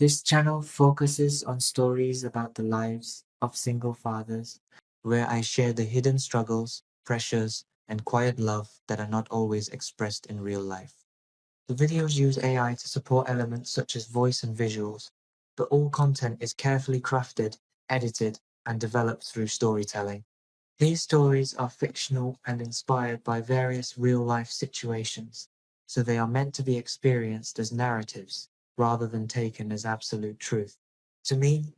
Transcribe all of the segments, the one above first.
This channel focuses on stories about the lives of single fathers, where I share the hidden struggles, pressures, and quiet love that are not always expressed in real life. The videos use AI to support elements such as voice and visuals, but all content is carefully crafted, edited, and developed through storytelling. These stories are fictional and inspired by various real-life situations, so they are meant to be experienced as narratives rather than taken as absolute truth. To me,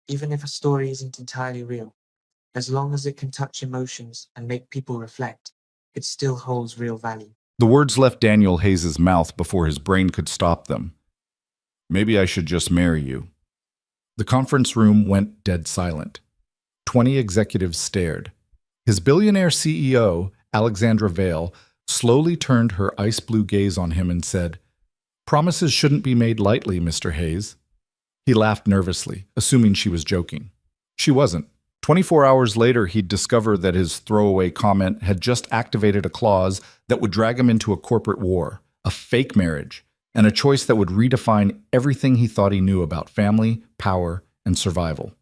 even if a story isn't entirely real, as long as it can touch emotions and make people reflect, it still holds real value. The words left Daniel Hayes's mouth before his brain could stop them. Maybe I should just marry you. The conference room went dead silent. 20 executives stared. His billionaire CEO, Alexandra Vale, slowly turned her ice blue gaze on him and said, "Promises shouldn't be made lightly, Mr. Hayes." He laughed nervously, assuming she was joking. She wasn't. 24 hours later, he'd discovered that his throwaway comment had just activated a clause that would drag him into a corporate war, a fake marriage, and a choice that would redefine everything he thought he knew about family, power, and survival.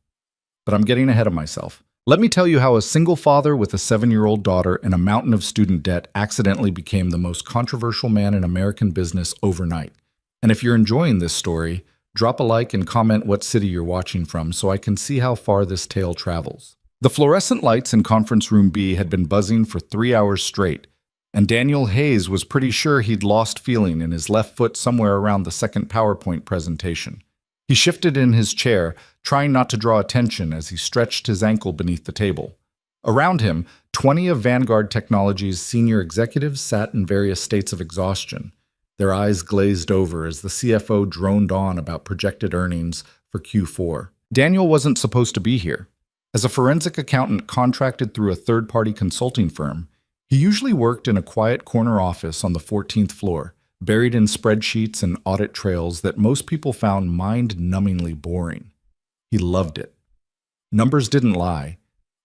But I'm getting ahead of myself. Let me tell you how a single father with a 7-year-old daughter and a mountain of student debt accidentally became the most controversial man in American business overnight. And if you're enjoying this story, drop a like and comment what city you're watching from so I can see how far this tale travels. The fluorescent lights in Conference Room B had been buzzing for 3 hours straight, and Daniel Hayes was pretty sure he'd lost feeling in his left foot somewhere around the second PowerPoint presentation. He shifted in his chair, trying not to draw attention as he stretched his ankle beneath the table. Around him, 20 of Vanguard Technology's senior executives sat in various states of exhaustion. Their eyes glazed over as the CFO droned on about projected earnings for Q4. Daniel wasn't supposed to be here. As a forensic accountant contracted through a third-party consulting firm, he usually worked in a quiet corner office on the 14th floor, buried in spreadsheets and audit trails that most people found mind-numbingly boring. He loved it. Numbers didn't lie,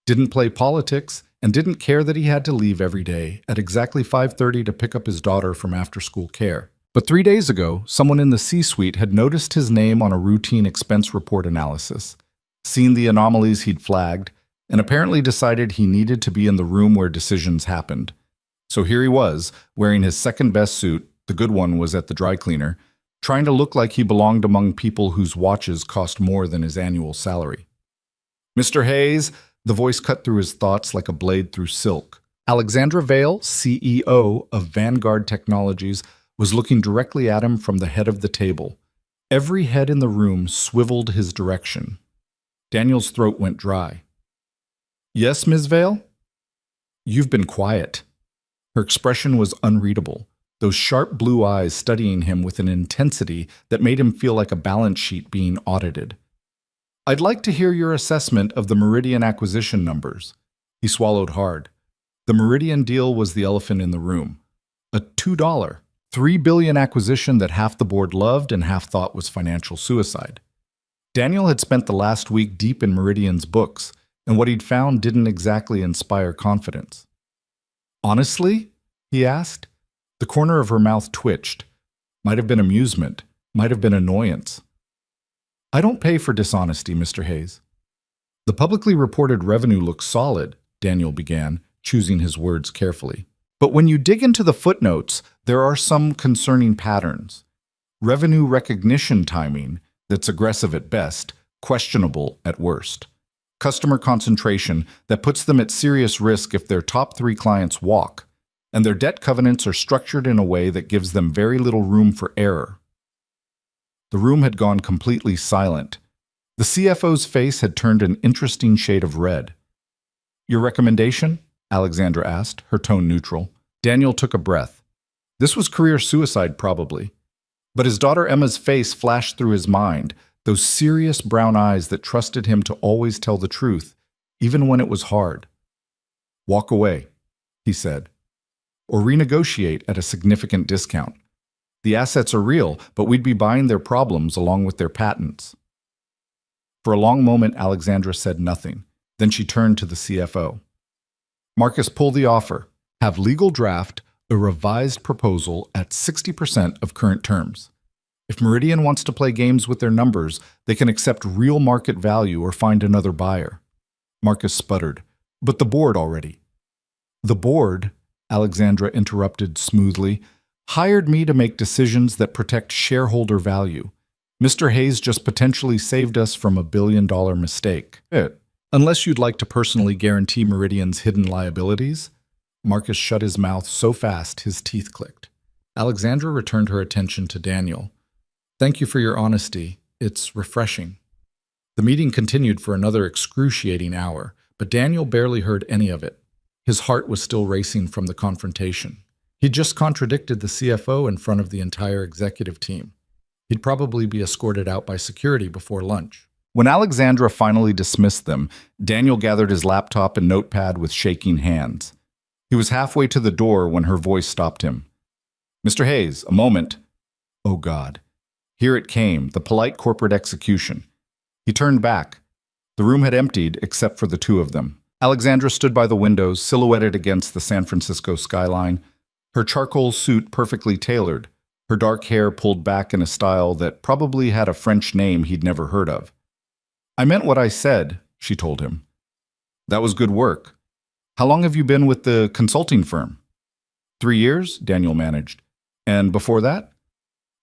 didn't play politics, and didn't care that he had to leave every day at exactly 5:30 to pick up his daughter from after-school care. But 3 days ago, someone in the C-suite had noticed his name on a routine expense report analysis, seen the anomalies he'd flagged, and apparently decided he needed to be in the room where decisions happened. So here he was, wearing his second-best suit, the good one was at the dry cleaner, trying to look like he belonged among people whose watches cost more than his annual salary. "Mr. Hayes," the voice cut through his thoughts like a blade through silk. Alexandra Vale, CEO of Vanguard Technologies, was looking directly at him from the head of the table. Every head in the room swiveled his direction. Daniel's throat went dry. "Yes, Ms. Vale?" "You've been quiet." Her expression was unreadable, those sharp blue eyes studying him with an intensity that made him feel like a balance sheet being audited. "I'd like to hear your assessment of the Meridian acquisition numbers." He swallowed hard. The Meridian deal was the elephant in the room. A $2, $3 billion acquisition that half the board loved and half thought was financial suicide. Daniel had spent the last week deep in Meridian's books, and what he'd found didn't exactly inspire confidence. "Honestly?" he asked. The corner of her mouth twitched. Might have been amusement, might have been annoyance. "I don't pay for dishonesty, Mr. Hayes." "The publicly reported revenue looks solid," Daniel began, choosing his words carefully. "But when you dig into the footnotes, there are some concerning patterns. Revenue recognition timing that's aggressive at best, questionable at worst. Customer concentration that puts them at serious risk if their top 3 clients walk, and their debt covenants are structured in a way that gives them very little room for error." The room had gone completely silent. The CFO's face had turned an interesting shade of red. "Your recommendation?" Alexandra asked, her tone neutral. Daniel took a breath. This was career suicide, probably. But his daughter Emma's face flashed through his mind, those serious brown eyes that trusted him to always tell the truth, even when it was hard. "Walk away," he said. "Or renegotiate at a significant discount. The assets are real, but we'd be buying their problems along with their patents." For a long moment, Alexandra said nothing. Then she turned to the CFO. "Marcus, pull the offer. Have legal draft a revised proposal at 60% of current terms. If Meridian wants to play games with their numbers, they can accept real market value or find another buyer. Marcus sputtered. But the board already. The board, Alexandra interrupted smoothly, hired me to make decisions that protect shareholder value. Mr. Hayes just potentially saved us from a billion-dollar mistake. Unless you'd like to personally guarantee Meridian's hidden liabilities? Marcus shut his mouth so fast his teeth clicked. Alexandra returned her attention to Daniel. Thank you for your honesty. It's refreshing. The meeting continued for another excruciating hour, but Daniel barely heard any of it. His heart was still racing from the confrontation. He'd just contradicted the CFO in front of the entire executive team. He'd probably be escorted out by security before lunch. When Alexandra finally dismissed them, Daniel gathered his laptop and notepad with shaking hands. He was halfway to the door when her voice stopped him. Mr. Hayes, a moment. Oh God. Here it came, the polite corporate execution. He turned back. The room had emptied except for the two of them. Alexandra stood by the windows, silhouetted against the San Francisco skyline, her charcoal suit perfectly tailored, her dark hair pulled back in a style that probably had a French name he'd never heard of. I meant what I said, she told him. That was good work. How long have you been with the consulting firm? 3 years, Daniel managed. And before that?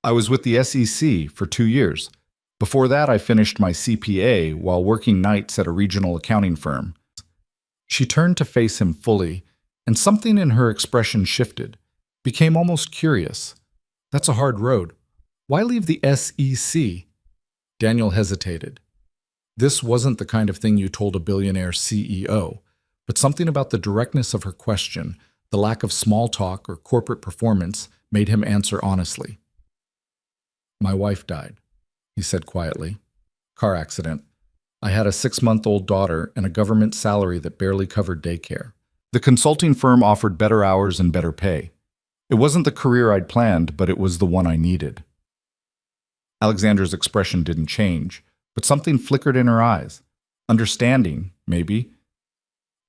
I was with the SEC for 2 years. Before that, I finished my CPA while working nights at a regional accounting firm. She turned to face him fully, and something in her expression shifted, became almost curious. That's a hard road. Why leave the SEC? Daniel hesitated. This wasn't the kind of thing you told a billionaire CEO, but something about the directness of her question, the lack of small talk or corporate performance, made him answer honestly. My wife died, he said quietly. Car accident. I had a 6-month-old daughter and a government salary that barely covered daycare. The consulting firm offered better hours and better pay. It wasn't the career I'd planned, but it was the one I needed. Alexandra's expression didn't change, but something flickered in her eyes. Understanding, maybe.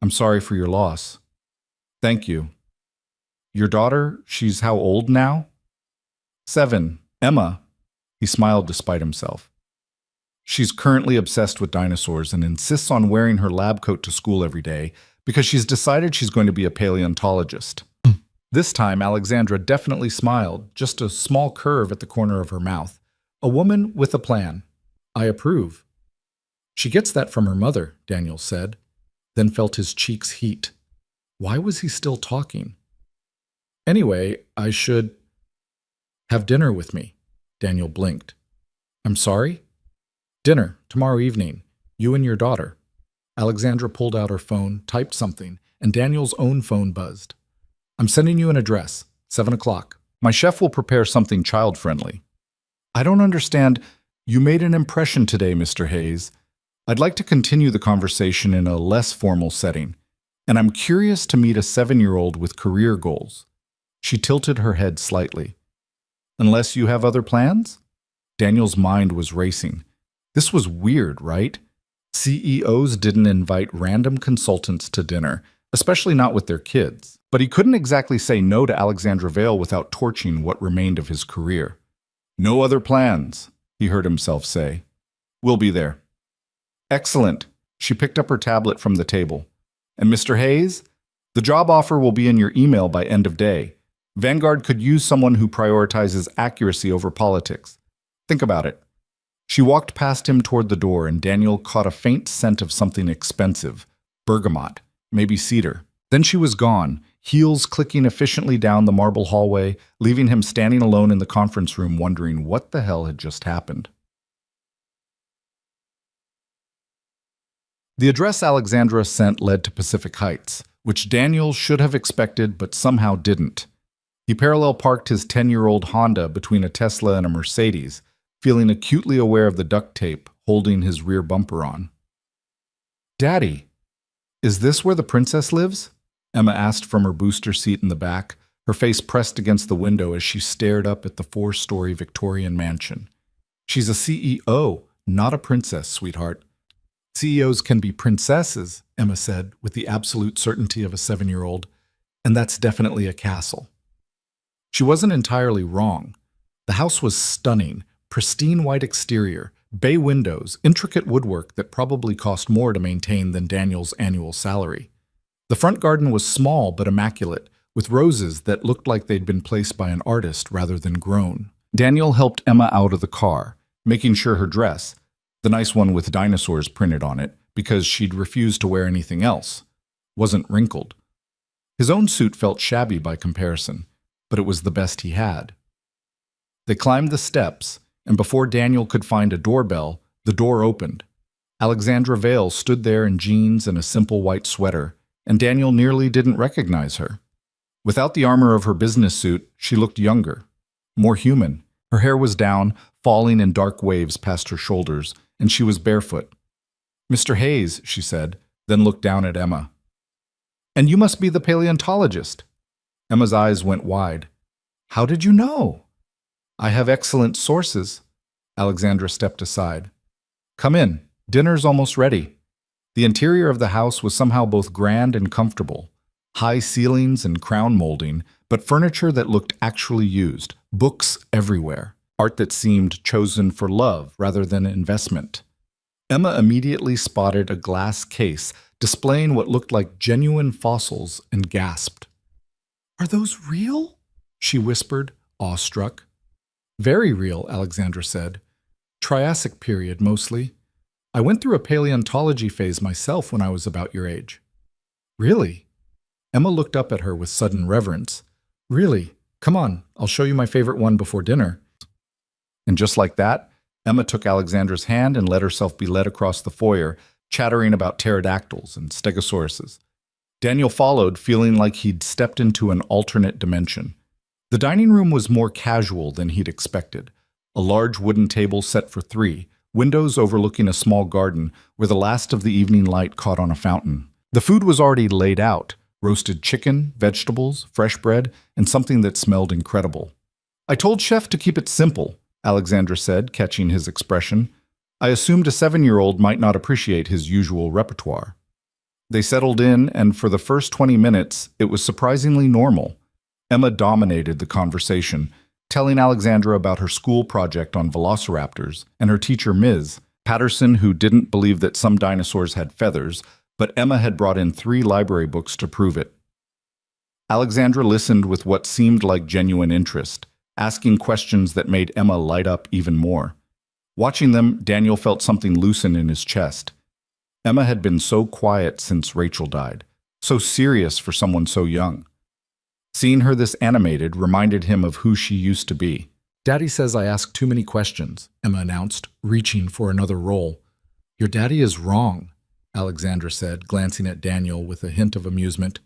I'm sorry for your loss. Thank you. Your daughter, she's how old now? 7. Emma. He smiled despite himself. She's currently obsessed with dinosaurs and insists on wearing her lab coat to school every day because she's decided she's going to be a paleontologist. This time, Alexandra definitely smiled, just a small curve at the corner of her mouth. A woman with a plan. I approve. She gets that from her mother, Daniel said, then felt his cheeks heat. Why was he still talking? Anyway, I should have dinner with me. Daniel blinked. I'm sorry? Dinner, tomorrow evening. You and your daughter. Alexandra pulled out her phone, typed something, and Daniel's own phone buzzed. I'm sending you an address, 7 o'clock. My chef will prepare something child-friendly. I don't understand. You made an impression today, Mr. Hayes. I'd like to continue the conversation in a less formal setting, and I'm curious to meet a 7-year-old with career goals. She tilted her head slightly. Unless you have other plans? Daniel's mind was racing. This was weird, right? CEOs didn't invite random consultants to dinner, especially not with their kids. But he couldn't exactly say no to Alexandra Vale without torching what remained of his career. No other plans, he heard himself say. We'll be there. Excellent. She picked up her tablet from the table. And Mr. Hayes, the job offer will be in your email by end of day. Vanguard could use someone who prioritizes accuracy over politics. Think about it. She walked past him toward the door, and Daniel caught a faint scent of something expensive. Bergamot, maybe cedar. Then she was gone, heels clicking efficiently down the marble hallway, leaving him standing alone in the conference room wondering what the hell had just happened. The address Alexandra sent led to Pacific Heights, which Daniel should have expected but somehow didn't. He parallel parked his 10-year-old Honda between a Tesla and a Mercedes, feeling acutely aware of the duct tape holding his rear bumper on. Daddy, is this where the princess lives? Emma asked from her booster seat in the back, her face pressed against the window as she stared up at the 4-story Victorian mansion. She's a CEO, not a princess, sweetheart. CEOs can be princesses, Emma said, with the absolute certainty of a 7-year-old, and that's definitely a castle. She wasn't entirely wrong. The house was stunning, Pristine white exterior, bay windows, intricate woodwork that probably cost more to maintain than Daniel's annual salary. The front garden was small but immaculate, with roses that looked like they'd been placed by an artist rather than grown. Daniel helped Emma out of the car, making sure her dress, the nice one with dinosaurs printed on it, because she'd refused to wear anything else, wasn't wrinkled. His own suit felt shabby by comparison, but it was the best he had. They climbed the steps, and before Daniel could find a doorbell, the door opened. Alexandra Vale stood there in jeans and a simple white sweater, and Daniel nearly didn't recognize her. Without the armor of her business suit, she looked younger, more human. Her hair was down, falling in dark waves past her shoulders, and she was barefoot. "Mr. Hayes," she said, then looked down at Emma. "And you must be the paleontologist." Emma's eyes went wide. "How did you know?" "I have excellent sources." Alexandra stepped aside. "Come in. Dinner's almost ready." The interior of the house was somehow both grand and comfortable. High ceilings and crown molding, but furniture that looked actually used. Books everywhere. Art that seemed chosen for love rather than investment. Emma immediately spotted a glass case displaying what looked like genuine fossils and gasped. "Are those real?" she whispered, awestruck. "Very real," Alexandra said. "Triassic period, mostly. I went through a paleontology phase myself when I was about your age." "Really?" Emma looked up at her with sudden reverence. "Really? Come on, I'll show you my favorite one before dinner." And just like that, Emma took Alexandra's hand and let herself be led across the foyer, chattering about pterodactyls and stegosauruses. Daniel followed, feeling like he'd stepped into an alternate dimension. The dining room was more casual than he'd expected. A large wooden table set for three, windows overlooking a small garden where the last of the evening light caught on a fountain. The food was already laid out: roasted chicken, vegetables, fresh bread, and something that smelled incredible. "I told Chef to keep it simple," Alexandra said, catching his expression. "I assumed a 7-year-old might not appreciate his usual repertoire." They settled in, and for the first 20 minutes, it was surprisingly normal. Emma dominated the conversation, telling Alexandra about her school project on velociraptors and her teacher, Ms. Patterson, who didn't believe that some dinosaurs had feathers, but Emma had brought in 3 library books to prove it. Alexandra listened with what seemed like genuine interest, asking questions that made Emma light up even more. Watching them, Daniel felt something loosen in his chest. Emma had been so quiet since Rachel died, so serious for someone so young. Seeing her this animated reminded him of who she used to be. "Daddy says I ask too many questions," Emma announced, reaching for another roll. "Your daddy is wrong," Alexandra said, glancing at Daniel with a hint of amusement.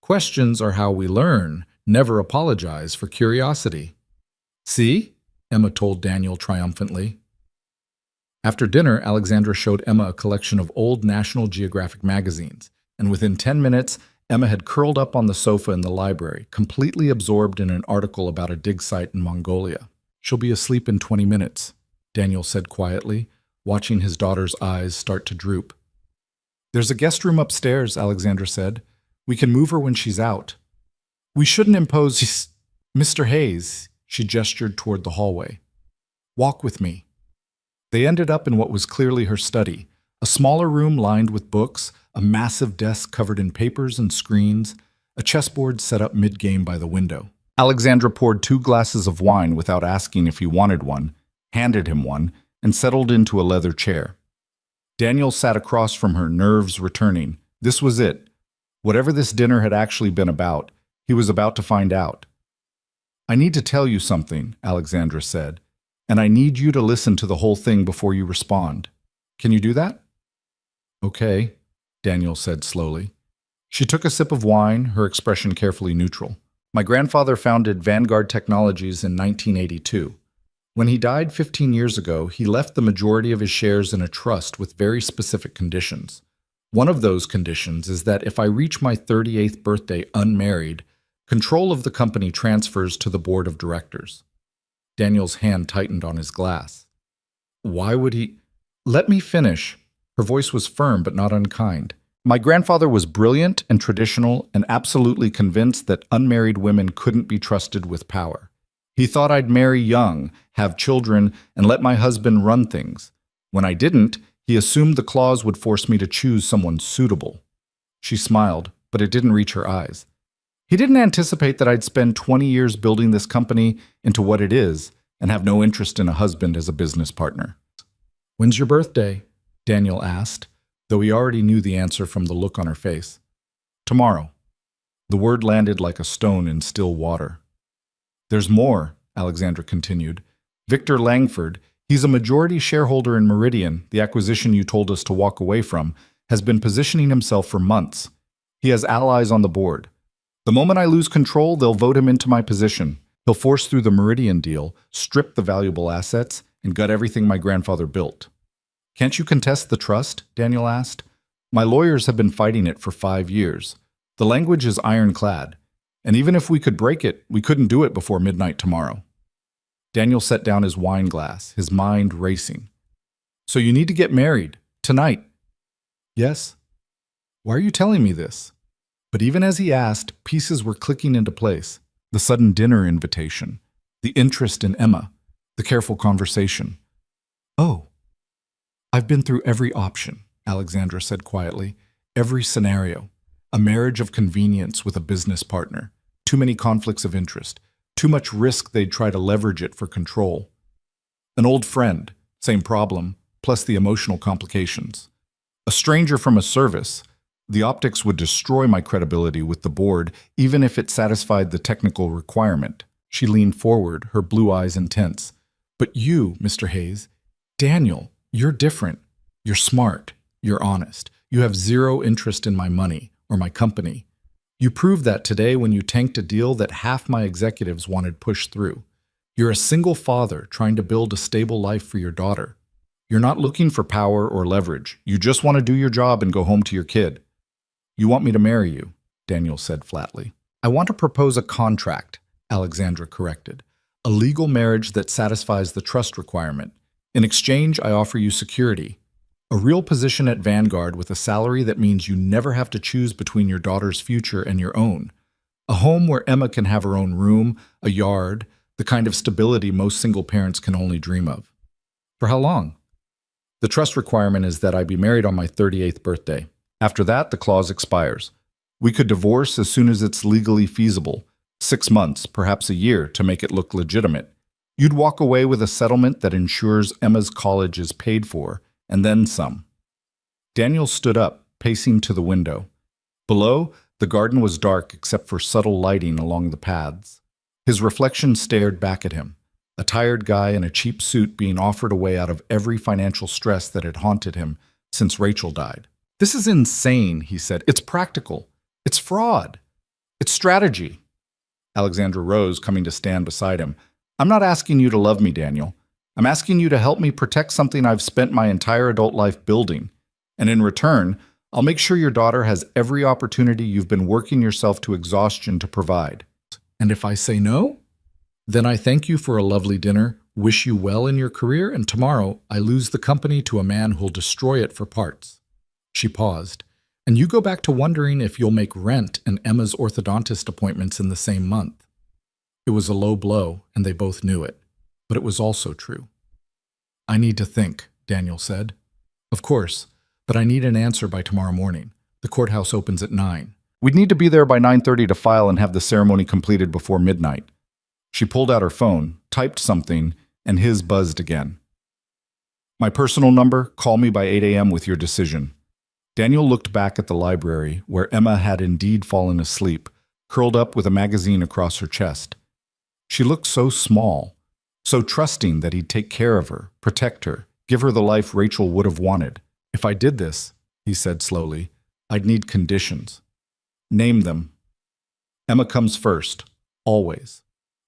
"Questions are how we learn. Never apologize for curiosity." "See?" Emma told Daniel triumphantly. After dinner, Alexandra showed Emma a collection of old National Geographic magazines, and within 10 minutes, Emma had curled up on the sofa in the library, completely absorbed in an article about a dig site in Mongolia. "She'll be asleep in 20 minutes, Daniel said quietly, watching his daughter's eyes start to droop. "There's a guest room upstairs," Alexandra said. "We can move her when she's out." "We shouldn't impose Mr. Hayes," she gestured toward the hallway. "Walk with me." They ended up in what was clearly her study, a smaller room lined with books, a massive desk covered in papers and screens, a chessboard set up mid-game by the window. Alexandra poured 2 glasses of wine without asking if he wanted one, handed him one, and settled into a leather chair. Daniel sat across from her, nerves returning. This was it. Whatever this dinner had actually been about, he was about to find out. "I need to tell you something," Alexandra said, "and I need you to listen to the whole thing before you respond. Can you do that?" "Okay," Daniel said slowly. She took a sip of wine, her expression carefully neutral. "My grandfather founded Vanguard Technologies in 1982. When he died 15 years ago, he left the majority of his shares in a trust with very specific conditions. One of those conditions is that if I reach my 38th birthday unmarried, control of the company transfers to the board of directors." Daniel's hand tightened on his glass. "Why would he—" "Let me finish." Her voice was firm but not unkind. "My grandfather was brilliant and traditional and absolutely convinced that unmarried women couldn't be trusted with power. He thought I'd marry young, have children, and let my husband run things. When I didn't, he assumed the clause would force me to choose someone suitable. She smiled, but it didn't reach her eyes. He didn't anticipate that I'd spend 20 years building this company into what it is and have no interest in a husband as a business partner. "When's your birthday?" Daniel asked, though he already knew the answer from the look on her face. "Tomorrow." The word landed like a stone in still water. "There's more," Alexandra continued. "Victor Langford, he's a majority shareholder in Meridian, the acquisition you told us to walk away from, has been positioning himself for months. He has allies on the board. The moment I lose control, they'll vote him into my position. He'll force through the Meridian deal, strip the valuable assets, and gut everything my grandfather built." "Can't you contest the trust?" Daniel asked. "My lawyers have been fighting it for 5 years. The language is ironclad, and even if we could break it, we couldn't do it before midnight tomorrow." Daniel set down his wine glass, his mind racing. "So you need to get married, tonight." "Yes." "Why are you telling me this?" But even as he asked, pieces were clicking into place. The sudden dinner invitation, the interest in Emma, the careful conversation. "Oh, I've been through every option," Alexandra said quietly. "Every scenario. A marriage of convenience with a business partner. Too many conflicts of interest. Too much risk they'd try to leverage it for control. An old friend, same problem, plus the emotional complications. A stranger from a service. The optics would destroy my credibility with the board, even if it satisfied the technical requirement." She leaned forward, her blue eyes intense. "But you, Mr. Hayes, Daniel, you're different. You're smart. You're honest. You have zero interest in my money or my company. You proved that today when you tanked a deal that half my executives wanted pushed through. You're a single father trying to build a stable life for your daughter. You're not looking for power or leverage. You just want to do your job and go home to your kid." "You want me to marry you," Daniel said flatly. "I want to propose a contract," Alexandra corrected. "A legal marriage that satisfies the trust requirement. In exchange, I offer you security. A real position at Vanguard with a salary that means you never have to choose between your daughter's future and your own. A home where Emma can have her own room, a yard, the kind of stability most single parents can only dream of." "For how long?" "The trust requirement is that I be married on my 38th birthday. After that, the clause expires. We could divorce as soon as it's legally feasible. 6 months, perhaps a year, to make it look legitimate. You'd walk away with a settlement that ensures Emma's college is paid for, and then some." Daniel stood up, pacing to the window. Below, the garden was dark except for subtle lighting along the paths. His reflection stared back at him, a tired guy in a cheap suit being offered a way out of every financial stress that had haunted him since Rachel died. "This is insane," he said. "It's practical. It's fraud. It's strategy." Alexandra rose, coming to stand beside him. "I'm not asking you to love me, Daniel. I'm asking you to help me protect something I've spent my entire adult life building. And in return, I'll make sure your daughter has every opportunity you've been working yourself to exhaustion to provide." "And if I say no?" "Then I thank you for a lovely dinner, wish you well in your career, and tomorrow I lose the company to a man who'll destroy it for parts." She paused. "And you go back to wondering if you'll make rent and Emma's orthodontist appointments in the same month." It was a low blow, and they both knew it. But it was also true. "I need to think," Daniel said. "Of course, but I need an answer by tomorrow morning. The courthouse opens at 9. We'd need to be there by 9:30 to file and have the ceremony completed before midnight." She pulled out her phone, typed something, and his buzzed again. "My personal number, call me by 8 a.m. with your decision." Daniel looked back at the library, where Emma had indeed fallen asleep, curled up with a magazine across her chest. She looked so small, so trusting that he'd take care of her, protect her, give her the life Rachel would have wanted. "If I did this," he said slowly, "I'd need conditions." "Name them." "Emma comes first, always.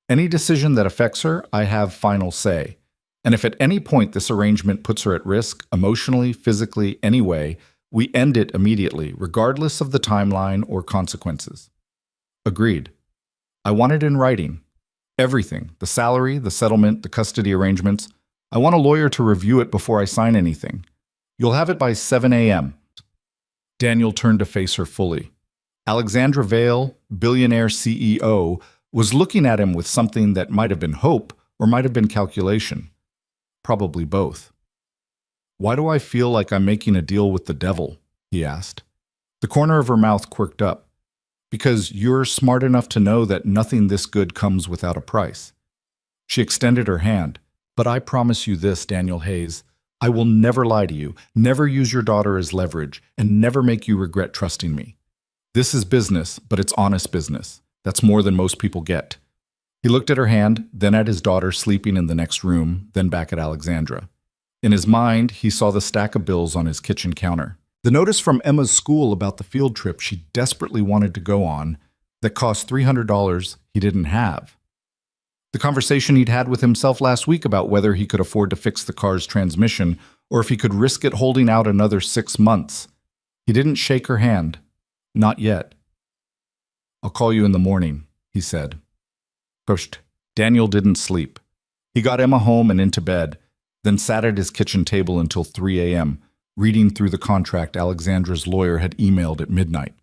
Any decision that affects her, I have final say. And if at any point this arrangement puts her at risk, emotionally, physically, any way, we end it immediately, regardless of the timeline or consequences." "Agreed." "I want it in writing. Everything, the salary, the settlement, the custody arrangements. I want a lawyer to review it before I sign anything. You'll have it by 7 a.m. Daniel turned to face her fully. Alexandra Vale, billionaire CEO, was looking at him with something that might have been hope or might have been calculation. Probably both. "Why do I feel like I'm making a deal with the devil?" he asked. The corner of her mouth quirked up. "Because you're smart enough to know that nothing this good comes without a price." She extended her hand. "But I promise you this, Daniel Hayes. I will never lie to you, never use your daughter as leverage, and never make you regret trusting me. This is business, but it's honest business. That's more than most people get." He looked at her hand, then at his daughter sleeping in the next room, then back at Alexandra. In his mind, he saw the stack of bills on his kitchen counter. The notice from Emma's school about the field trip she desperately wanted to go on that cost $300 he didn't have. The conversation he'd had with himself last week about whether he could afford to fix the car's transmission or if he could risk it holding out another 6 months. He didn't shake her hand. Not yet. "I'll call you in the morning," he said. Pushed. Daniel didn't sleep. He got Emma home and into bed, then sat at his kitchen table until 3 a.m., reading through the contract Alexandra's lawyer had emailed at midnight.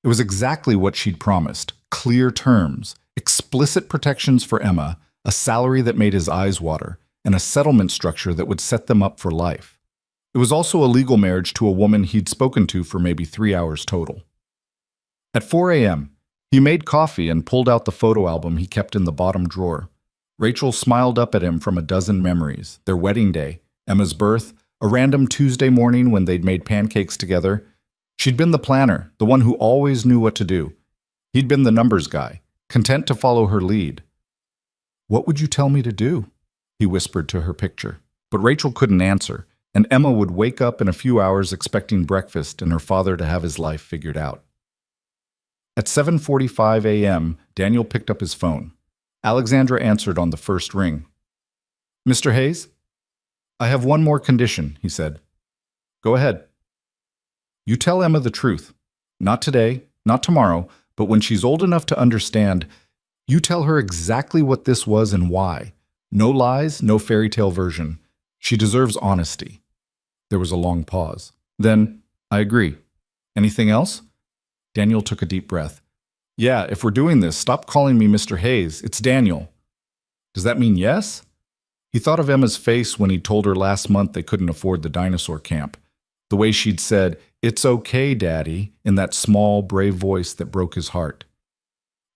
It was exactly what she'd promised. Clear terms, explicit protections for Emma, a salary that made his eyes water, and a settlement structure that would set them up for life. It was also a legal marriage to a woman he'd spoken to for maybe 3 hours total. At 4 a.m., he made coffee and pulled out the photo album he kept in the bottom drawer. Rachel smiled up at him from a dozen memories: their wedding day, Emma's birth, a random Tuesday morning when they'd made pancakes together. She'd been the planner, the one who always knew what to do. He'd been the numbers guy, content to follow her lead. "What would you tell me to do?" he whispered to her picture. But Rachel couldn't answer, and Emma would wake up in a few hours expecting breakfast and her father to have his life figured out. At 7:45 a.m., Daniel picked up his phone. Alexandra answered on the first ring. "Mr. Hayes? I have one more condition," he said. "Go ahead." "You tell Emma the truth. Not today, not tomorrow, but when she's old enough to understand, you tell her exactly what this was and why. No lies, no fairy tale version. She deserves honesty." There was a long pause. Then, "I agree. Anything else?" Daniel took a deep breath. "Yeah, if we're doing this, stop calling me Mr. Hayes. It's Daniel." "Does that mean yes?" He thought of Emma's face when he told her last month they couldn't afford the dinosaur camp. The way she'd said, "It's okay, Daddy," in that small, brave voice that broke his heart.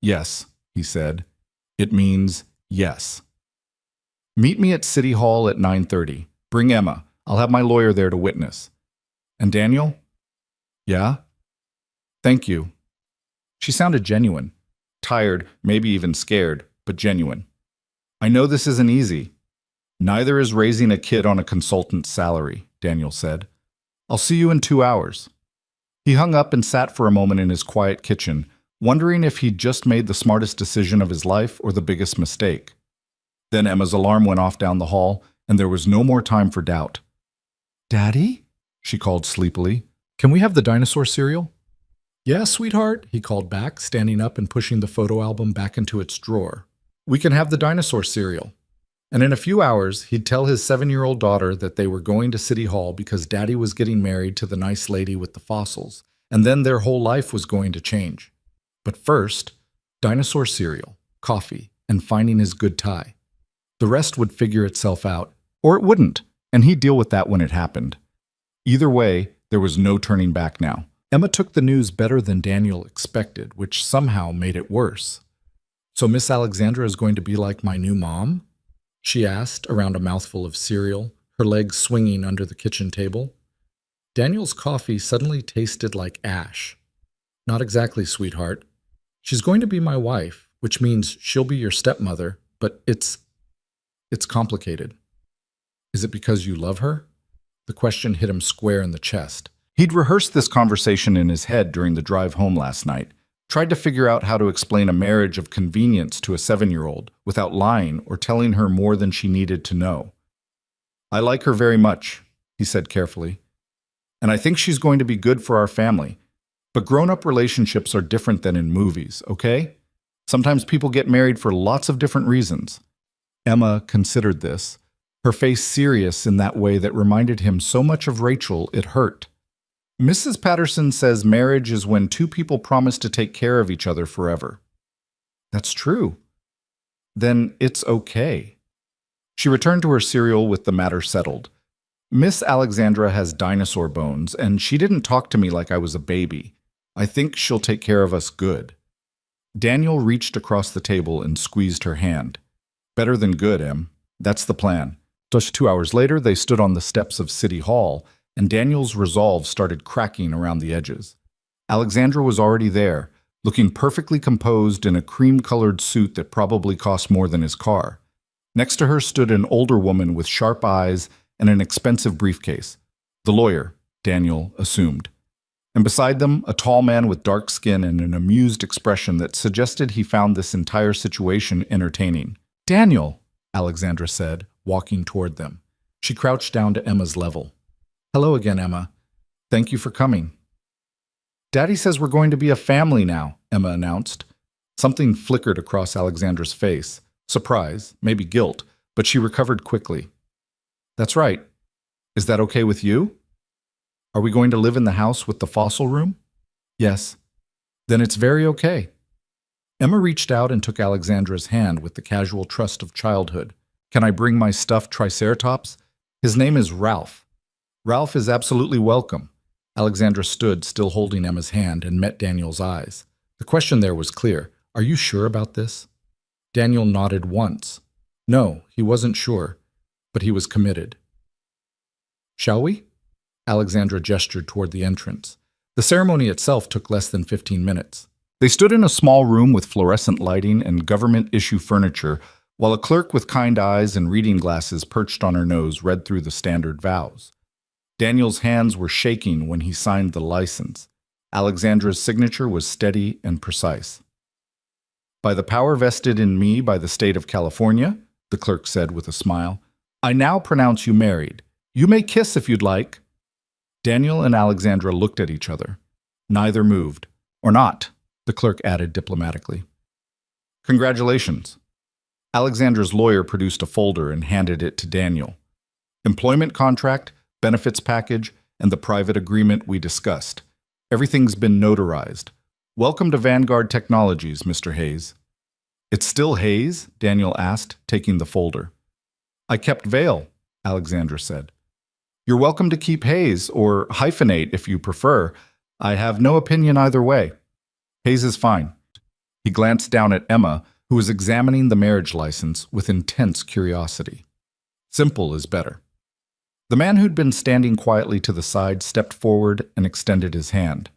"Yes," he said. "It means yes." "Meet me at City Hall at 9:30. Bring Emma. I'll have my lawyer there to witness." "And Daniel?" "Yeah?" "Thank you." She sounded genuine. Tired, maybe even scared, but genuine. "I know this isn't easy. Neither is raising a kid on a consultant's salary," Daniel said. "I'll see you in 2 hours." He hung up and sat for a moment in his quiet kitchen, wondering if he'd just made the smartest decision of his life or the biggest mistake. Then Emma's alarm went off down the hall, and there was no more time for doubt. "Daddy?" she called sleepily. "Can we have the dinosaur cereal?" "Yeah, sweetheart," he called back, standing up and pushing the photo album back into its drawer. "We can have the dinosaur cereal." And in a few hours, he'd tell his 7-year-old daughter that they were going to City Hall because Daddy was getting married to the nice lady with the fossils, and then their whole life was going to change. But first, dinosaur cereal, coffee, and finding his good tie. The rest would figure itself out, or it wouldn't, and he'd deal with that when it happened. Either way, there was no turning back now. Emma took the news better than Daniel expected, which somehow made it worse. "So Miss Alexandra is going to be like my new mom?" she asked, around a mouthful of cereal, her legs swinging under the kitchen table. Daniel's coffee suddenly tasted like ash. "Not exactly, sweetheart. She's going to be my wife, which means she'll be your stepmother, but it's complicated." "Is it because you love her?" The question hit him square in the chest. He'd rehearsed this conversation in his head during the drive home last night, tried to figure out how to explain a marriage of convenience to a 7-year-old without lying or telling her more than she needed to know. "I like her very much," he said carefully. "And I think she's going to be good for our family. But grown-up relationships are different than in movies, okay? Sometimes people get married for lots of different reasons." Emma considered this, her face serious in that way that reminded him so much of Rachel it hurt. "Mrs. Patterson says marriage is when two people promise to take care of each other forever." "That's true. Then it's okay. She returned to her cereal with the matter settled. Miss Alexandra has dinosaur bones, and she didn't talk to me like I was a baby. I think she'll take care of us good. Daniel reached across the table and squeezed her hand. Better than good, Em. That's the plan. Just 2 hours later, they stood on the steps of City Hall, and Daniel's resolve started cracking around the edges. Alexandra was already there, looking perfectly composed in a cream-colored suit that probably cost more than his car. Next to her stood an older woman with sharp eyes and an expensive briefcase. The lawyer, Daniel assumed. And beside them, a tall man with dark skin and an amused expression that suggested he found this entire situation entertaining. "Daniel," Alexandra said, walking toward them. She crouched down to Emma's level. "Hello again, Emma. Thank you for coming." "Daddy says we're going to be a family now," Emma announced. Something flickered across Alexandra's face. Surprise, maybe guilt, but she recovered quickly. "That's right. Is that okay with you? Are we going to live in the house with the fossil room?" "Yes." "Then it's very okay." Emma reached out and took Alexandra's hand with the casual trust of childhood. "Can I bring my stuffed triceratops? His name is Ralph." "Ralph is absolutely welcome." Alexandra stood, still holding Emma's hand, and met Daniel's eyes. The question there was clear. "Are you sure about this?" Daniel nodded once. No, he wasn't sure, but he was committed. "Shall we?" Alexandra gestured toward the entrance. The ceremony itself took less than 15 minutes. They stood in a small room with fluorescent lighting and government-issue furniture, while a clerk with kind eyes and reading glasses perched on her nose read through the standard vows. Daniel's hands were shaking when he signed the license. Alexandra's signature was steady and precise. "By the power vested in me by the state of California," the clerk said with a smile, "I now pronounce you married. You may kiss if you'd like." Daniel and Alexandra looked at each other. Neither moved. "Or not," the clerk added diplomatically. "Congratulations." Alexandra's lawyer produced a folder and handed it to Daniel. "Employment contract, benefits package, and the private agreement we discussed. Everything's been notarized. Welcome to Vanguard Technologies, Mr. Hayes." "It's still Hayes?" Daniel asked, taking the folder. "I kept Vale," Alexandra said. "You're welcome to keep Hayes, or hyphenate if you prefer. I have no opinion either way. Hayes is fine." He glanced down at Emma, who was examining the marriage license with intense curiosity. "Simple is better." The man who'd been standing quietly to the side stepped forward and extended his hand.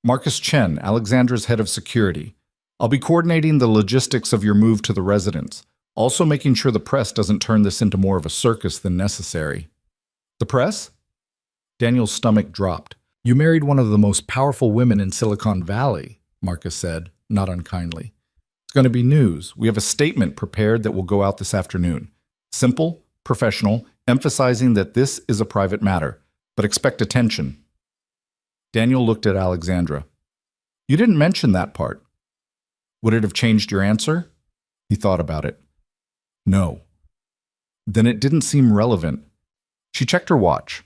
"Marcus Chen, Alexandra's head of security. I'll be coordinating the logistics of your move to the residence, also making sure the press doesn't turn this into more of a circus than necessary." "The press?" Daniel's stomach dropped. "You married one of the most powerful women in Silicon Valley," Marcus said, not unkindly. "It's going to be news. We have a statement prepared that will go out this afternoon. Simple, professional, emphasizing that this is a private matter, but expect attention." Daniel looked at Alexandra. "You didn't mention that part. Would it have changed your answer?" He thought about it. "No." Then it didn't seem relevant. She checked her watch.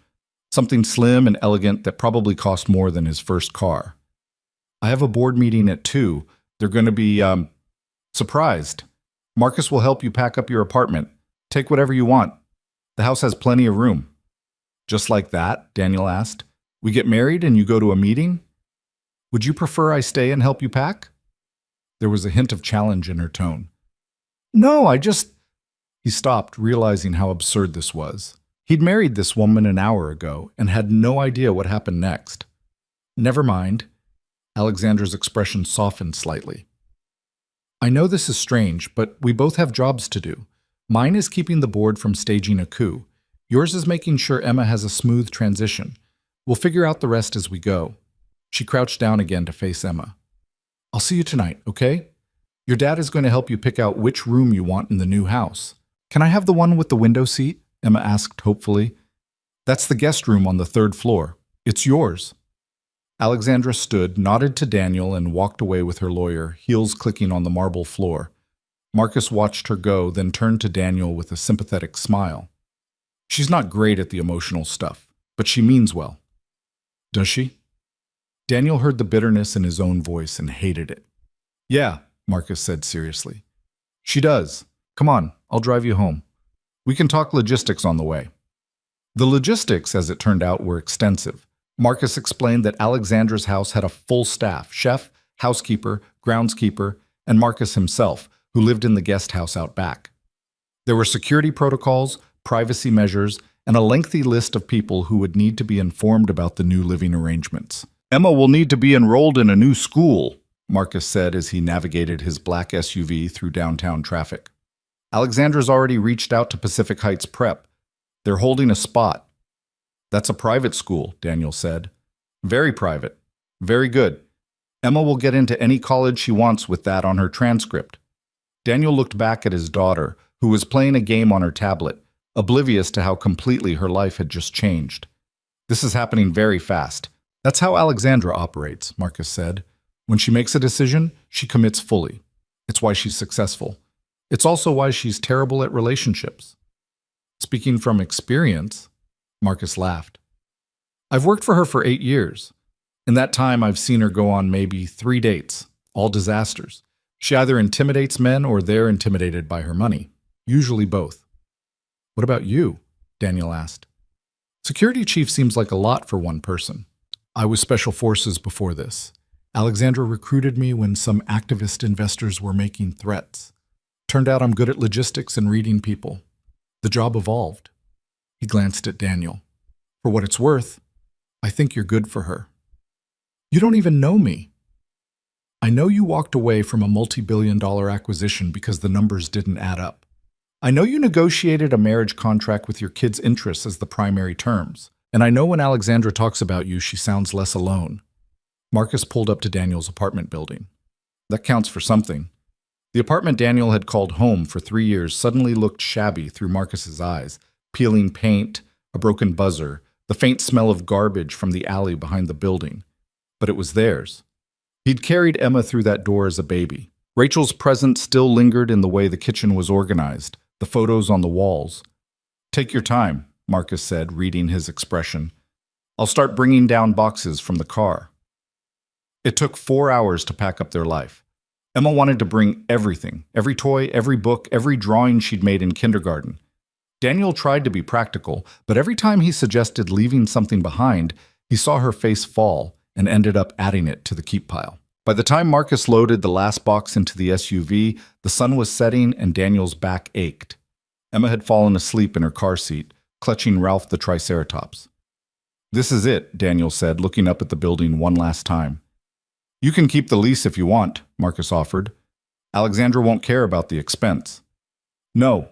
Something slim and elegant that probably cost more than his first car. "I have a board meeting at 2. They're going to be, surprised. Marcus will help you pack up your apartment. Take whatever you want. The house has plenty of room." "Just like that?" Daniel asked. "We get married and you go to a meeting? Would you prefer I stay and help you pack?" There was a hint of challenge in her tone. "No, I just—" He stopped, realizing how absurd this was. He'd married this woman an hour ago and had no idea what happened next. "Never mind." Alexandra's expression softened slightly. "I know this is strange, but we both have jobs to do. Mine is keeping the board from staging a coup. Yours is making sure Emma has a smooth transition. We'll figure out the rest as we go." She crouched down again to face Emma. "I'll see you tonight, okay? Your dad is going to help you pick out which room you want in the new house." "Can I have the one with the window seat?" Emma asked hopefully. "That's the guest room on the 3rd floor. It's yours." Alexandra stood, nodded to Daniel, and walked away with her lawyer, heels clicking on the marble floor. Marcus watched her go, then turned to Daniel with a sympathetic smile. "She's not great at the emotional stuff, but she means well." "Does she?" Daniel heard the bitterness in his own voice and hated it. "Yeah," Marcus said seriously. She does. Come on, I'll drive you home. We can talk logistics on the way. The logistics, as it turned out, were extensive. Marcus explained that Alexandra's house had a full staff: chef, housekeeper, groundskeeper, and Marcus himself, who lived in the guest house out back. There were security protocols, privacy measures, and a lengthy list of people who would need to be informed about the new living arrangements. Emma will need to be enrolled in a new school, Marcus said as he navigated his black SUV through downtown traffic. Alexandra's already reached out to Pacific Heights Prep. They're holding a spot. That's a private school, Daniel said. Very private. Very good. Emma will get into any college she wants with that on her transcript. Daniel looked back at his daughter, who was playing a game on her tablet, oblivious to how completely her life had just changed. This is happening very fast. That's how Alexandra operates, Marcus said. When she makes a decision, she commits fully. It's why she's successful. It's also why she's terrible at relationships. Speaking from experience, Marcus laughed. I've worked for her for 8 years. In that time, I've seen her go on maybe 3 dates, all disasters. She either intimidates men or they're intimidated by her money. Usually both. What about you? Daniel asked. Security chief seems like a lot for one person. I was special forces before this. Alexandra recruited me when some activist investors were making threats. Turned out I'm good at logistics and reading people. The job evolved. He glanced at Daniel. For what it's worth, I think you're good for her. You don't even know me. I know you walked away from a multi-billion-dollar acquisition because the numbers didn't add up. I know you negotiated a marriage contract with your kids' interests as the primary terms. And I know when Alexandra talks about you, she sounds less alone. Marcus pulled up to Daniel's apartment building. That counts for something. The apartment Daniel had called home for 3 years suddenly looked shabby through Marcus's eyes. Peeling paint, a broken buzzer, the faint smell of garbage from the alley behind the building. But it was theirs. He'd carried Emma through that door as a baby. Rachel's presence still lingered in the way the kitchen was organized, the photos on the walls. Take your time, Marcus said, reading his expression. I'll start bringing down boxes from the car. It took 4 hours to pack up their life. Emma wanted to bring everything, every toy, every book, every drawing she'd made in kindergarten. Daniel tried to be practical, but every time he suggested leaving something behind, he saw her face fall and ended up adding it to the keep pile. By the time Marcus loaded the last box into the SUV, the sun was setting and Daniel's back ached. Emma had fallen asleep in her car seat, clutching Ralph the Triceratops. This is it, Daniel said, looking up at the building one last time. You can keep the lease if you want, Marcus offered. Alexandra won't care about the expense. No.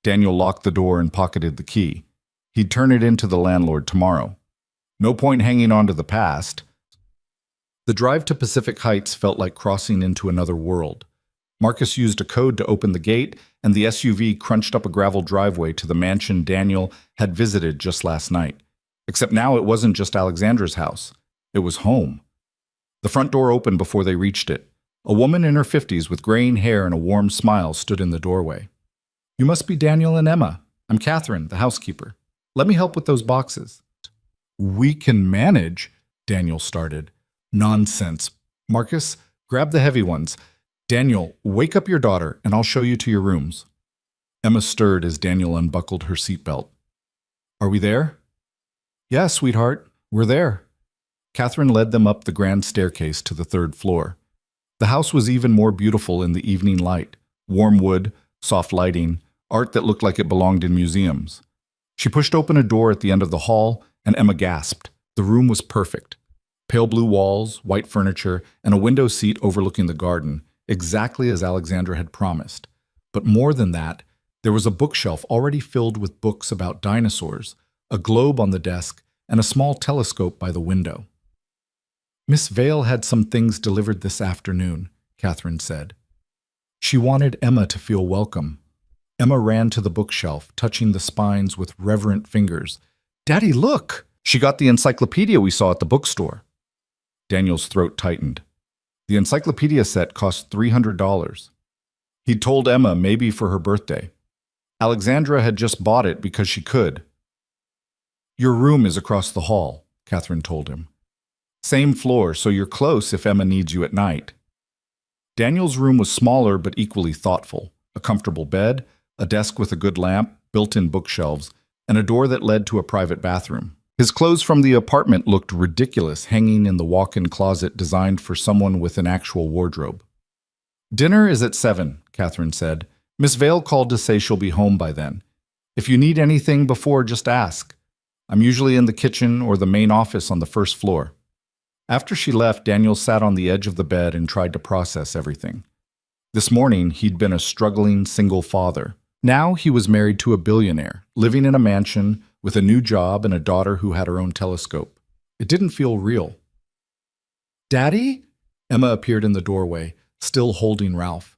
Daniel locked the door and pocketed the key. He'd turn it in to the landlord tomorrow. No point hanging on to the past. The drive to Pacific Heights felt like crossing into another world. Marcus used a code to open the gate, and the SUV crunched up a gravel driveway to the mansion Daniel had visited just last night. Except now it wasn't just Alexandra's house. It was home. The front door opened before they reached it. A woman in her 50s with graying hair and a warm smile stood in the doorway. You must be Daniel and Emma. I'm Catherine, the housekeeper. Let me help with those boxes. We can manage, Daniel started. Nonsense. Marcus, grab the heavy ones. Daniel, wake up your daughter, and I'll show you to your rooms. Emma stirred as Daniel unbuckled her seatbelt. Are we there? Yeah, sweetheart, we're there. Catherine led them up the grand staircase to the 3rd floor. The house was even more beautiful in the evening light. Warm wood, soft lighting, art that looked like it belonged in museums. She pushed open a door at the end of the hall, and Emma gasped. The room was perfect. Pale blue walls, white furniture, and a window seat overlooking the garden, exactly as Alexandra had promised. But more than that, there was a bookshelf already filled with books about dinosaurs, a globe on the desk, and a small telescope by the window. Miss Vale had some things delivered this afternoon, Catherine said. She wanted Emma to feel welcome. Emma ran to the bookshelf, touching the spines with reverent fingers. Daddy, look! She got the encyclopedia we saw at the bookstore. Daniel's throat tightened. The encyclopedia set cost $300. He'd told Emma maybe for her birthday. Alexandra had just bought it because she could. Your room is across the hall, Catherine told him. Same floor, so you're close if Emma needs you at night. Daniel's room was smaller but equally thoughtful. a comfortable bed, a desk with a good lamp, built-in bookshelves, and a door that led to a private bathroom. His clothes from the apartment looked ridiculous, hanging in the walk-in closet designed for someone with an actual wardrobe. "Dinner is at 7, Catherine said. "Miss Vale called to say she'll be home by then. If you need anything before, just ask. I'm usually in the kitchen or the main office on the first floor." After she left, Daniel sat on the edge of the bed and tried to process everything. This morning, he'd been a struggling single father. Now he was married to a billionaire, living in a mansion with a new job and a daughter who had her own telescope. It didn't feel real. "Daddy?" Emma appeared in the doorway, still holding Ralph.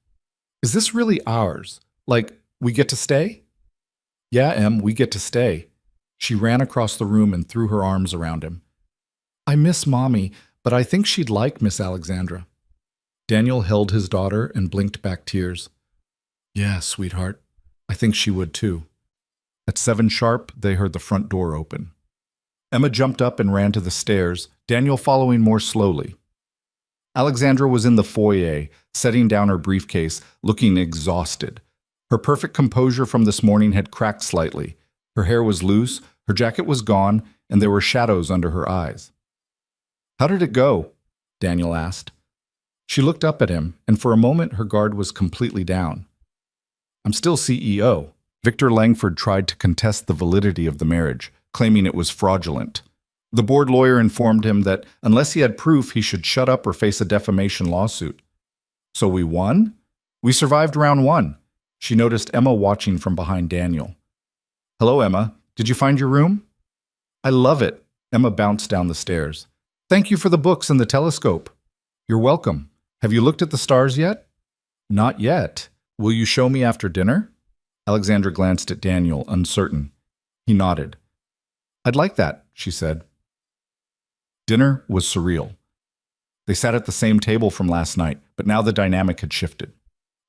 "Is this really ours? Like, we get to stay?" "Yeah, Em, we get to stay." She ran across the room and threw her arms around him. "I miss Mommy, but I think she'd like Miss Alexandra." Daniel held his daughter and blinked back tears. "Yeah, sweetheart, I think she would too." At 7 sharp, they heard the front door open. Emma jumped up and ran to the stairs, Daniel following more slowly. Alexandra was in the foyer, setting down her briefcase, looking exhausted. Her perfect composure from this morning had cracked slightly. Her hair was loose, her jacket was gone, and there were shadows under her eyes. "How did it go?" Daniel asked. She looked up at him, and for a moment her guard was completely down. "I'm still CEO." Victor Langford tried to contest the validity of the marriage, claiming it was fraudulent. The board lawyer informed him that unless he had proof, he should shut up or face a defamation lawsuit. "So we won? We survived round 1. She noticed Emma watching from behind Daniel. "Hello, Emma. Did you find your room?" "I love it." Emma bounced down the stairs. "Thank you for the books and the telescope." "You're welcome. Have you looked at the stars yet?" "Not yet. Will you show me after dinner?" Alexandra glanced at Daniel, uncertain. He nodded. "I'd like that," she said. Dinner was surreal. They sat at the same table from last night, but now the dynamic had shifted.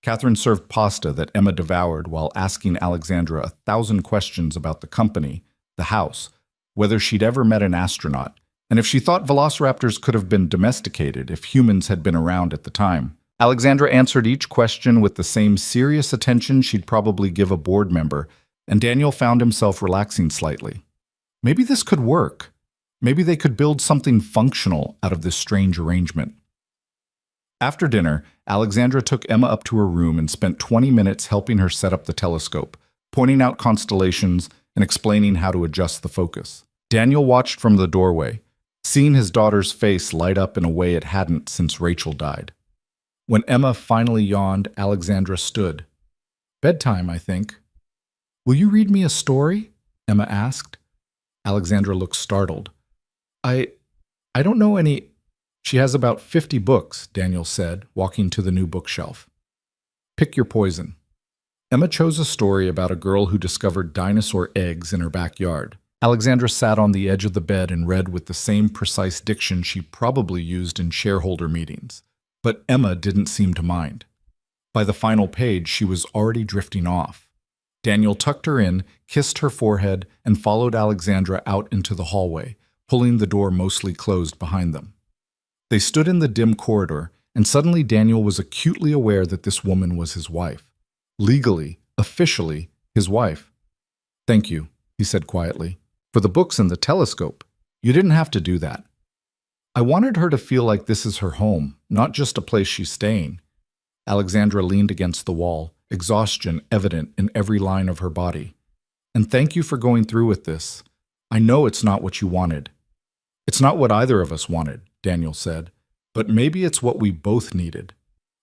Catherine served pasta that Emma devoured while asking Alexandra 1,000 questions about the company, the house, whether she'd ever met an astronaut, and if she thought velociraptors could have been domesticated if humans had been around at the time. Alexandra answered each question with the same serious attention she'd probably give a board member, and Daniel found himself relaxing slightly. Maybe this could work. Maybe they could build something functional out of this strange arrangement. After dinner, Alexandra took Emma up to her room and spent 20 minutes helping her set up the telescope, pointing out constellations and explaining how to adjust the focus. Daniel watched from the doorway, seeing his daughter's face light up in a way it hadn't since Rachel died. When Emma finally yawned, Alexandra stood. "Bedtime, I think." "Will you read me a story?" Emma asked. Alexandra looked startled. I don't know any." "She has about 50 books," Daniel said, walking to the new bookshelf. "Pick your poison." Emma chose a story about a girl who discovered dinosaur eggs in her backyard. Alexandra sat on the edge of the bed and read with the same precise diction she probably used in shareholder meetings. But Emma didn't seem to mind. By the final page, she was already drifting off. Daniel tucked her in, kissed her forehead, and followed Alexandra out into the hallway, pulling the door mostly closed behind them. They stood in the dim corridor, and suddenly Daniel was acutely aware that this woman was his wife. Legally, officially, his wife. "Thank you," he said quietly, "for the books and the telescope. You didn't have to do that. I wanted her to feel like this is her home, not just a place she's staying." Alexandra leaned against the wall, exhaustion evident in every line of her body. "And thank you for going through with this. I know it's not what you wanted." "It's not what either of us wanted," Daniel said, "but maybe it's what we both needed."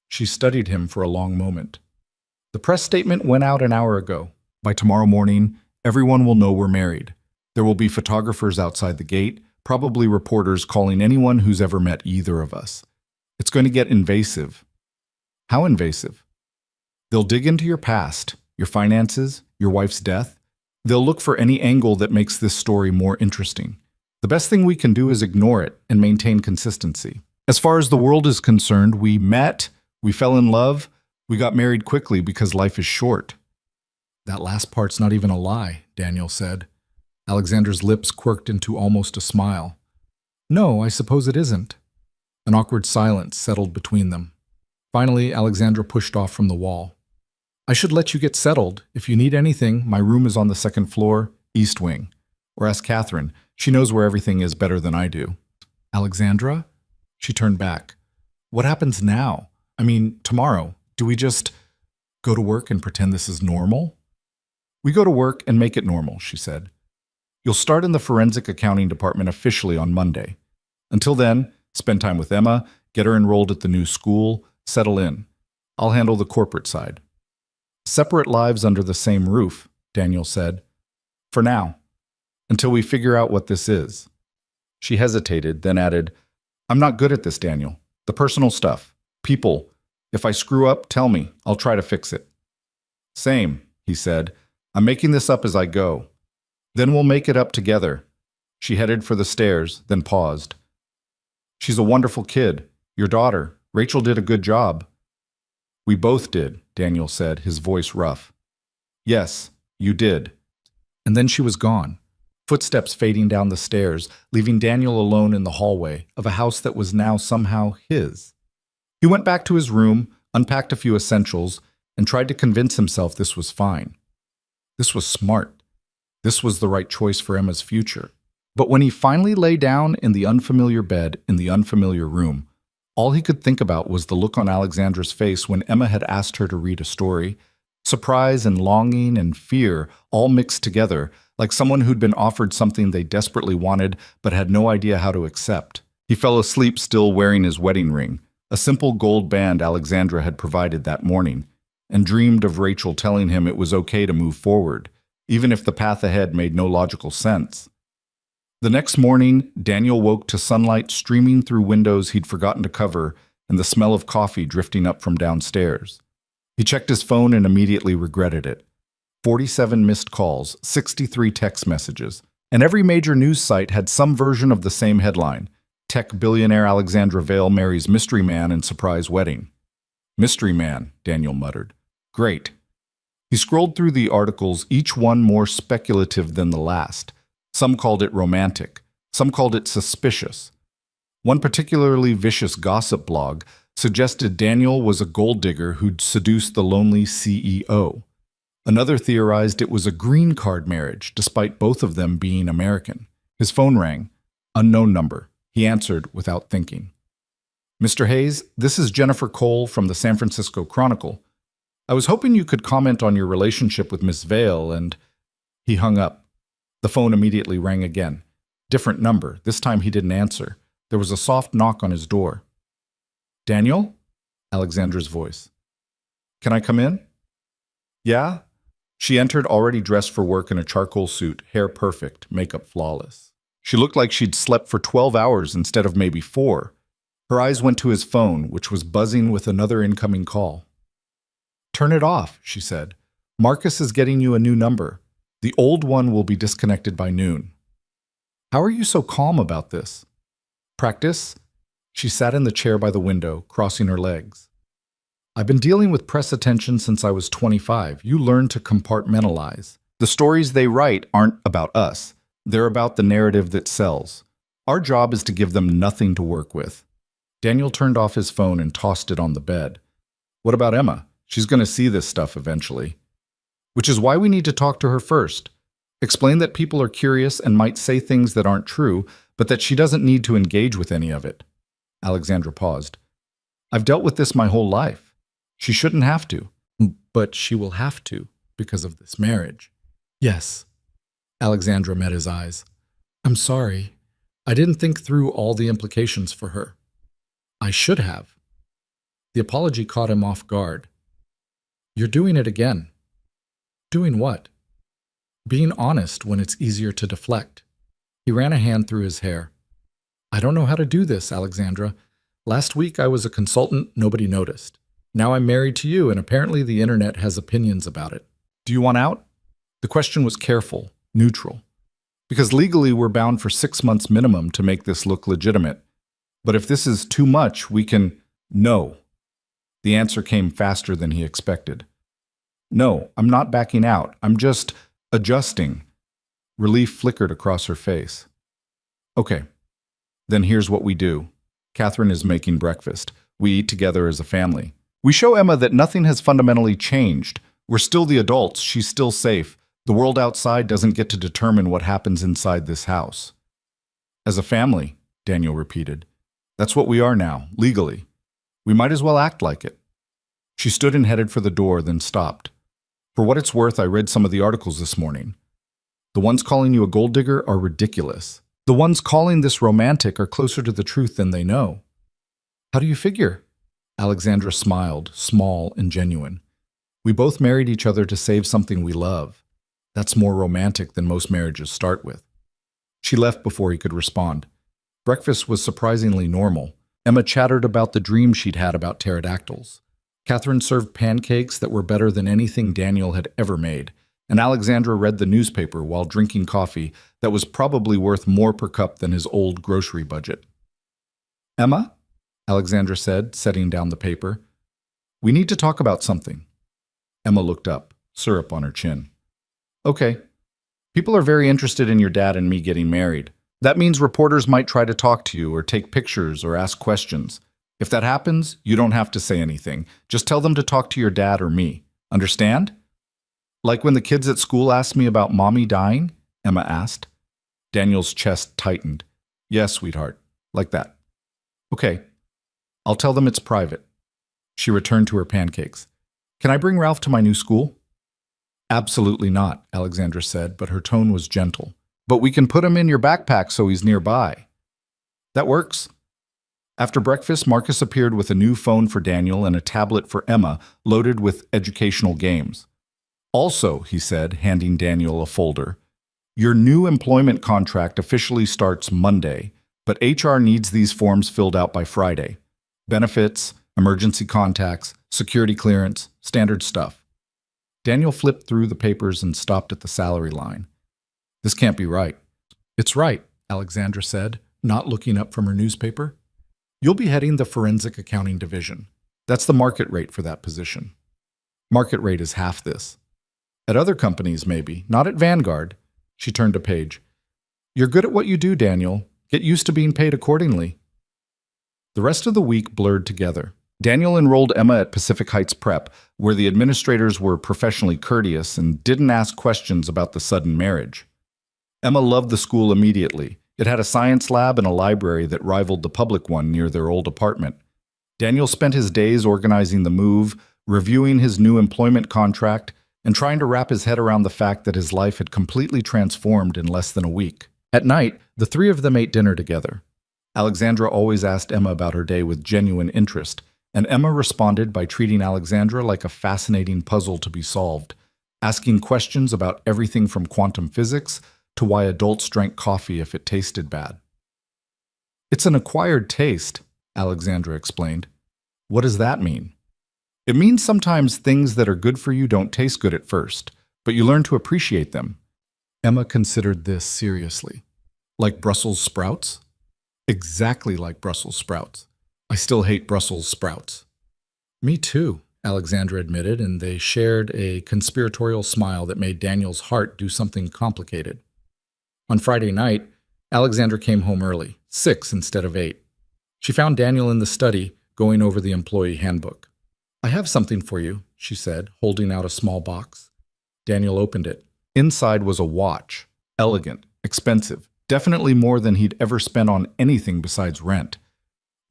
She studied him for a long moment. "The press statement went out an hour ago. By tomorrow morning, everyone will know we're married. There will be photographers outside the gate, probably reporters calling anyone who's ever met either of us. It's going to get invasive." "How invasive?" "They'll dig into your past, your finances, your wife's death. They'll look for any angle that makes this story more interesting. The best thing we can do is ignore it and maintain consistency. As far as the world is concerned, we met, we fell in love, we got married quickly because life is short." "That last part's not even a lie," Daniel said. Alexandra's lips quirked into almost a smile. "No, I suppose it isn't." An awkward silence settled between them. Finally, Alexandra pushed off from the wall. I should let you get settled. If you need anything, my room is on the second floor, east wing. Or ask Catherine. She knows where everything is better than I do. Alexandra? She turned back. What happens now? I mean, tomorrow. Do we just go to work and pretend this is normal? We go to work and make it normal, she said. You'll start in the forensic accounting department officially on Monday. Until then, spend time with Emma, get her enrolled at the new school, settle in. I'll handle the corporate side. Separate lives under the same roof, Daniel said. For now. Until we figure out what this is. She hesitated, then added, I'm not good at this, Daniel. The personal stuff. People. If I screw up, tell me. I'll try to fix it. Same, he said. I'm making this up as I go. Then we'll make it up together. She headed for the stairs, then paused. She's a wonderful kid. Your daughter. Rachel did a good job. We both did, Daniel said, his voice rough. Yes, you did. And then she was gone. Footsteps fading down the stairs, leaving Daniel alone in the hallway of a house that was now somehow his. He went back to his room, unpacked a few essentials, and tried to convince himself this was fine. This was smart. This was the right choice for Emma's future. But when he finally lay down in the unfamiliar bed in the unfamiliar room, all he could think about was the look on Alexandra's face when Emma had asked her to read a story. Surprise and longing and fear all mixed together, like someone who'd been offered something they desperately wanted but had no idea how to accept. He fell asleep still wearing his wedding ring, a simple gold band Alexandra had provided that morning, and dreamed of Rachel telling him it was okay to move forward, even if the path ahead made no logical sense. The next morning, Daniel woke to sunlight streaming through windows he'd forgotten to cover and the smell of coffee drifting up from downstairs. He checked his phone and immediately regretted it. 47 missed calls, 63 text messages, and every major news site had some version of the same headline: Tech billionaire Alexandra Vale marries mystery man in surprise wedding. Mystery man, Daniel muttered. Great. He scrolled through the articles, each one more speculative than the last. Some called it romantic. Some called it suspicious. One particularly vicious gossip blog suggested Daniel was a gold digger who'd seduced the lonely CEO. Another theorized it was a green card marriage, despite both of them being American. His phone rang. Unknown number. He answered without thinking. Mr. Hayes, this is Jennifer Cole from the San Francisco Chronicle. I was hoping you could comment on your relationship with Miss Vale and... He hung up. The phone immediately rang again. Different number. This time he didn't answer. There was a soft knock on his door. Daniel? Alexandra's voice. Can I come in? Yeah? She entered already dressed for work in a charcoal suit, hair perfect, makeup flawless. She looked like she'd slept for 12 hours instead of maybe 4. Her eyes went to his phone, which was buzzing with another incoming call. Turn it off, she said. Marcus is getting you a new number. The old one will be disconnected by noon. How are you so calm about this? Practice? She sat in the chair by the window, crossing her legs. I've been dealing with press attention since I was 25. You learn to compartmentalize. The stories they write aren't about us. They're about the narrative that sells. Our job is to give them nothing to work with. Daniel turned off his phone and tossed it on the bed. What about Emma? She's going to see this stuff eventually. Which is why we need to talk to her first. Explain that people are curious and might say things that aren't true, but that she doesn't need to engage with any of it. Alexandra paused. I've dealt with this my whole life. She shouldn't have to. But she will have to, because of this marriage. Yes. Alexandra met his eyes. I'm sorry. I didn't think through all the implications for her. I should have. The apology caught him off guard. You're doing it again. Doing what? Being honest when it's easier to deflect. He ran a hand through his hair. I don't know how to do this, Alexandra. Last week I was a consultant, nobody noticed. Now I'm married to you, and apparently the internet has opinions about it. Do you want out? The question was careful, neutral. Because legally we're bound for 6 months minimum to make this look legitimate. But if this is too much, we can... No. The answer came faster than he expected. No, I'm not backing out. I'm just adjusting. Relief flickered across her face. Okay, then here's what we do. Catherine is making breakfast. We eat together as a family. We show Emma that nothing has fundamentally changed. We're still the adults. She's still safe. The world outside doesn't get to determine what happens inside this house. As a family, Daniel repeated. That's what we are now, legally. We might as well act like it. She stood and headed for the door, then stopped. For what it's worth, I read some of the articles this morning. The ones calling you a gold digger are ridiculous. The ones calling this romantic are closer to the truth than they know. How do you figure? Alexandra smiled, small and genuine. We both married each other to save something we love. That's more romantic than most marriages start with. She left before he could respond. Breakfast was surprisingly normal. Emma chattered about the dream she'd had about pterodactyls. Catherine served pancakes that were better than anything Daniel had ever made, and Alexandra read the newspaper while drinking coffee that was probably worth more per cup than his old grocery budget. Emma, Alexandra said, setting down the paper, we need to talk about something. Emma looked up, syrup on her chin. Okay. People are very interested in your dad and me getting married. That means reporters might try to talk to you or take pictures or ask questions. If that happens, you don't have to say anything. Just tell them to talk to your dad or me. Understand? Like when the kids at school asked me about mommy dying? Emma asked. Daniel's chest tightened. Yes, sweetheart. Like that. Okay. I'll tell them it's private. She returned to her pancakes. Can I bring Ralph to my new school? Absolutely not, Alexandra said, but her tone was gentle. But we can put him in your backpack so he's nearby. That works. After breakfast, Marcus appeared with a new phone for Daniel and a tablet for Emma, loaded with educational games. Also, he said, handing Daniel a folder, your new employment contract officially starts Monday, but HR needs these forms filled out by Friday. Benefits, emergency contacts, security clearance, standard stuff. Daniel flipped through the papers and stopped at the salary line. This can't be right. It's right, Alexandra said, not looking up from her newspaper. You'll be heading the forensic accounting division. That's the market rate for that position. Market rate is half this. At other companies, maybe, not at Vanguard. She turned to Paige. You're good at what you do, Daniel. Get used to being paid accordingly. The rest of the week blurred together. Daniel enrolled Emma at Pacific Heights Prep, where the administrators were professionally courteous and didn't ask questions about the sudden marriage. Emma loved the school immediately. It had a science lab and a library that rivaled the public one near their old apartment. Daniel spent his days organizing the move, reviewing his new employment contract, and trying to wrap his head around the fact that his life had completely transformed in less than a week. At night, the three of them ate dinner together. Alexandra always asked Emma about her day with genuine interest, and Emma responded by treating Alexandra like a fascinating puzzle to be solved, asking questions about everything from quantum physics to why adults drank coffee if it tasted bad. It's an acquired taste, Alexandra explained. What does that mean? It means sometimes things that are good for you don't taste good at first, but you learn to appreciate them. Emma considered this seriously. Like Brussels sprouts? Exactly like Brussels sprouts. I still hate Brussels sprouts. Me too, Alexandra admitted, and they shared a conspiratorial smile that made Daniel's heart do something complicated. On Friday night, Alexandra came home early, 6 instead of 8. She found Daniel in the study, going over the employee handbook. I have something for you, she said, holding out a small box. Daniel opened it. Inside was a watch. Elegant, expensive, definitely more than he'd ever spent on anything besides rent.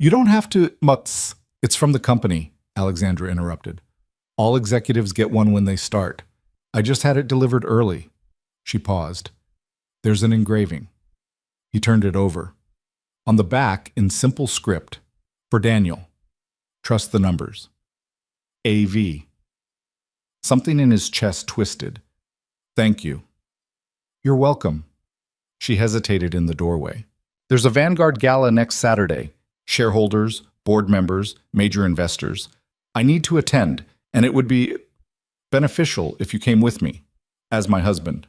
You don't have to, Mutz. It's from the company, Alexandra interrupted. All executives get one when they start. I just had it delivered early. She paused. There's an engraving. He turned it over. On the back, in simple script, for Daniel. Trust the numbers. AV. Something in his chest twisted. Thank you. You're welcome. She hesitated in the doorway. There's a Vanguard gala next Saturday. Shareholders, board members, major investors. I need to attend, and it would be beneficial if you came with me, as my husband.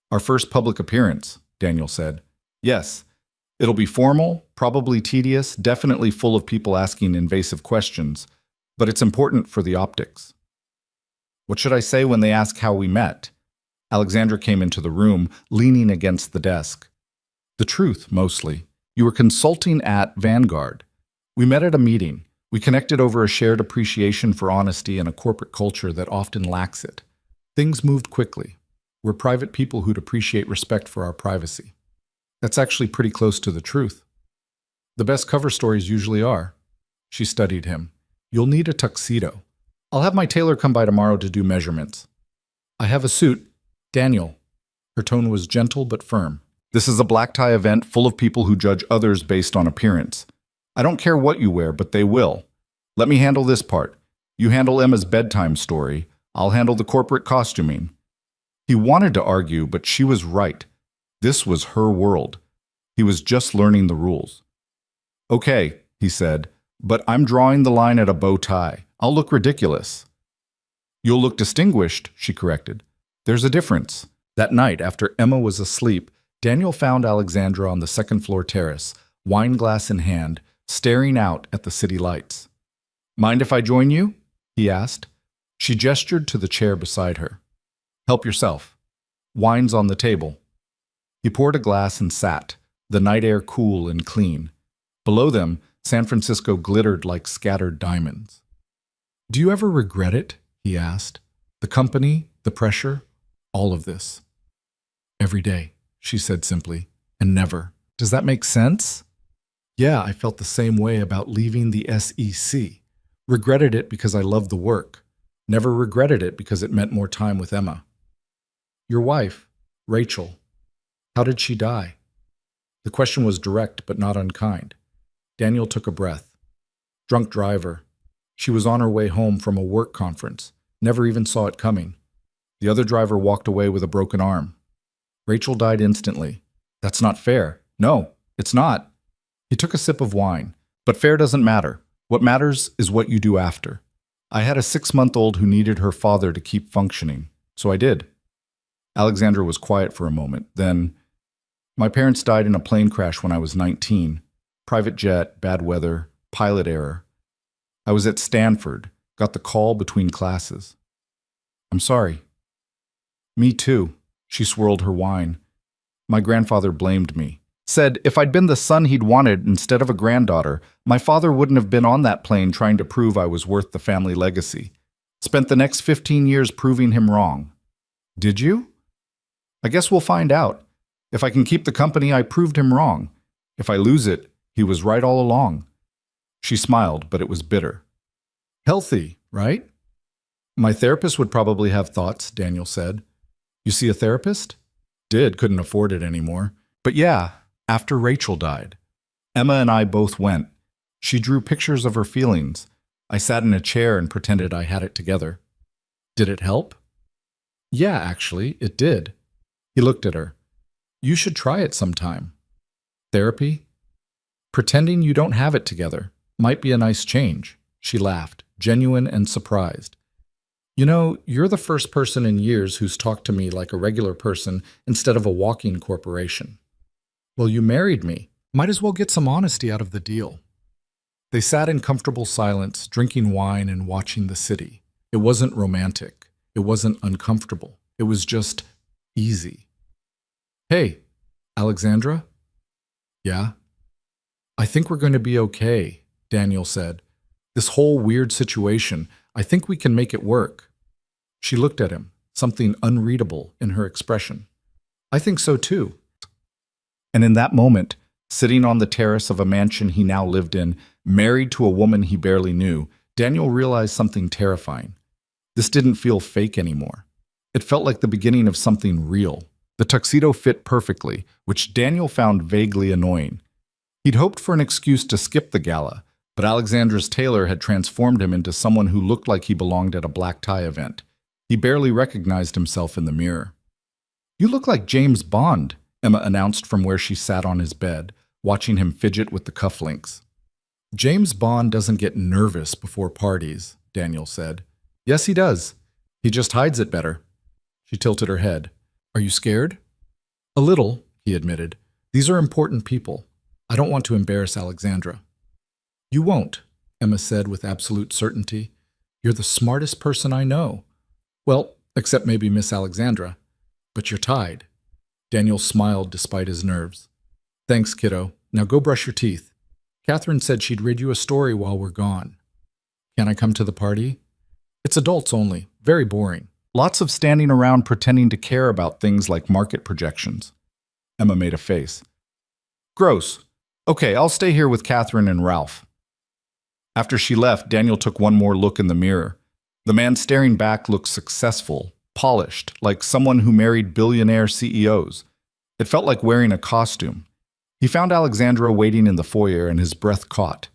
Our first public appearance, Daniel said. Yes, it'll be formal, probably tedious, definitely full of people asking invasive questions, but it's important for the optics. What should I say when they ask how we met? Alexandra came into the room, leaning against the desk. The truth, mostly. You were consulting at Vanguard. We met at a meeting. We connected over a shared appreciation for honesty and a corporate culture that often lacks it. Things moved quickly. We're private people who'd appreciate respect for our privacy. That's actually pretty close to the truth. The best cover stories usually are. She studied him. You'll need a tuxedo. I'll have my tailor come by tomorrow to do measurements. I have a suit. Daniel. Her tone was gentle but firm. This is a black tie event full of people who judge others based on appearance. I don't care what you wear, but they will. Let me handle this part. You handle Emma's bedtime story. I'll handle the corporate costuming. He wanted to argue, but she was right. This was her world. He was just learning the rules. Okay, he said, but I'm drawing the line at a bow tie. I'll look ridiculous. You'll look distinguished, she corrected. There's a difference. That night, after Emma was asleep, Daniel found Alexandra on the second-floor terrace, wine glass in hand, staring out at the city lights. Mind if I join you? He asked. She gestured to the chair beside her. Help yourself. Wine's on the table. He poured a glass and sat, the night air cool and clean. Below them, San Francisco glittered like scattered diamonds. Do you ever regret it? He asked. The company, the pressure, all of this. Every day, she said simply, and never. Does that make sense? Yeah, I felt the same way about leaving the SEC. Regretted it because I loved the work. Never regretted it because it meant more time with Emma. Your wife, Rachel, how did she die? The question was direct but not unkind. Daniel took a breath. Drunk driver. She was on her way home from a work conference. Never even saw it coming. The other driver walked away with a broken arm. Rachel died instantly. That's not fair. No, it's not. He took a sip of wine. But fair doesn't matter. What matters is what you do after. I had a 6-month-old who needed her father to keep functioning, so I did. Alexandra was quiet for a moment. Then, my parents died in a plane crash when I was 19. Private jet, bad weather, pilot error. I was at Stanford, got the call between classes. I'm sorry. Me too. She swirled her wine. My grandfather blamed me. Said if I'd been the son he'd wanted instead of a granddaughter, my father wouldn't have been on that plane trying to prove I was worth the family legacy. Spent the next 15 years proving him wrong. Did you? I guess we'll find out. If I can keep the company, I proved him wrong. If I lose it, he was right all along. She smiled, but it was bitter. Healthy, right? My therapist would probably have thoughts, Daniel said. You see a therapist? Did, couldn't afford it anymore. But yeah, after Rachel died. Emma and I both went. She drew pictures of her feelings. I sat in a chair and pretended I had it together. Did it help? Yeah, actually, it did. He looked at her. You should try it sometime. Therapy? Pretending you don't have it together might be a nice change. She laughed, genuine and surprised. You know, you're the first person in years who's talked to me like a regular person instead of a walking corporation. Well, you married me. Might as well get some honesty out of the deal. They sat in comfortable silence, drinking wine and watching the city. It wasn't romantic. It wasn't uncomfortable. It was just easy. Hey, Alexandra? Yeah? I think we're going to be okay, Daniel said. This whole weird situation, I think we can make it work. She looked at him, something unreadable in her expression. I think so too. And in that moment, sitting on the terrace of a mansion he now lived in, married to a woman he barely knew, Daniel realized something terrifying. This didn't feel fake anymore. It felt like the beginning of something real. The tuxedo fit perfectly, which Daniel found vaguely annoying. He'd hoped for an excuse to skip the gala, but Alexandra's tailor had transformed him into someone who looked like he belonged at a black tie event. He barely recognized himself in the mirror. You look like James Bond, Emma announced from where she sat on his bed, watching him fidget with the cufflinks. James Bond doesn't get nervous before parties, Daniel said. Yes, he does. He just hides it better. She tilted her head. Are you scared? A little, he admitted. These are important people. I don't want to embarrass Alexandra. You won't, Emma said with absolute certainty. You're the smartest person I know. Well, except maybe Miss Alexandra. But you're tied. Daniel smiled despite his nerves. Thanks, kiddo. Now go brush your teeth. Catherine said she'd read you a story while we're gone. Can I come to the party? It's adults only. Very boring. Lots of standing around pretending to care about things like market projections. Emma made a face. Gross. Okay, I'll stay here with Catherine and Ralph. After she left, Daniel took one more look in the mirror. The man staring back looked successful, polished, like someone who married billionaire CEOs. It felt like wearing a costume. He found Alexandra waiting in the foyer and his breath caught.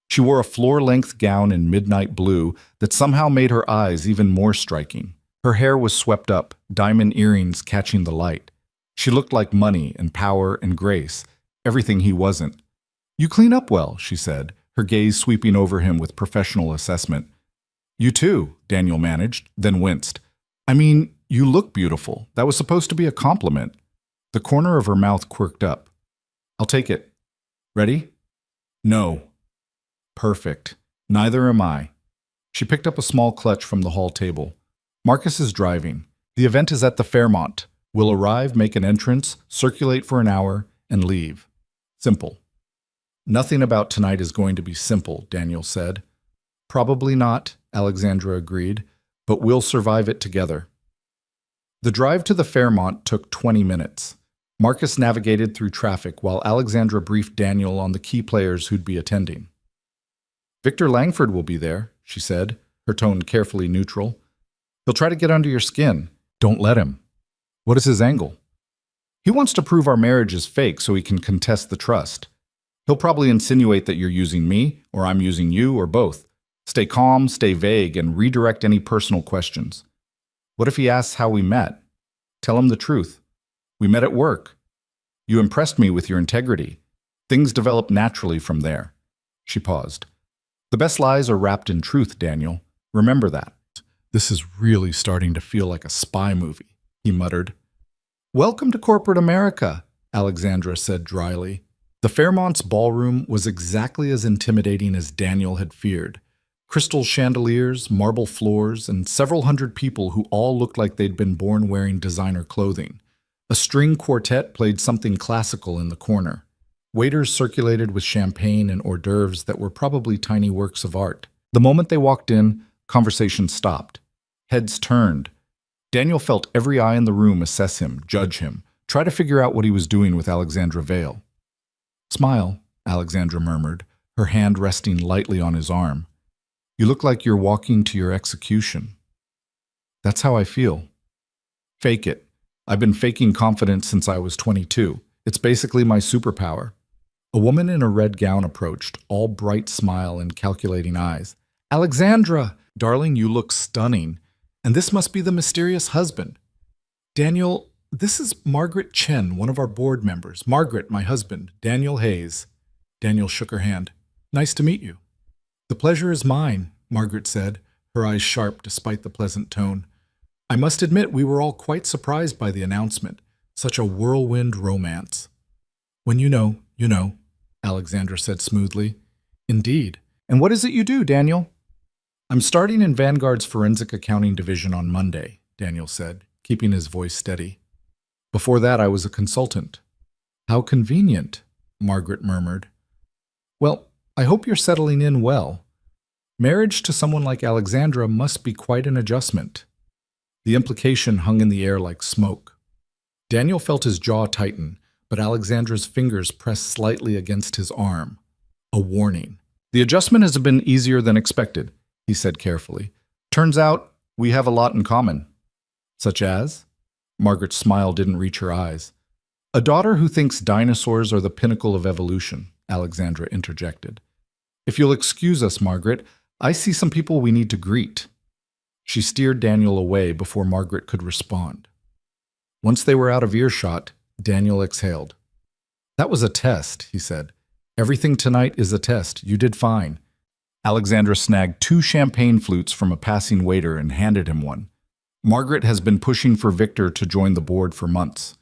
She wore a floor-length gown in midnight blue that somehow made her eyes even more striking. Her hair was swept up, diamond earrings catching the light. She looked like money and power and grace, everything he wasn't. You clean up well, she said, her gaze sweeping over him with professional assessment. You too, Daniel managed, then winced. I mean, you look beautiful. That was supposed to be a compliment. The corner of her mouth quirked up. I'll take it. Ready? No. Perfect. Neither am I. She picked up a small clutch from the hall table. Marcus is driving. The event is at the Fairmont. We'll arrive, make an entrance, circulate for an hour, and leave. Simple. Nothing about tonight is going to be simple, Daniel said. Probably not, Alexandra agreed, but we'll survive it together. The drive to the Fairmont took 20 minutes. Marcus navigated through traffic while Alexandra briefed Daniel on the key players who'd be attending. Victor Langford will be there, she said, her tone carefully neutral. He'll try to get under your skin. Don't let him. What is his angle? He wants to prove our marriage is fake so he can contest the trust. He'll probably insinuate that you're using me, or I'm using you, or both. Stay calm, stay vague, and redirect any personal questions. What if he asks how we met? Tell him the truth. We met at work. You impressed me with your integrity. Things develop naturally from there. She paused. The best lies are wrapped in truth, Daniel. Remember that. This is really starting to feel like a spy movie, he muttered. Welcome to corporate America, Alexandra said dryly. The Fairmont's ballroom was exactly as intimidating as Daniel had feared. Crystal chandeliers, marble floors, and several hundred people who all looked like they'd been born wearing designer clothing. A string quartet played something classical in the corner. Waiters circulated with champagne and hors d'oeuvres that were probably tiny works of art. The moment they walked in, conversation stopped. Heads turned. Daniel felt every eye in the room assess him, judge him, try to figure out what he was doing with Alexandra Vale. Smile, Alexandra murmured, her hand resting lightly on his arm. You look like you're walking to your execution. That's how I feel. Fake it. I've been faking confidence since I was 22. It's basically my superpower. A woman in a red gown approached, all bright smile and calculating eyes. Alexandra! Darling, you look stunning. And this must be the mysterious husband. Daniel, this is Margaret Chen, one of our board members. Margaret, my husband. Daniel Hayes. Daniel shook her hand. Nice to meet you. The pleasure is mine, Margaret said, her eyes sharp despite the pleasant tone. I must admit we were all quite surprised by the announcement. Such a whirlwind romance. When you know, Alexandra said smoothly. Indeed. And what is it you do, Daniel? I'm starting in Vanguard's Forensic Accounting Division on Monday, Daniel said, keeping his voice steady. Before that, I was a consultant. How convenient, Margaret murmured. Well, I hope you're settling in well. Marriage to someone like Alexandra must be quite an adjustment. The implication hung in the air like smoke. Daniel felt his jaw tighten, but Alexandra's fingers pressed slightly against his arm. A warning. The adjustment has been easier than expected, he said carefully. Turns out we have a lot in common. Such as? Margaret's smile didn't reach her eyes. A daughter who thinks dinosaurs are the pinnacle of evolution, Alexandra interjected. If you'll excuse us, Margaret, I see some people we need to greet. She steered Daniel away before Margaret could respond. Once they were out of earshot, Daniel exhaled. That was a test, he said. Everything tonight is a test. You did fine. Alexandra snagged 2 champagne flutes from a passing waiter and handed him one. Margaret has been pushing for Victor to join the board for months.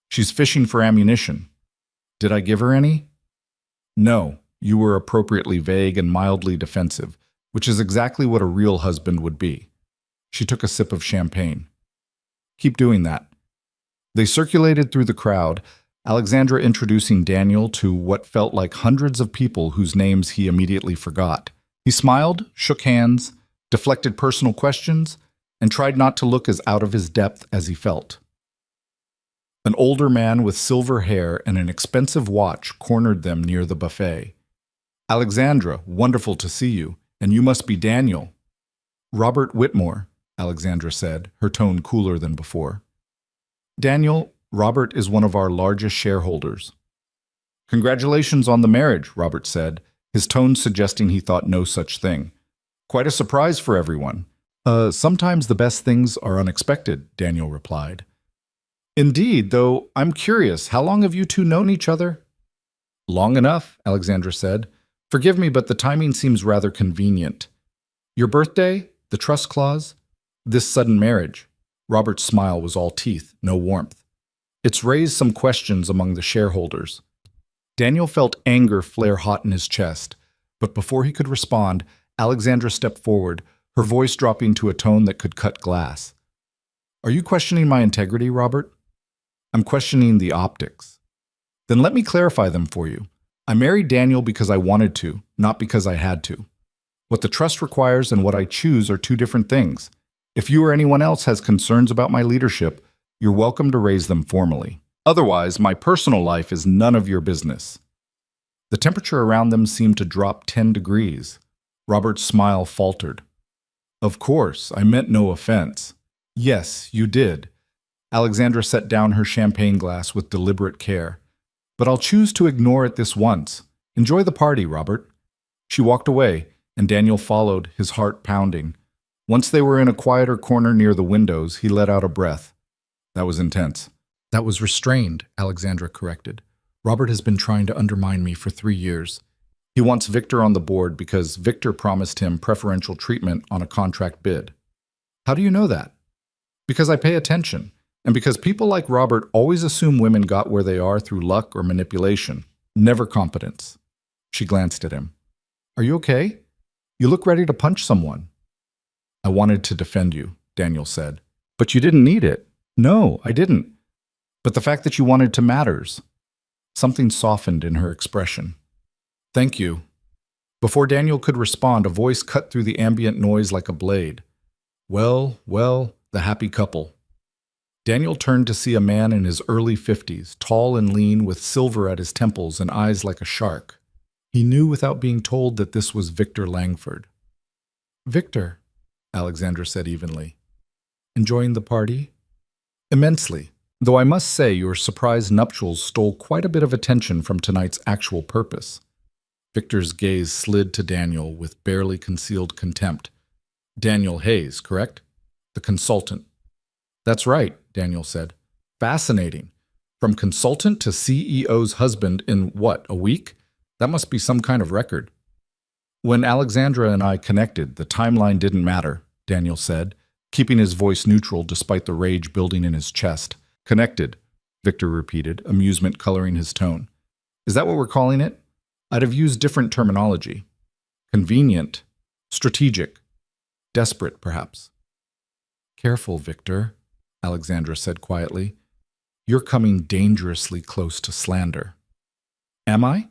She's fishing for ammunition. Did I give her any? No, you were appropriately vague and mildly defensive, which is exactly what a real husband would be. She took a sip of champagne. Keep doing that. They circulated through the crowd, Alexandra introducing Daniel to what felt like hundreds of people whose names he immediately forgot. He smiled, shook hands, deflected personal questions, and tried not to look as out of his depth as he felt. An older man with silver hair and an expensive watch cornered them near the buffet. "Alexandra, wonderful to see you, and you must be Daniel." "Robert Whitmore," Alexandra said, her tone cooler than before. "Daniel, Robert is one of our largest shareholders." "Congratulations on the marriage," Robert said, his tone suggesting he thought no such thing. "Quite a surprise for everyone." Sometimes the best things are unexpected," Daniel replied. "Indeed, though I'm curious, how long have you two known each other?" "Long enough," Alexandra said. "Forgive me, but the timing seems rather convenient. Your birthday, the trust clause, this sudden marriage." Robert's smile was all teeth, no warmth. "It's raised some questions among the shareholders." Daniel felt anger flare hot in his chest, but before he could respond, Alexandra stepped forward, her voice dropping to a tone that could cut glass. "Are you questioning my integrity, Robert?" "I'm questioning the optics." "Then let me clarify them for you. I married Daniel because I wanted to, not because I had to. What the trust requires and what I choose are two different things. If you or anyone else has concerns about my leadership, you're welcome to raise them formally. Otherwise, my personal life is none of your business." The temperature around them seemed to drop 10 degrees. Robert's smile faltered. "Of course, I meant no offense." "Yes, you did." Alexandra set down her champagne glass with deliberate care. "But I'll choose to ignore it this once. Enjoy the party, Robert." She walked away, and Daniel followed, his heart pounding. Once they were in a quieter corner near the windows, he let out a breath. That was intense. "That was restrained," Alexandra corrected. "Robert has been trying to undermine me for 3 years. He wants Victor on the board because Victor promised him preferential treatment on a contract bid." "How do you know that?" "Because I pay attention, and because people like Robert always assume women got where they are through luck or manipulation, never competence." She glanced at him. "Are you okay? You look ready to punch someone." "I wanted to defend you," Daniel said. "But you didn't need it." "No, I didn't. But the fact that you wanted to matters." Something softened in her expression. "Thank you." Before Daniel could respond, a voice cut through the ambient noise like a blade. Well, the happy couple." Daniel turned to see a man in his early 50s, tall and lean, with silver at his temples and eyes like a shark. He knew without being told that this was Victor Langford. "Victor," Alexandra said evenly. "Enjoying the party?" "Immensely. Though I must say your surprise nuptials stole quite a bit of attention from tonight's actual purpose." Victor's gaze slid to Daniel with barely concealed contempt. "Daniel Hayes, correct? The consultant." "That's right," Daniel said. "Fascinating. From consultant to CEO's husband in what, a week? That must be some kind of record." "When Alexandra and I connected, the timeline didn't matter," Daniel said, keeping his voice neutral despite the rage building in his chest. "Connected," Victor repeated, amusement coloring his tone. "Is that what we're calling it? I'd have used different terminology. Convenient, strategic, desperate, perhaps." "Careful, Victor," Alexandra said quietly. "You're coming dangerously close to slander." "Am I?"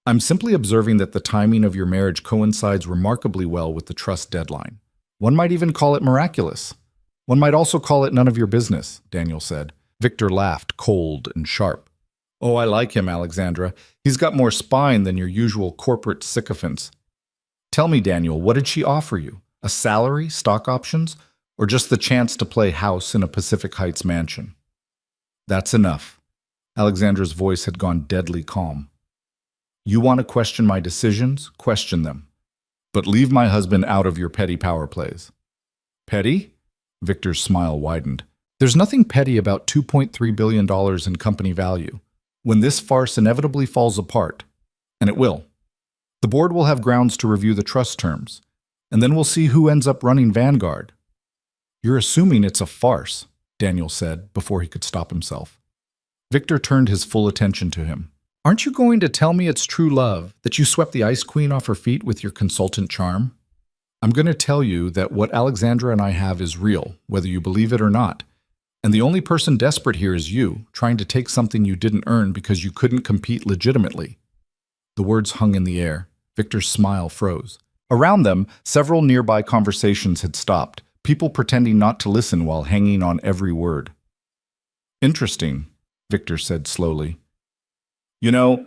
"I'm simply observing that the timing of your marriage coincides remarkably well with the trust deadline. One might even call it miraculous. One might also call it none of your business," Daniel said. Victor laughed, cold and sharp. "Oh, I like him, Alexandra. He's got more spine than your usual corporate sycophants. Tell me, Daniel, what did she offer you? A salary, stock options, or just the chance to play house in a Pacific Heights mansion?" "That's enough." Alexandra's voice had gone deadly calm. "You want to question my decisions? Question them. But leave my husband out of your petty power plays." "Petty?" Victor's smile widened. "There's nothing petty about $2.3 billion in company value. When this farce inevitably falls apart, and it will, the board will have grounds to review the trust terms, and then we'll see who ends up running Vanguard." "You're assuming it's a farce," Daniel said before he could stop himself. Victor turned his full attention to him. "Aren't you going to tell me it's true love, that you swept the Ice Queen off her feet with your consultant charm?" "I'm going to tell you that what Alexandra and I have is real, whether you believe it or not. And the only person desperate here is you, trying to take something you didn't earn because you couldn't compete legitimately." The words hung in the air. Victor's smile froze. Around them, several nearby conversations had stopped, people pretending not to listen while hanging on every word. Interesting, Victor said slowly. You know,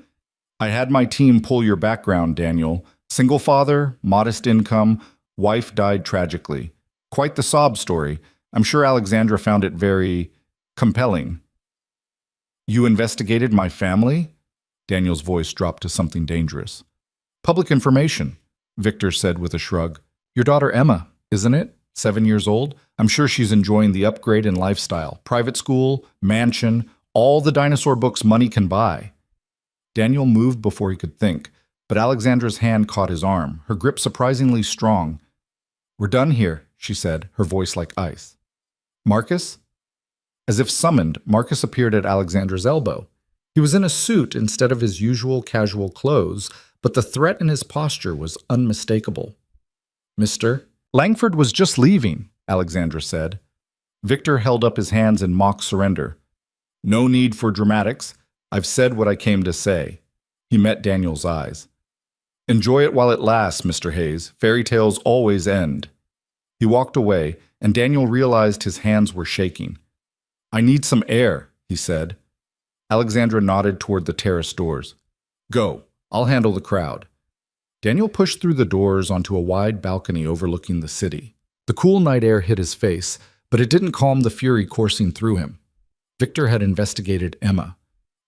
I had my team pull your background, Daniel. Single father, modest income, wife died tragically. Quite the sob story. I'm sure Alexandra found it very compelling. You investigated my family? Daniel's voice dropped to something dangerous. Public information, Victor said with a shrug. Your daughter Emma, isn't it? 7 years old? I'm sure she's enjoying the upgrade in lifestyle. Private school, mansion, all the dinosaur books money can buy. Daniel moved before he could think, but Alexandra's hand caught his arm, her grip surprisingly strong. We're done here, she said, her voice like ice. Marcus? As if summoned, Marcus appeared at Alexandra's elbow. He was in a suit instead of his usual casual clothes, but the threat in his posture was unmistakable. Mister? Langford was just leaving, Alexandra said. Victor held up his hands in mock surrender. No need for dramatics. I've said what I came to say. He met Daniel's eyes. Enjoy it while it lasts, Mr. Hayes. Fairy tales always end. He walked away, and Daniel realized his hands were shaking. I need some air, he said. Alexandra nodded toward the terrace doors. Go. I'll handle the crowd. Daniel pushed through the doors onto a wide balcony overlooking the city. The cool night air hit his face, but it didn't calm the fury coursing through him. Victor had investigated Emma.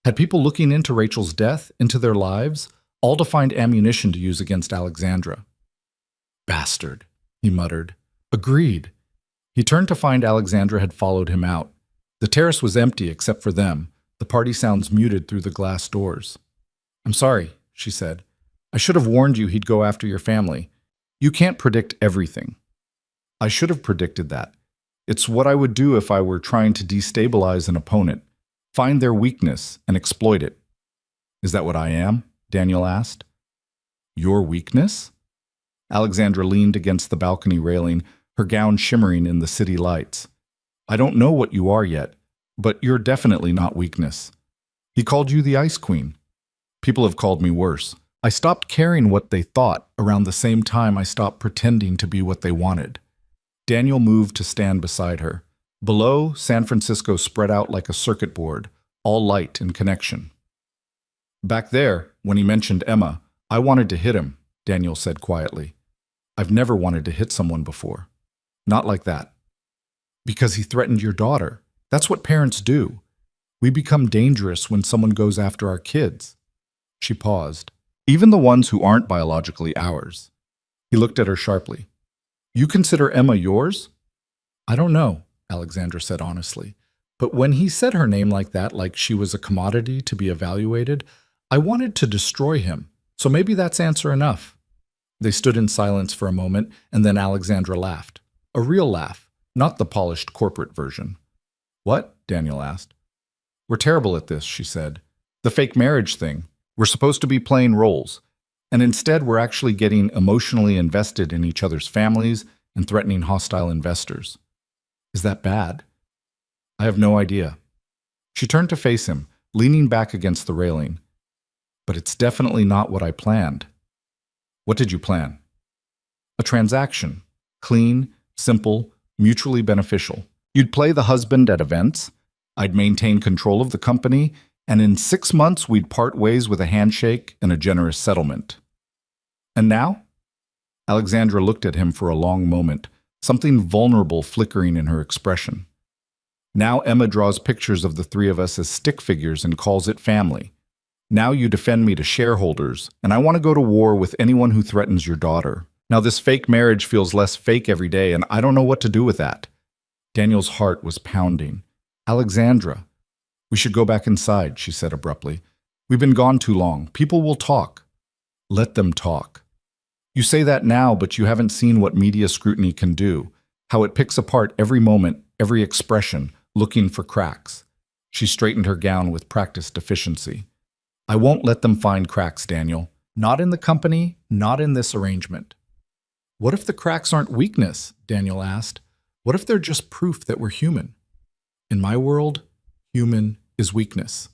Had people looking into Rachel's death, into their lives, all to find ammunition to use against Alexandra. Bastard, he muttered. Agreed. He turned to find Alexandra had followed him out. The terrace was empty except for them, the party sounds muted through the glass doors. I'm sorry, she said. I should have warned you he'd go after your family. You can't predict everything. I should have predicted that. It's what I would do if I were trying to destabilize an opponent, find their weakness and exploit it. Is that what I am? Daniel asked. Your weakness? Alexandra leaned against the balcony railing, her gown shimmering in the city lights. I don't know what you are yet, but you're definitely not weakness. He called you the Ice Queen. People have called me worse. I stopped caring what they thought around the same time I stopped pretending to be what they wanted. Daniel moved to stand beside her. Below, San Francisco spread out like a circuit board, all light and connection. Back there, when he mentioned Emma, I wanted to hit him, Daniel said quietly. I've never wanted to hit someone before. Not like that. Because he threatened your daughter. That's what parents do. We become dangerous when someone goes after our kids. She paused. Even the ones who aren't biologically ours. He looked at her sharply. You consider Emma yours? I don't know, Alexandra said honestly. But when he said her name like that, like she was a commodity to be evaluated, I wanted to destroy him. So maybe that's answer enough. They stood in silence for a moment, and then Alexandra laughed. A real laugh, not the polished corporate version. What? Daniel asked. We're terrible at this, she said. The fake marriage thing. We're supposed to be playing roles, and instead we're actually getting emotionally invested in each other's families and threatening hostile investors. Is that bad? I have no idea. She turned to face him, leaning back against the railing. But it's definitely not what I planned. What did you plan? A transaction. Clean, simple, mutually beneficial. You'd play the husband at events. I'd maintain control of the company, and in 6 months we'd part ways with a handshake and a generous settlement. And now? Alexandra looked at him for a long moment, something vulnerable flickering in her expression. Now Emma draws pictures of the three of us as stick figures and calls it family. Now you defend me to shareholders, and I want to go to war with anyone who threatens your daughter. Now this fake marriage feels less fake every day, and I don't know what to do with that. Daniel's heart was pounding. Alexandra. We should go back inside, she said abruptly. We've been gone too long. People will talk. Let them talk. You say that now, but you haven't seen what media scrutiny can do, how it picks apart every moment, every expression, looking for cracks. She straightened her gown with practiced efficiency. I won't let them find cracks, Daniel. Not in the company, not in this arrangement. What if the cracks aren't weakness? Daniel asked. What if they're just proof that we're human? In my world, human is weakness.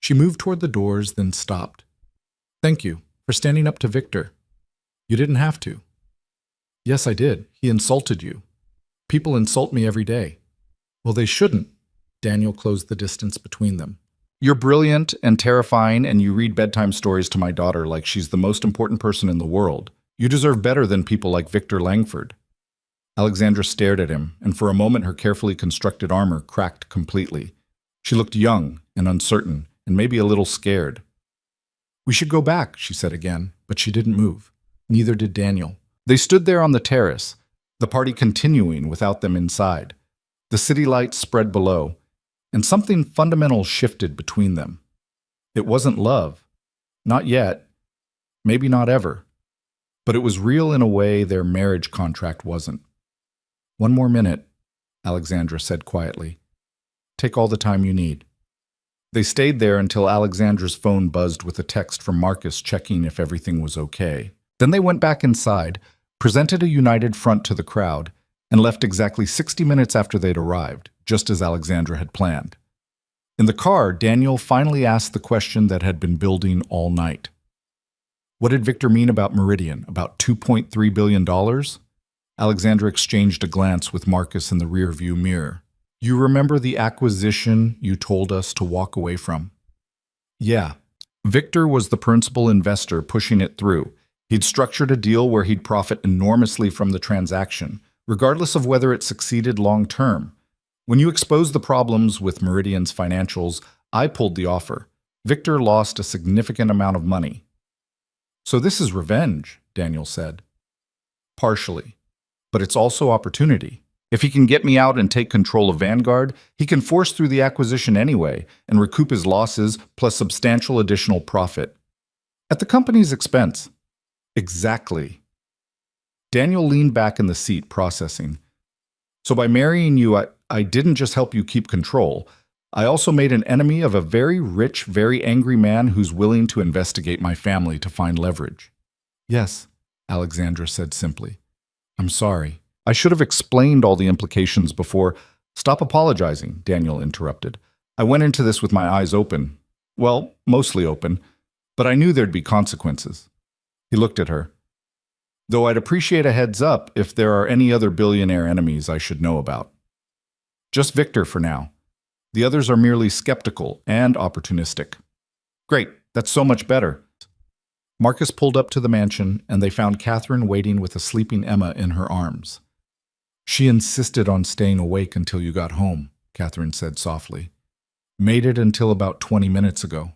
She moved toward the doors, then stopped. Thank you for standing up to Victor. You didn't have to. Yes, I did. He insulted you. People insult me every day. Well, they shouldn't. Daniel closed the distance between them. You're brilliant and terrifying, and you read bedtime stories to my daughter like she's the most important person in the world. You deserve better than people like Victor Langford. Alexandra stared at him, and for a moment her carefully constructed armor cracked completely. She looked young and uncertain, and maybe a little scared. We should go back, she said again, but she didn't move. Neither did Daniel. They stood there on the terrace, the party continuing without them inside. The city lights spread below, and something fundamental shifted between them. It wasn't love. Not yet. Maybe not ever. But it was real in a way their marriage contract wasn't. One more minute, Alexandra said quietly. Take all the time you need. They stayed there until Alexandra's phone buzzed with a text from Marcus checking if everything was okay. Then they went back inside, presented a united front to the crowd, and left exactly 60 minutes after they'd arrived, just as Alexandra had planned. In the car, Daniel finally asked the question that had been building all night. What did Victor mean about Meridian? About $2.3 billion? Alexandra exchanged a glance with Marcus in the rearview mirror. You remember the acquisition you told us to walk away from? Yeah. Victor was the principal investor pushing it through. He'd structured a deal where he'd profit enormously from the transaction, regardless of whether it succeeded long term. When you exposed the problems with Meridian's financials, I pulled the offer. Victor lost a significant amount of money. So this is revenge, Daniel said. Partially. But it's also opportunity. If he can get me out and take control of Vanguard, he can force through the acquisition anyway and recoup his losses plus substantial additional profit. At the company's expense. Exactly. Daniel leaned back in the seat, processing. So by marrying you, I didn't just help you keep control. I also made an enemy of a very rich, very angry man who's willing to investigate my family to find leverage. Yes, Alexandra said simply. I'm sorry. I should have explained all the implications before. Stop apologizing, Daniel interrupted. I went into this with my eyes open. Well, mostly open, but I knew there'd be consequences. He looked at her. Though I'd appreciate a heads up if there are any other billionaire enemies I should know about. Just Victor for now. The others are merely skeptical and opportunistic. Great, that's so much better. Marcus pulled up to the mansion, and they found Catherine waiting with a sleeping Emma in her arms. She insisted on staying awake until you got home, Catherine said softly. Made it until about 20 minutes ago.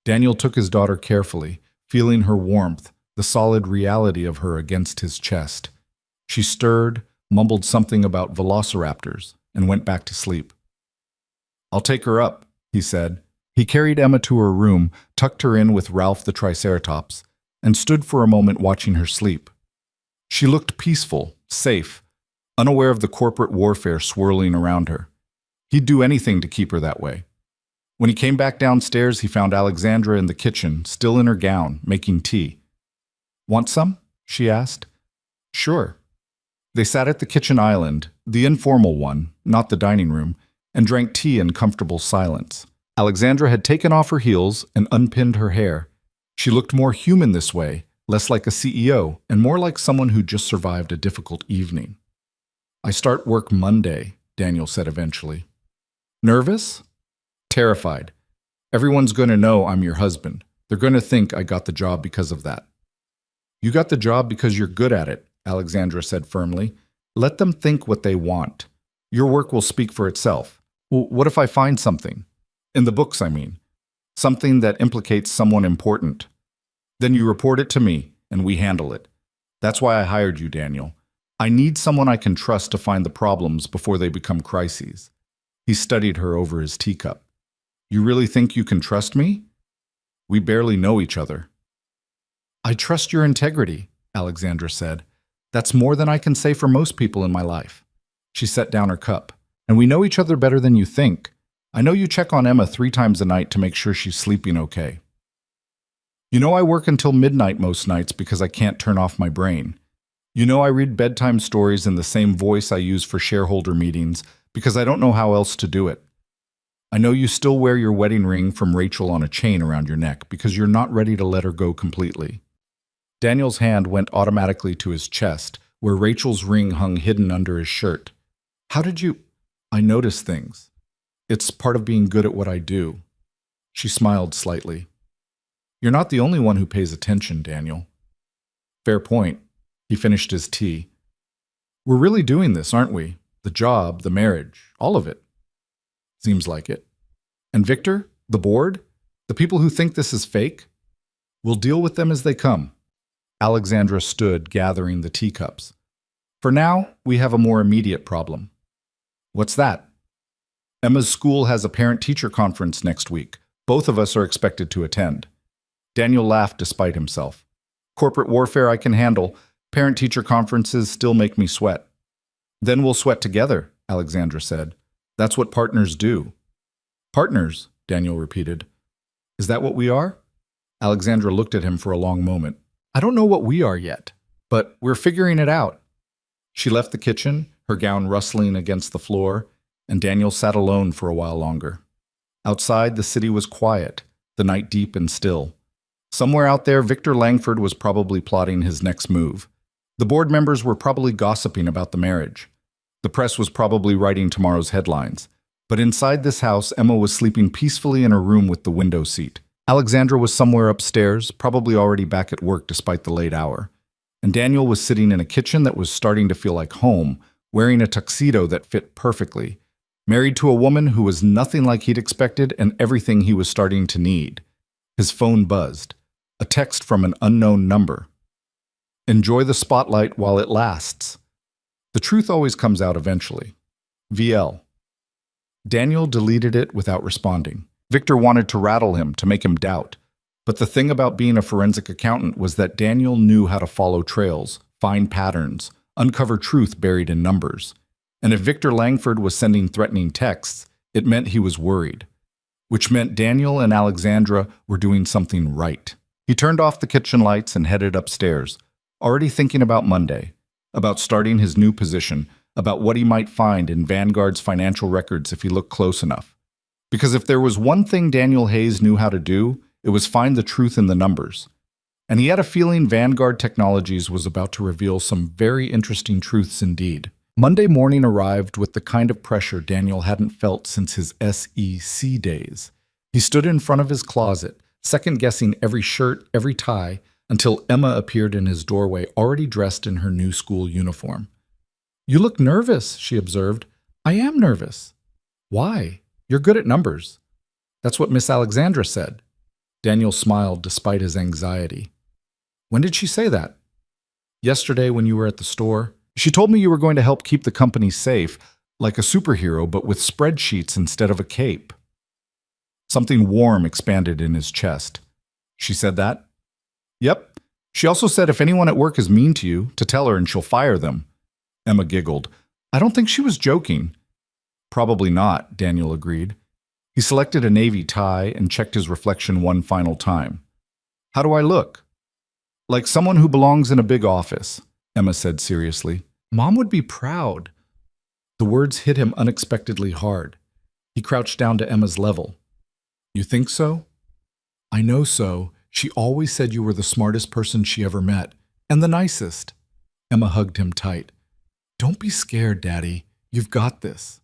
Daniel took his daughter carefully, feeling her warmth, the solid reality of her against his chest. She stirred, mumbled something about velociraptors, and went back to sleep. I'll take her up, he said. He carried Emma to her room, tucked her in with Ralph the Triceratops, and stood for a moment watching her sleep. She looked peaceful, safe, unaware of the corporate warfare swirling around her. He'd do anything to keep her that way. When he came back downstairs, he found Alexandra in the kitchen, still in her gown, making tea. Want some? She asked. Sure. They sat at the kitchen island, the informal one, not the dining room, and drank tea in comfortable silence. Alexandra had taken off her heels and unpinned her hair. She looked more human this way, less like a CEO, and more like someone who just survived a difficult evening. I start work Monday, Daniel said eventually. Nervous? Terrified. Everyone's going to know I'm your husband. They're going to think I got the job because of that. You got the job because you're good at it, Alexandra said firmly. Let them think what they want. Your work will speak for itself. Well, what if I find something? In the books, I mean. Something that implicates someone important. Then you report it to me, and we handle it. That's why I hired you, Daniel. I need someone I can trust to find the problems before they become crises. He studied her over his teacup. You really think you can trust me? We barely know each other. I trust your integrity, Alexandra said. That's more than I can say for most people in my life. She set down her cup. And we know each other better than you think. I know you check on Emma 3 times a night to make sure she's sleeping okay. You know I work until midnight most nights because I can't turn off my brain. You know I read bedtime stories in the same voice I use for shareholder meetings because I don't know how else to do it. I know you still wear your wedding ring from Rachel on a chain around your neck because you're not ready to let her go completely. Daniel's hand went automatically to his chest, where Rachel's ring hung hidden under his shirt. How did you? I notice things. It's part of being good at what I do. She smiled slightly. You're not the only one who pays attention, Daniel. Fair point. He finished his tea. We're really doing this, aren't we? The job, the marriage, all of it. Seems like it. And Victor, the board, the people who think this is fake, we'll deal with them as they come. Alexandra stood, gathering the teacups. For now, we have a more immediate problem. What's that? Emma's school has a parent-teacher conference next week. Both of us are expected to attend. Daniel laughed despite himself. Corporate warfare I can handle. Parent-teacher conferences still make me sweat. Then we'll sweat together, Alexandra said. That's what partners do. Partners, Daniel repeated. Is that what we are? Alexandra looked at him for a long moment. I don't know what we are yet, but we're figuring it out. She left the kitchen, her gown rustling against the floor, and Daniel sat alone for a while longer. Outside, the city was quiet, the night deep and still. Somewhere out there, Victor Langford was probably plotting his next move. The board members were probably gossiping about the marriage. The press was probably writing tomorrow's headlines. But inside this house, Emma was sleeping peacefully in her room with the window seat. Alexandra was somewhere upstairs, probably already back at work despite the late hour. And Daniel was sitting in a kitchen that was starting to feel like home, wearing a tuxedo that fit perfectly, married to a woman who was nothing like he'd expected and everything he was starting to need. His phone buzzed. A text from an unknown number. Enjoy the spotlight while it lasts. The truth always comes out eventually. VL. Daniel deleted it without responding. Victor wanted to rattle him, to make him doubt. But the thing about being a forensic accountant was that Daniel knew how to follow trails, find patterns, uncover truth buried in numbers. And if Victor Langford was sending threatening texts, it meant he was worried. Which meant Daniel and Alexandra were doing something right. He turned off the kitchen lights and headed upstairs, already thinking about Monday, about starting his new position, about what he might find in Vanguard's financial records if he looked close enough. Because if there was one thing Daniel Hayes knew how to do, it was find the truth in the numbers. And he had a feeling Vanguard Technologies was about to reveal some very interesting truths indeed. Monday morning arrived with the kind of pressure Daniel hadn't felt since his SEC days. He stood in front of his closet, second-guessing every shirt, every tie, until Emma appeared in his doorway, already dressed in her new school uniform. You look nervous, she observed. I am nervous. Why? You're good at numbers. That's what Miss Alexandra said. Daniel smiled despite his anxiety. When did she say that? Yesterday when you were at the store. She told me you were going to help keep the company safe, like a superhero, but with spreadsheets instead of a cape. Something warm expanded in his chest. She said that? Yep. She also said if anyone at work is mean to you, to tell her and she'll fire them. Emma giggled. I don't think she was joking. Probably not, Daniel agreed. He selected a navy tie and checked his reflection one final time. How do I look? Like someone who belongs in a big office, Emma said seriously. Mom would be proud. The words hit him unexpectedly hard. He crouched down to Emma's level. You think so? I know so. She always said you were the smartest person she ever met, and the nicest. Emma hugged him tight. Don't be scared, Daddy. You've got this.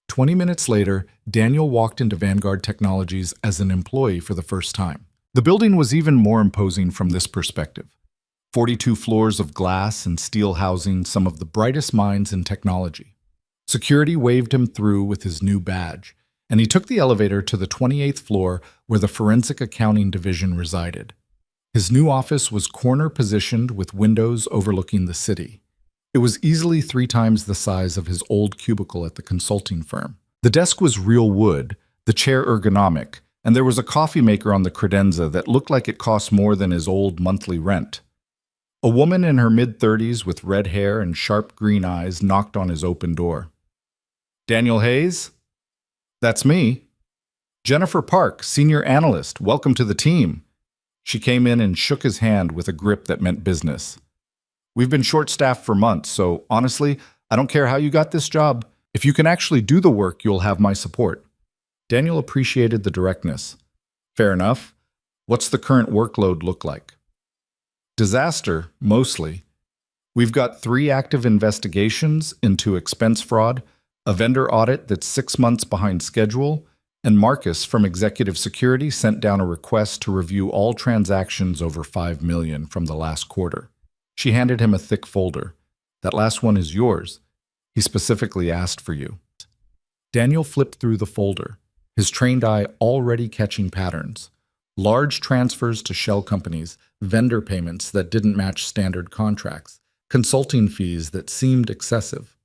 20 minutes later, Daniel walked into Vanguard Technologies as an employee for the first time. The building was even more imposing from this perspective. 42 floors of glass and steel housing some of the brightest minds in technology. Security waved him through with his new badge, and he took the elevator to the 28th floor where the Forensic Accounting Division resided. His new office was corner-positioned with windows overlooking the city. It was easily 3 times the size of his old cubicle at the consulting firm. The desk was real wood, the chair ergonomic, and there was a coffee maker on the credenza that looked like it cost more than his old monthly rent. A woman in her mid-30s with red hair and sharp green eyes knocked on his open door. Daniel Hayes? That's me. Jennifer Park, senior analyst. Welcome to the team. She came in and shook his hand with a grip that meant business. We've been short-staffed for months, so honestly, I don't care how you got this job. If you can actually do the work, you'll have my support. Daniel appreciated the directness. Fair enough. What's the current workload look like? Disaster, mostly. We've got 3 active investigations into expense fraud, a vendor audit that's 6 months behind schedule, and Marcus from Executive Security sent down a request to review all transactions over $5 million from the last quarter. She handed him a thick folder. That last one is yours. He specifically asked for you. Daniel flipped through the folder, his trained eye already catching patterns. Large transfers to shell companies, vendor payments that didn't match standard contracts, consulting fees that seemed excessive.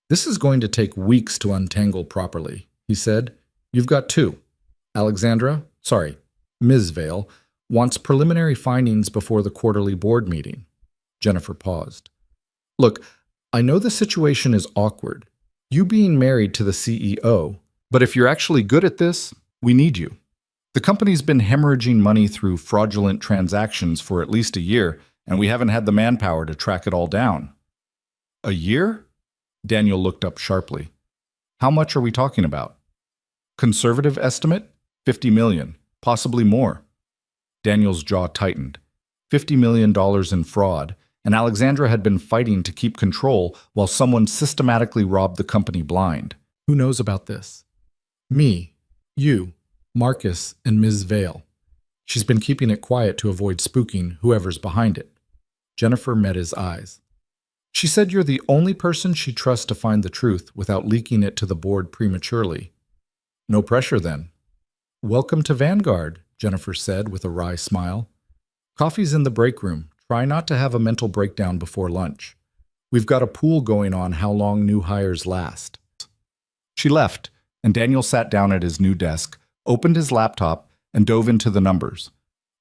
This is going to take weeks to untangle properly, he said. You've got 2. Ms. Vale, wants preliminary findings before the quarterly board meeting. Jennifer paused. Look, I know the situation is awkward. You being married to the CEO, but if you're actually good at this, we need you. The company's been hemorrhaging money through fraudulent transactions for at least a year, and we haven't had the manpower to track it all down. A year? Daniel looked up sharply. How much are we talking about? Conservative estimate? 50 million, possibly more. Daniel's jaw tightened. $50 million in fraud, and Alexandra had been fighting to keep control while someone systematically robbed the company blind. Who knows about this? Me, you, Marcus, and Ms. Vale. She's been keeping it quiet to avoid spooking whoever's behind it. Jennifer met his eyes. She said you're the only person she trusts to find the truth without leaking it to the board prematurely. No pressure, then. Welcome to Vanguard, Jennifer said with a wry smile. Coffee's in the break room. Try not to have a mental breakdown before lunch. We've got a pool going on how long new hires last. She left, and Daniel sat down at his new desk, opened his laptop, and dove into the numbers.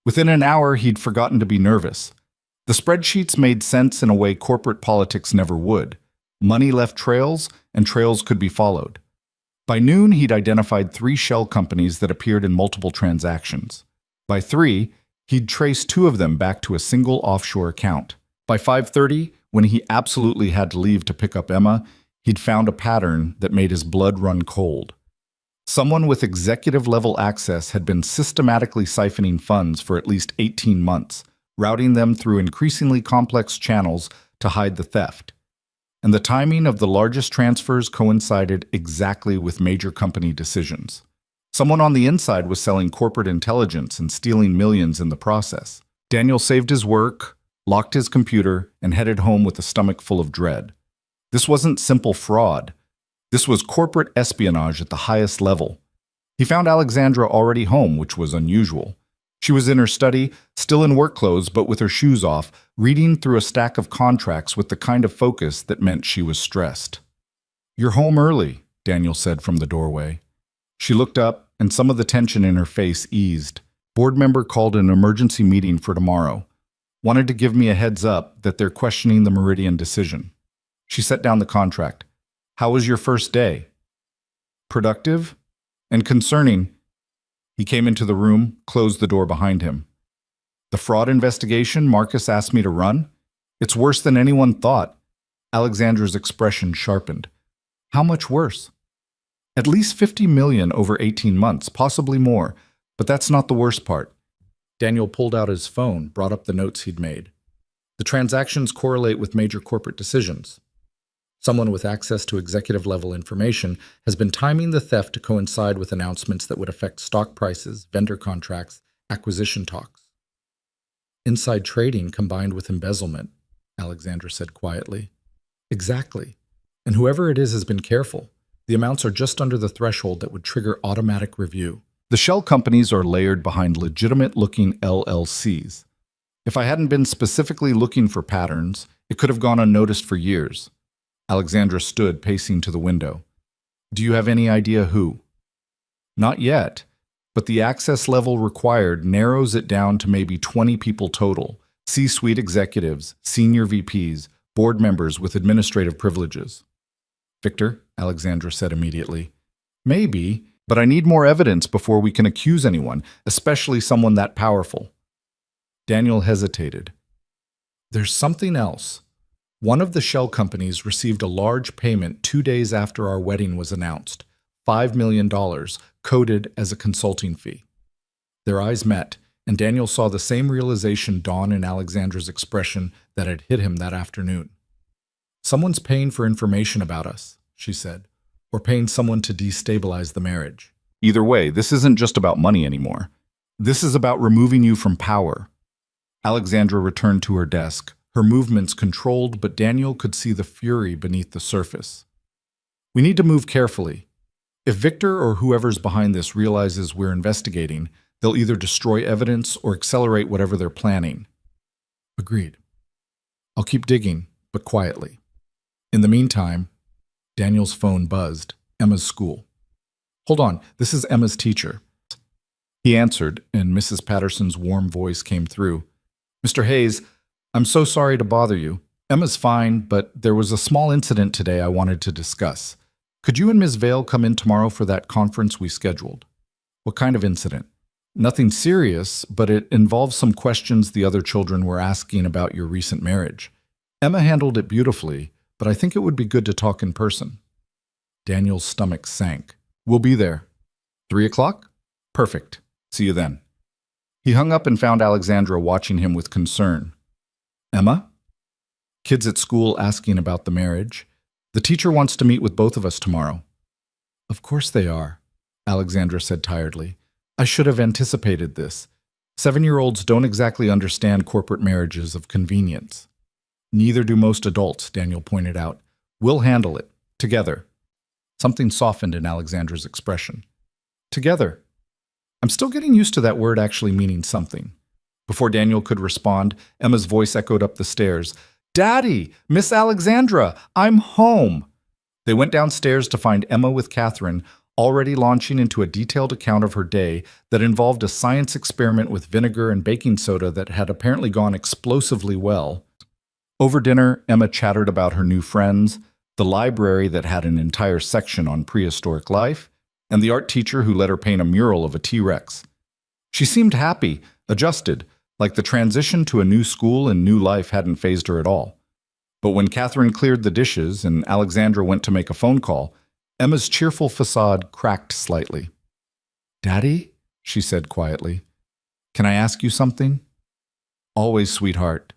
Within an hour, he'd forgotten to be nervous. The spreadsheets made sense in a way corporate politics never would. Money left trails, and trails could be followed. By noon, he'd identified 3 shell companies that appeared in multiple transactions. By 3, he'd traced 2 of them back to a single offshore account. By 5:30, when he absolutely had to leave to pick up Emma, he'd found a pattern that made his blood run cold. Someone with executive-level access had been systematically siphoning funds for at least 18 months, routing them through increasingly complex channels to hide the theft. And the timing of the largest transfers coincided exactly with major company decisions. Someone on the inside was selling corporate intelligence and stealing millions in the process. Daniel saved his work, locked his computer, and headed home with a stomach full of dread. This wasn't simple fraud. This was corporate espionage at the highest level. He found Alexandra already home, which was unusual. She was in her study, still in work clothes but with her shoes off, reading through a stack of contracts with the kind of focus that meant she was stressed. "You're home early," Daniel said from the doorway. She looked up, and some of the tension in her face eased. Board member called an emergency meeting for tomorrow. Wanted to give me a heads up that they're questioning the Meridian decision. She set down the contract. "How was your first day?" "Productive and concerning." He came into the room, closed the door behind him. "The fraud investigation Marcus asked me to run? It's worse than anyone thought." Alexandra's expression sharpened. "How much worse?" "At least 50 million over 18 months, possibly more. But that's not the worst part." Daniel pulled out his phone, brought up the notes he'd made. "The transactions correlate with major corporate decisions. Someone with access to executive-level information has been timing the theft to coincide with announcements that would affect stock prices, vendor contracts, acquisition talks." "Inside trading combined with embezzlement," Alexandra said quietly. "Exactly. And whoever it is has been careful. The amounts are just under the threshold that would trigger automatic review. The shell companies are layered behind legitimate-looking LLCs. If I hadn't been specifically looking for patterns, it could have gone unnoticed for years." Alexandra stood, pacing to the window. "Do you have any idea who?" "Not yet, but the access level required narrows it down to maybe 20 people total, C-suite executives, senior VPs, board members with administrative privileges." "Victor," Alexandra said immediately. "Maybe, but I need more evidence before we can accuse anyone, especially someone that powerful." Daniel hesitated. "There's something else. One of the shell companies received a large payment 2 days after our wedding was announced, $5 million, coded as a consulting fee." Their eyes met, and Daniel saw the same realization dawn in Alexandra's expression that had hit him that afternoon. Someone's paying for information about us, she said, or paying someone to destabilize the marriage. Either way, this isn't just about money anymore. This is about removing you from power. Alexandra returned to her desk, her movements controlled, but Daniel could see the fury beneath the surface. We need to move carefully. If Victor or whoever's behind this realizes we're investigating, they'll either destroy evidence or accelerate whatever they're planning. Agreed. I'll keep digging, but quietly. In the meantime, Daniel's phone buzzed. Emma's school. Hold on, this is Emma's teacher. He answered, and Mrs. Patterson's warm voice came through. Mr. Hayes, I'm so sorry to bother you. Emma's fine, but there was a small incident today I wanted to discuss. Could you and Ms. Vale come in tomorrow for that conference we scheduled? What kind of incident? Nothing serious, but it involves some questions the other children were asking about your recent marriage. Emma handled it beautifully, but I think it would be good to talk in person. Daniel's stomach sank. We'll be there. 3 o'clock? Perfect. See you then. He hung up and found Alexandra watching him with concern. Emma? Kids at school asking about the marriage. The teacher wants to meet with both of us tomorrow. Of course they are, Alexandra said tiredly. I should have anticipated this. 7-year-olds don't exactly understand corporate marriages of convenience. Neither do most adults, Daniel pointed out. We'll handle it. Together. Something softened in Alexandra's expression. Together. I'm still getting used to that word actually meaning something. Before Daniel could respond, Emma's voice echoed up the stairs. Daddy! Miss Alexandra! I'm home! They went downstairs to find Emma with Catherine, already launching into a detailed account of her day that involved a science experiment with vinegar and baking soda that had apparently gone explosively well. Over dinner, Emma chattered about her new friends, the library that had an entire section on prehistoric life, and the art teacher who let her paint a mural of a T-Rex. She seemed happy, adjusted, like the transition to a new school and new life hadn't fazed her at all. But when Catherine cleared the dishes and Alexandra went to make a phone call, Emma's cheerful facade cracked slightly. Daddy, she said quietly, can I ask you something? Always, sweetheart.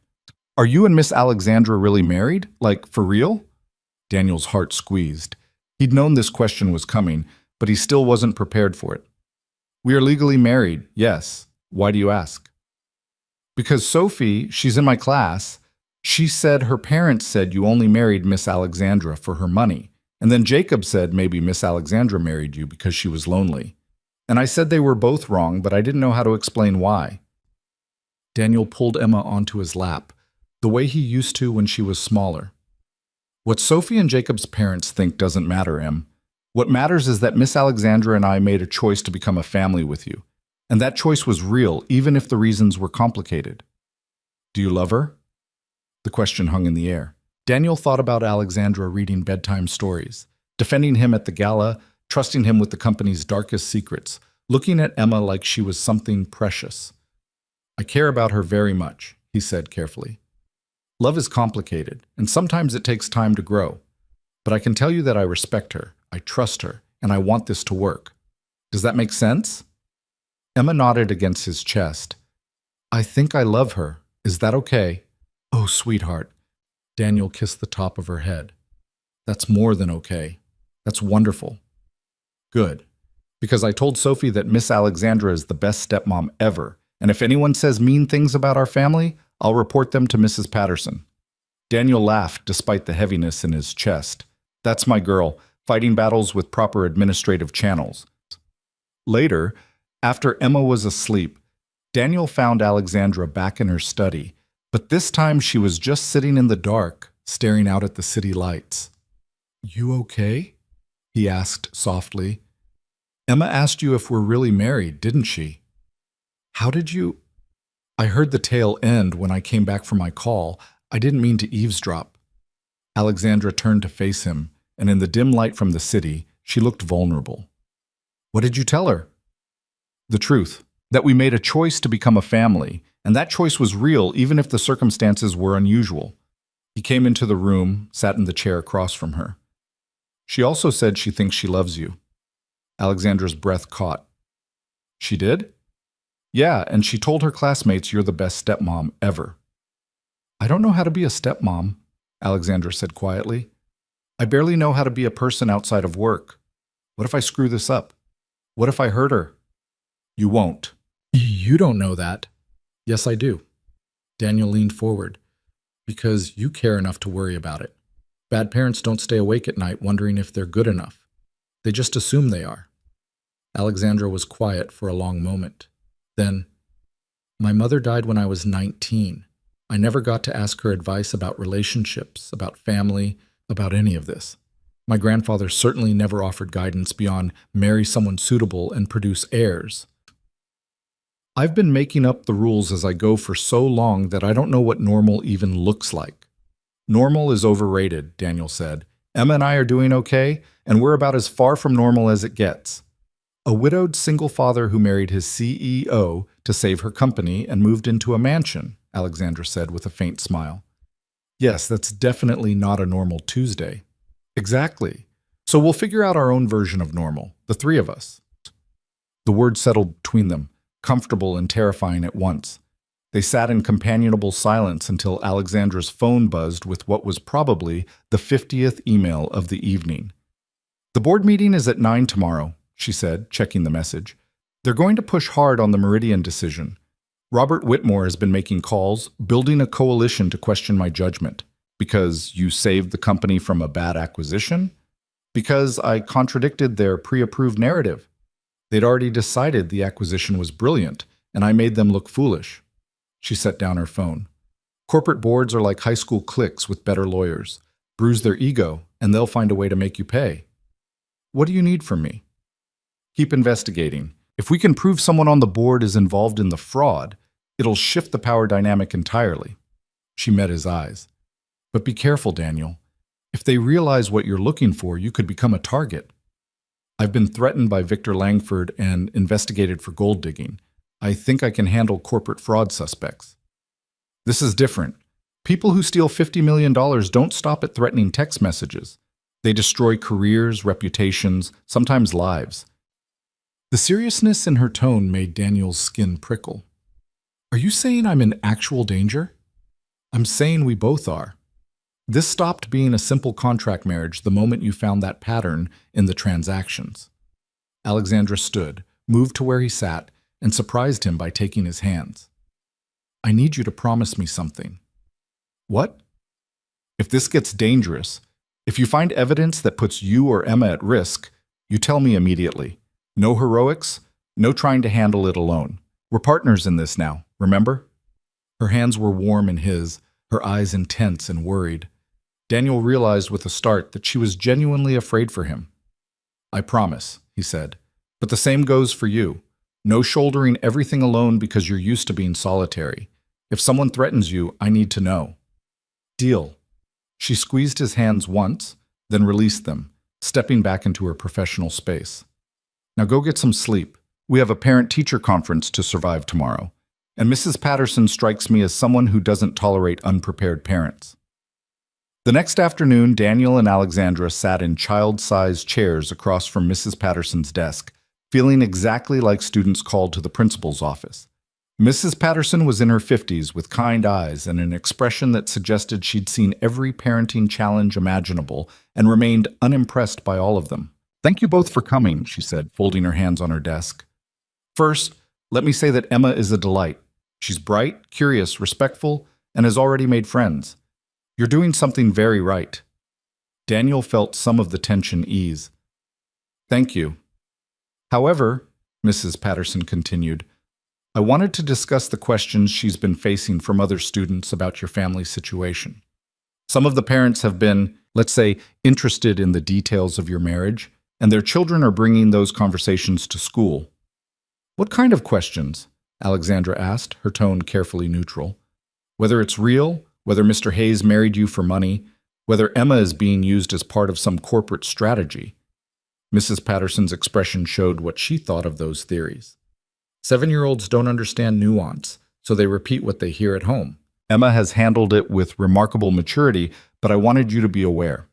Are you and Miss Alexandra really married? Like, for real? Daniel's heart squeezed. He'd known this question was coming, but he still wasn't prepared for it. We are legally married, yes. Why do you ask? Because Sophie, she's in my class, she said her parents said you only married Miss Alexandra for her money. And then Jacob said maybe Miss Alexandra married you because she was lonely. And I said they were both wrong, but I didn't know how to explain why. Daniel pulled Emma onto his lap, the way he used to when she was smaller. What Sophie and Jacob's parents think doesn't matter, Em. What matters is that Miss Alexandra and I made a choice to become a family with you. And that choice was real, even if the reasons were complicated. Do you love her? The question hung in the air. Daniel thought about Alexandra reading bedtime stories, defending him at the gala, trusting him with the company's darkest secrets, looking at Emma like she was something precious. I care about her very much, he said carefully. Love is complicated, and sometimes it takes time to grow. But I can tell you that I respect her, I trust her, and I want this to work. Does that make sense? Emma nodded against his chest. I think I love her. Is that okay? Oh, sweetheart. Daniel kissed the top of her head. That's more than okay. That's wonderful. Good. Because I told Sophie that Miss Alexandra is the best stepmom ever, and if anyone says mean things about our family, I'll report them to Mrs. Patterson. Daniel laughed despite the heaviness in his chest. That's my girl, fighting battles with proper administrative channels. Later, after Emma was asleep, Daniel found Alexandra back in her study, but this time she was just sitting in the dark, staring out at the city lights. You okay? He asked softly. Emma asked you if we're really married, didn't she? How did you... I heard the tale end when I came back from my call. I didn't mean to eavesdrop. Alexandra turned to face him, and in the dim light from the city, she looked vulnerable. What did you tell her? The truth, that we made a choice to become a family, and that choice was real even if the circumstances were unusual. He came into the room, sat in the chair across from her. She also said she thinks she loves you. Alexandra's breath caught. She did? Yeah, and she told her classmates you're the best stepmom ever. I don't know how to be a stepmom, Alexandra said quietly. I barely know how to be a person outside of work. What if I screw this up? What if I hurt her? You won't. You don't know that. Yes, I do. Daniel leaned forward. Because you care enough to worry about it. Bad parents don't stay awake at night wondering if they're good enough. They just assume they are. Alexandra was quiet for a long moment. Then, my mother died when I was 19. I never got to ask her advice about relationships, about family, about any of this. My grandfather certainly never offered guidance beyond marry someone suitable and produce heirs. I've been making up the rules as I go for so long that I don't know what normal even looks like. Normal is overrated, Daniel said. Emma and I are doing okay, and we're about as far from normal as it gets. A widowed single father who married his CEO to save her company and moved into a mansion, Alexandra said with a faint smile. Yes, that's definitely not a normal Tuesday. Exactly. So we'll figure out our own version of normal, the three of us. The word settled between them, comfortable and terrifying at once. They sat in companionable silence until Alexandra's phone buzzed with what was probably the 50th email of the evening. The board meeting is at 9 tomorrow, she said, checking the message. They're going to push hard on the Meridian decision. Robert Whitmore has been making calls, building a coalition to question my judgment. Because you saved the company from a bad acquisition? Because I contradicted their pre-approved narrative. They'd already decided the acquisition was brilliant, and I made them look foolish. She set down her phone. Corporate boards are like high school cliques with better lawyers. Bruise their ego, and they'll find a way to make you pay. What do you need from me? Keep investigating. If we can prove someone on the board is involved in the fraud, it'll shift the power dynamic entirely. She met his eyes. But be careful, Daniel. If they realize what you're looking for, you could become a target. I've been threatened by Victor Langford and investigated for gold digging. I think I can handle corporate fraud suspects. This is different. People who steal $50 million don't stop at threatening text messages. They destroy careers, reputations, sometimes lives. The seriousness in her tone made Daniel's skin prickle. Are you saying I'm in actual danger? I'm saying we both are. This stopped being a simple contract marriage the moment you found that pattern in the transactions. Alexandra stood, moved to where he sat, and surprised him by taking his hands. I need you to promise me something. What? If this gets dangerous, if you find evidence that puts you or Emma at risk, you tell me immediately. No heroics, no trying to handle it alone. We're partners in this now, remember? Her hands were warm in his, her eyes intense and worried. Daniel realized with a start that she was genuinely afraid for him. I promise, he said, but the same goes for you. No shouldering everything alone because you're used to being solitary. If someone threatens you, I need to know. Deal. She squeezed his hands once, then released them, stepping back into her professional space. Now go get some sleep. We have a parent-teacher conference to survive tomorrow, and Mrs. Patterson strikes me as someone who doesn't tolerate unprepared parents. The next afternoon, Daniel and Alexandra sat in child-sized chairs across from Mrs. Patterson's desk, feeling exactly like students called to the principal's office. Mrs. Patterson was in her 50s with kind eyes and an expression that suggested she'd seen every parenting challenge imaginable and remained unimpressed by all of them. Thank you both for coming, she said, folding her hands on her desk. First, let me say that Emma is a delight. She's bright, curious, respectful, and has already made friends. You're doing something very right. Daniel felt some of the tension ease. Thank you. However, Mrs. Patterson continued, I wanted to discuss the questions she's been facing from other students about your family situation. Some of the parents have been, let's say, interested in the details of your marriage, and their children are bringing those conversations to school. What kind of questions? Alexandra asked, her tone carefully neutral. Whether it's real, whether Mr. Hayes married you for money, whether Emma is being used as part of some corporate strategy. Mrs. Patterson's expression showed what she thought of those theories. 7-year-olds don't understand nuance, so they repeat what they hear at home. Emma has handled it with remarkable maturity, but I wanted you to be aware.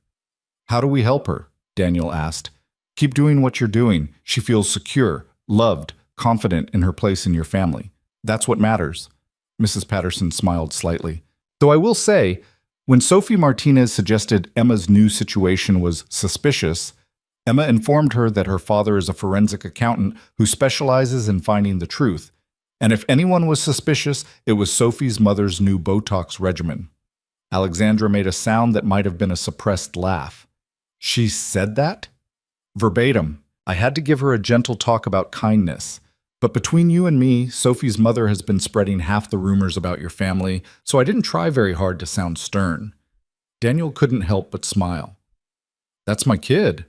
How do we help her? Daniel asked. Keep doing what you're doing. She feels secure, loved, confident in her place in your family. That's what matters. Mrs. Patterson smiled slightly. Though I will say, when Sophie Martinez suggested Emma's new situation was suspicious, Emma informed her that her father is a forensic accountant who specializes in finding the truth, and if anyone was suspicious, it was Sophie's mother's new Botox regimen. Alexandra made a sound that might have been a suppressed laugh. She said that? Verbatim. I had to give her a gentle talk about kindness. But between you and me, Sophie's mother has been spreading half the rumors about your family, so I didn't try very hard to sound stern. Daniel couldn't help but smile. That's my kid.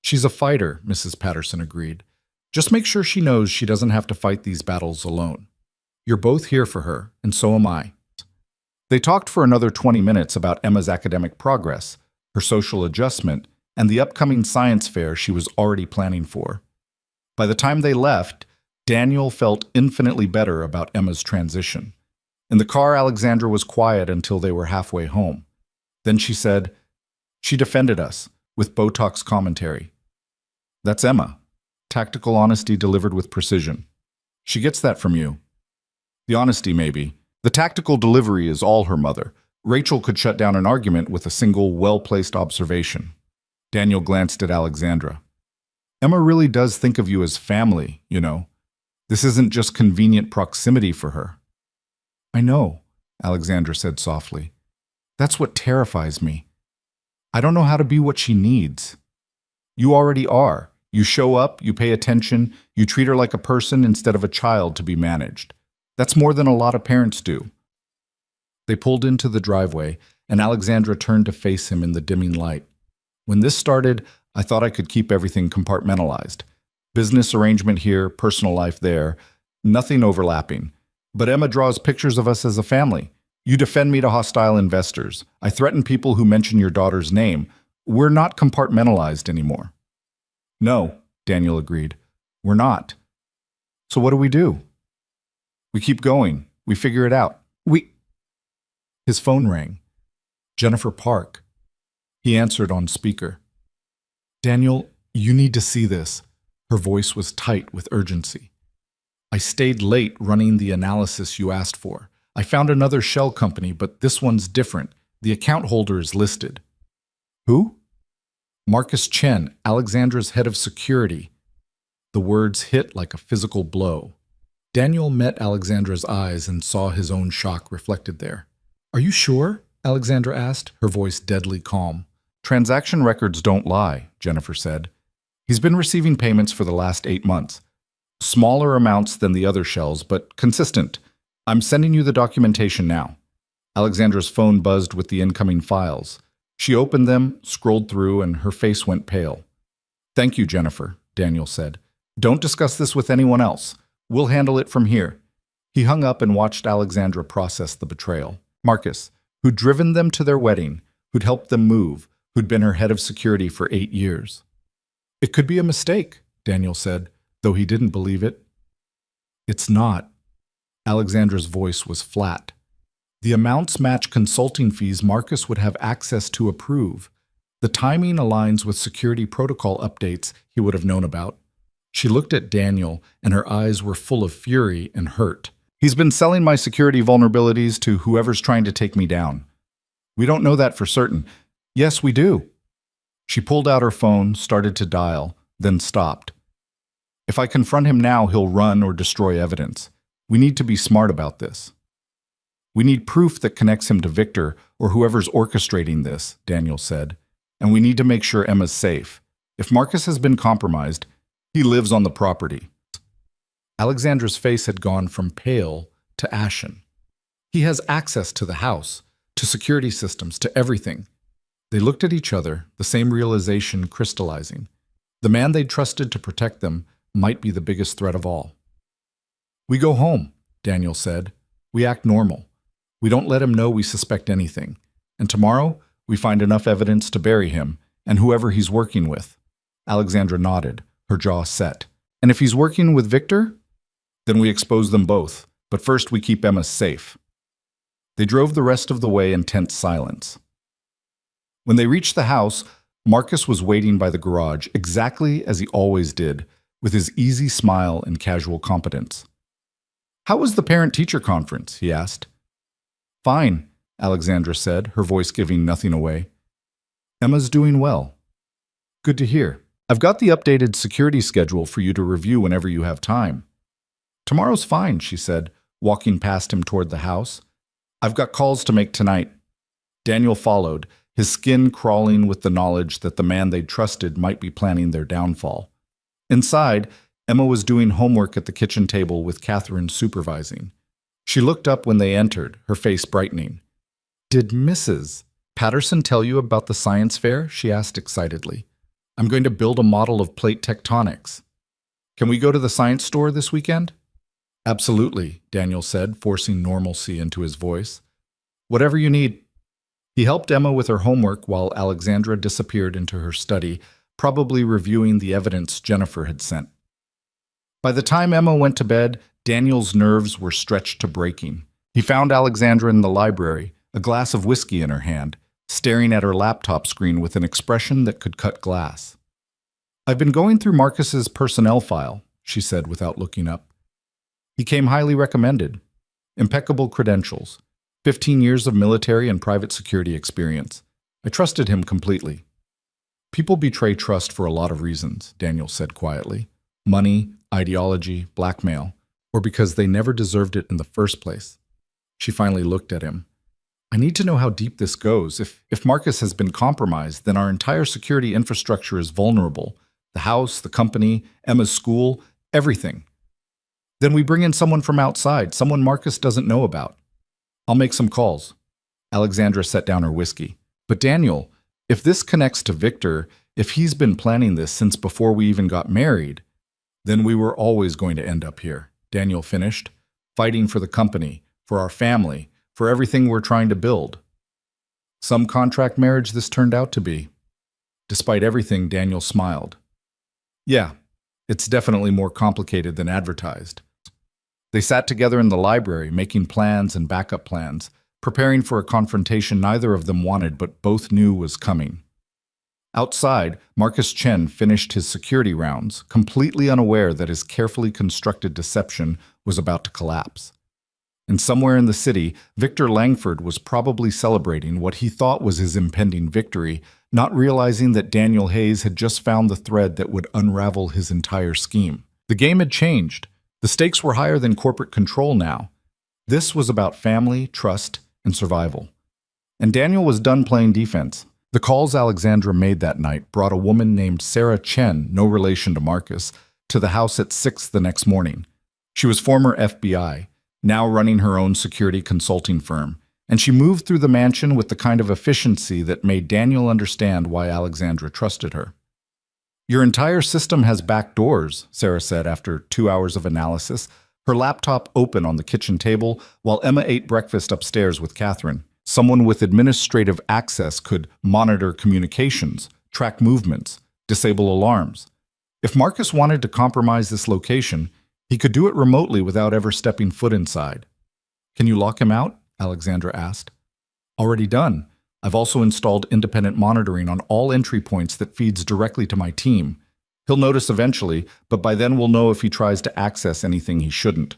She's a fighter, Mrs. Patterson agreed. Just make sure she knows she doesn't have to fight these battles alone. You're both here for her, and so am I. They talked for another 20 minutes about Emma's academic progress, her social adjustment, and the upcoming science fair she was already planning for. By the time they left, Daniel felt infinitely better about Emma's transition. In the car, Alexandra was quiet until they were halfway home. Then she said, "She defended us, with Botox commentary. That's Emma. Tactical honesty delivered with precision. She gets that from you. The honesty, maybe. The tactical delivery is all her mother. Rachel could shut down an argument with a single, well-placed observation." Daniel glanced at Alexandra. "Emma really does think of you as family, you know. This isn't just convenient proximity for her." "I know," Alexandra said softly. "That's what terrifies me. I don't know how to be what she needs." "You already are. You show up, you pay attention, you treat her like a person instead of a child to be managed. That's more than a lot of parents do." They pulled into the driveway, and Alexandra turned to face him in the dimming light. "When this started, I thought I could keep everything compartmentalized. Business arrangement here, personal life there, nothing overlapping. But Emma draws pictures of us as a family. You defend me to hostile investors. I threaten people who mention your daughter's name. We're not compartmentalized anymore." "No," Daniel agreed. "We're not. So what do? We keep going. We figure it out. His phone rang. Jennifer Park. He answered on speaker. "Daniel, you need to see this." Her voice was tight with urgency. "I stayed late running the analysis you asked for. I found another shell company, but this one's different. The account holder is listed." "Who?" "Marcus Chen, Alexandra's head of security." The words hit like a physical blow. Daniel met Alexandra's eyes and saw his own shock reflected there. "Are you sure?" Alexandra asked, her voice deadly calm. "Transaction records don't lie," Jennifer said. "He's been receiving payments for the last 8 months. Smaller amounts than the other shells, but consistent. I'm sending you the documentation now." Alexandra's phone buzzed with the incoming files. She opened them, scrolled through, and her face went pale. "Thank you, Jennifer," Daniel said. "Don't discuss this with anyone else. We'll handle it from here." He hung up and watched Alexandra process the betrayal. Marcus, who'd driven them to their wedding, who'd helped them move, who'd been her head of security for 8 years. "It could be a mistake," Daniel said, though he didn't believe it. "It's not." Alexandra's voice was flat. "The amounts match consulting fees Marcus would have access to approve. The timing aligns with security protocol updates he would have known about." She looked at Daniel, and her eyes were full of fury and hurt. "He's been selling my security vulnerabilities to whoever's trying to take me down." "We don't know that for certain." "Yes, we do." She pulled out her phone, started to dial, then stopped. "If I confront him now, he'll run or destroy evidence. We need to be smart about this." "We need proof that connects him to Victor or whoever's orchestrating this," Daniel said. "And we need to make sure Emma's safe. If Marcus has been compromised, he lives on the property." Alexandra's face had gone from pale to ashen. "He has access to the house, to security systems, to everything." They looked at each other, the same realization crystallizing. The man they'd trusted to protect them might be the biggest threat of all. "We go home," Daniel said. "We act normal. We don't let him know we suspect anything. And tomorrow, we find enough evidence to bury him and whoever he's working with." Alexandra nodded, her jaw set. "And if he's working with Victor? Then we expose them both. But first we keep Emma safe." They drove the rest of the way in tense silence. When they reached the house, Marcus was waiting by the garage, exactly as he always did, with his easy smile and casual competence. "How was the parent-teacher conference?" he asked. "Fine," Alexandra said, her voice giving nothing away. "Emma's doing well." "Good to hear. I've got the updated security schedule for you to review whenever you have time." "Tomorrow's fine," she said, walking past him toward the house. "I've got calls to make tonight." Daniel followed, his skin crawling with the knowledge that the man they'd trusted might be planning their downfall. Inside, Emma was doing homework at the kitchen table with Catherine supervising. She looked up when they entered, her face brightening. "Did Mrs. Patterson tell you about the science fair?" she asked excitedly. "I'm going to build a model of plate tectonics. Can we go to the science store this weekend?" "Absolutely," Daniel said, forcing normalcy into his voice. "Whatever you need." He helped Emma with her homework while Alexandra disappeared into her study, probably reviewing the evidence Jennifer had sent. By the time Emma went to bed, Daniel's nerves were stretched to breaking. He found Alexandra in the library, a glass of whiskey in her hand, staring at her laptop screen with an expression that could cut glass. "I've been going through Marcus's personnel file," she said without looking up. "He came highly recommended. Impeccable credentials. 15 years of military and private security experience. I trusted him completely." "People betray trust for a lot of reasons," Daniel said quietly. "Money, ideology, blackmail, or because they never deserved it in the first place." She finally looked at him. "I need to know how deep this goes. If Marcus has been compromised, then our entire security infrastructure is vulnerable. The house, the company, Emma's school, everything. Then we bring in someone from outside, someone Marcus doesn't know about. I'll make some calls." Alexandra set down her whiskey. "But Daniel, if this connects to Victor, if he's been planning this since before we even got married, then we were always going to end up here," Daniel finished, "fighting for the company, for our family, for everything we're trying to build." Some contract marriage this turned out to be. Despite everything, Daniel smiled. "Yeah, it's definitely more complicated than advertised." They sat together in the library, making plans and backup plans, preparing for a confrontation neither of them wanted but both knew was coming. Outside, Marcus Chen finished his security rounds, completely unaware that his carefully constructed deception was about to collapse. And somewhere in the city, Victor Langford was probably celebrating what he thought was his impending victory, not realizing that Daniel Hayes had just found the thread that would unravel his entire scheme. The game had changed. The stakes were higher than corporate control now. This was about family, trust, and survival. And Daniel was done playing defense. The calls Alexandra made that night brought a woman named Sarah Chen, no relation to Marcus, to the house at 6 the next morning. She was former FBI, now running her own security consulting firm, and she moved through the mansion with the kind of efficiency that made Daniel understand why Alexandra trusted her. "Your entire system has back doors," Sarah said after 2 hours of analysis, her laptop open on the kitchen table while Emma ate breakfast upstairs with Catherine. Someone with administrative access could monitor communications, track movements, disable alarms. If Marcus wanted to compromise this location, he could do it remotely without ever stepping foot inside. "Can you lock him out?" Alexandra asked. "Already done. I've also installed independent monitoring on all entry points that feeds directly to my team. He'll notice eventually, but by then we'll know if he tries to access anything he shouldn't."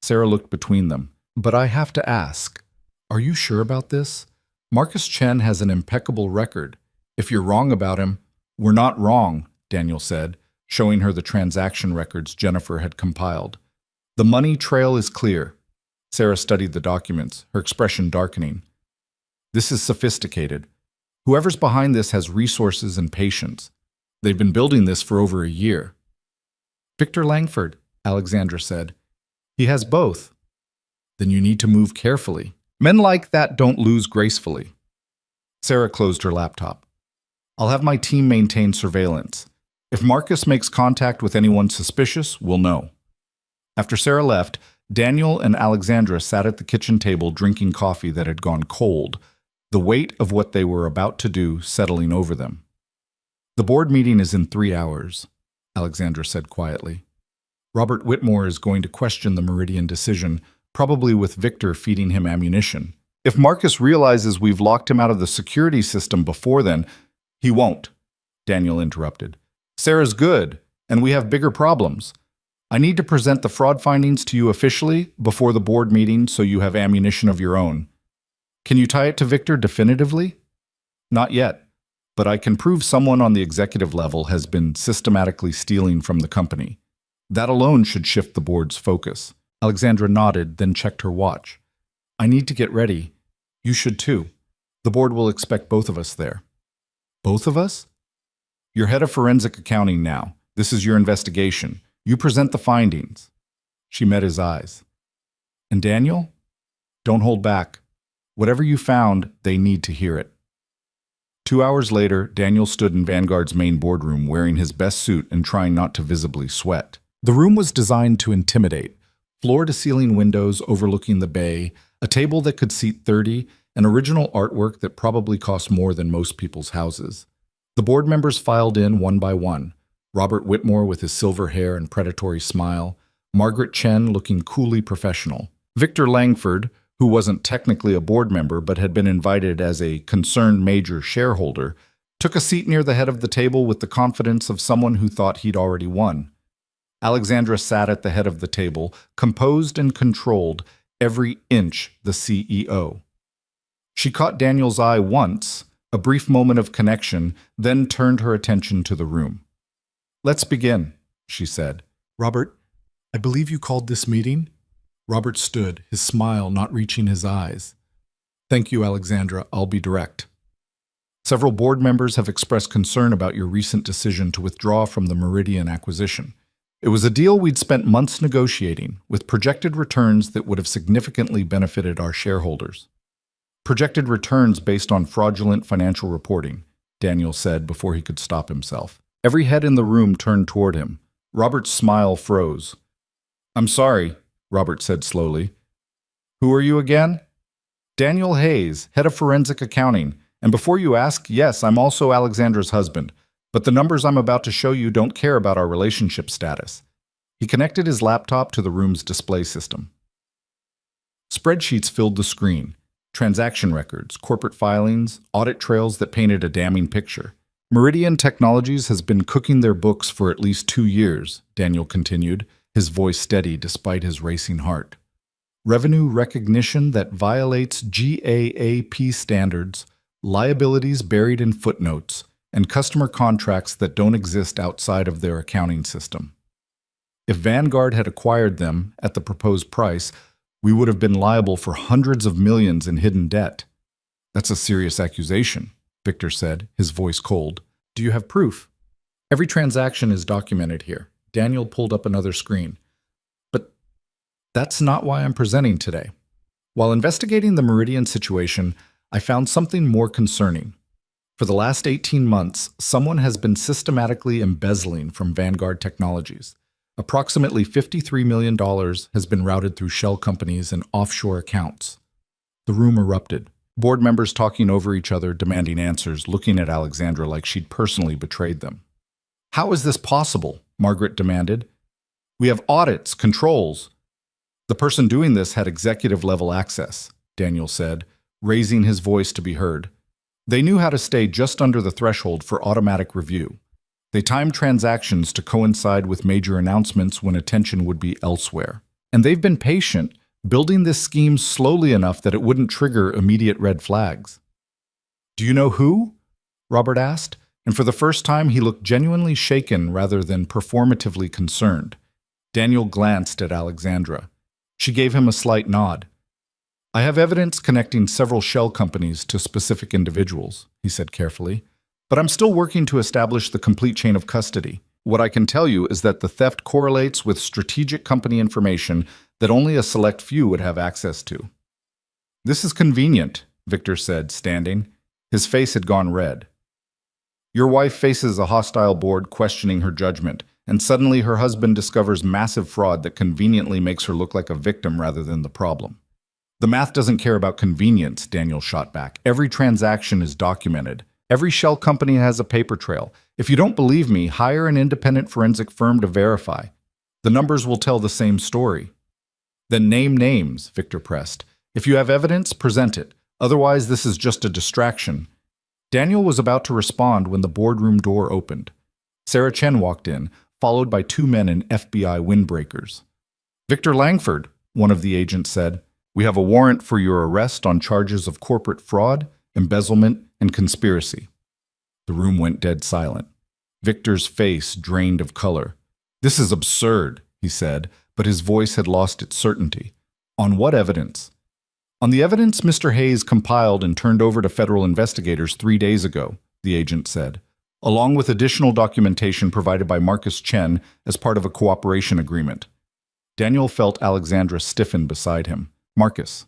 Sarah looked between them. "But I have to ask, are you sure about this? Marcus Chen has an impeccable record. If you're wrong about him—" "We're not wrong," Daniel said, showing her the transaction records Jennifer had compiled. "The money trail is clear." Sarah studied the documents, her expression darkening. "This is sophisticated. Whoever's behind this has resources and patience. They've been building this for over a year." "Victor Langford," Alexandra said. "He has both." "Then you need to move carefully. Men like that don't lose gracefully." Sarah closed her laptop. "I'll have my team maintain surveillance. If Marcus makes contact with anyone suspicious, we'll know." After Sarah left, Daniel and Alexandra sat at the kitchen table drinking coffee that had gone cold, the weight of what they were about to do settling over them. "The board meeting is in 3 hours," Alexandra said quietly. "Robert Whitmore is going to question the Meridian decision, probably with Victor feeding him ammunition. If Marcus realizes we've locked him out of the security system before then—" "He won't," Daniel interrupted. "Sarah's good. And we have bigger problems. I need to present the fraud findings to you officially before the board meeting so you have ammunition of your own. Can you tie it to Victor definitively? Not yet, but I can prove someone on the executive level has been systematically stealing from the company. That alone should shift the board's focus. Alexandra nodded, then checked her watch. I need to get ready. You should too. The board will expect both of us there. Both of us? You're head of forensic accounting now. This is your investigation. You present the findings. She met his eyes. And Daniel? Don't hold back. Whatever you found, they need to hear it. 2 hours later, Daniel stood in Vanguard's main boardroom wearing his best suit and trying not to visibly sweat. The room was designed to intimidate. Floor-to-ceiling windows overlooking the bay, a table that could seat 30, and original artwork that probably cost more than most people's houses. The board members filed in one by one. Robert Whitmore with his silver hair and predatory smile, Margaret Chen looking coolly professional, Victor Langford, who wasn't technically a board member but had been invited as a concerned major shareholder, took a seat near the head of the table with the confidence of someone who thought he'd already won. Alexandra sat at the head of the table, composed and controlled, every inch the CEO. She caught Daniel's eye once, a brief moment of connection, then turned her attention to the room. Let's begin, she said. Robert, I believe you called this meeting? Robert stood, his smile not reaching his eyes. Thank you, Alexandra. I'll be direct. Several board members have expressed concern about your recent decision to withdraw from the Meridian acquisition. It was a deal we'd spent months negotiating, with projected returns that would have significantly benefited our shareholders. Projected returns based on fraudulent financial reporting, Daniel said before he could stop himself. Every head in the room turned toward him. Robert's smile froze. I'm sorry, Robert said slowly. Who are you again? Daniel Hayes, head of forensic accounting. And before you ask, yes, I'm also Alexandra's husband. But the numbers I'm about to show you don't care about our relationship status. He connected his laptop to the room's display system. Spreadsheets filled the screen. Transaction records, corporate filings, audit trails that painted a damning picture. Meridian Technologies has been cooking their books for at least 2 years, Daniel continued, his voice steady despite his racing heart. Revenue recognition that violates GAAP standards, liabilities buried in footnotes, and customer contracts that don't exist outside of their accounting system. If Vanguard had acquired them at the proposed price, we would have been liable for hundreds of millions in hidden debt. That's a serious accusation, Victor said, his voice cold. Do you have proof? Every transaction is documented here. Daniel pulled up another screen. But that's not why I'm presenting today. While investigating the Meridian situation, I found something more concerning. For the last 18 months, someone has been systematically embezzling from Vanguard Technologies. Approximately $53 million has been routed through shell companies and offshore accounts. The room erupted. Board members talking over each other, demanding answers, looking at Alexandra like she'd personally betrayed them. How is this possible? Margaret demanded. We have audits, controls. The person doing this had executive-level access, Daniel said, raising his voice to be heard. They knew how to stay just under the threshold for automatic review. They timed transactions to coincide with major announcements when attention would be elsewhere. And they've been patient, building this scheme slowly enough that it wouldn't trigger immediate red flags. Do you know who? Robert asked, and for the first time he looked genuinely shaken rather than performatively concerned. Daniel glanced at Alexandra. She gave him a slight nod. I have evidence connecting several shell companies to specific individuals, he said carefully, but I'm still working to establish the complete chain of custody. What I can tell you is that the theft correlates with strategic company information that only a select few would have access to. This is convenient, Victor said, standing. His face had gone red. Your wife faces a hostile board questioning her judgment, and suddenly her husband discovers massive fraud that conveniently makes her look like a victim rather than the problem. The math doesn't care about convenience, Daniel shot back. Every transaction is documented. Every shell company has a paper trail. If you don't believe me, hire an independent forensic firm to verify. The numbers will tell the same story. Then name names, Victor pressed. If you have evidence, present it. Otherwise, this is just a distraction. Daniel was about to respond when the boardroom door opened. Sarah Chen walked in, followed by two men in FBI windbreakers. "Victor Langford," one of the agents said, "we have a warrant for your arrest on charges of corporate fraud, embezzlement, and conspiracy." The room went dead silent. Victor's face drained of color. "This is absurd," he said, but his voice had lost its certainty. "On what evidence?" "On the evidence Mr. Hayes compiled and turned over to federal investigators 3 days ago," the agent said, "along with additional documentation provided by Marcus Chen as part of a cooperation agreement." Daniel felt Alexandra stiffen beside him. Marcus.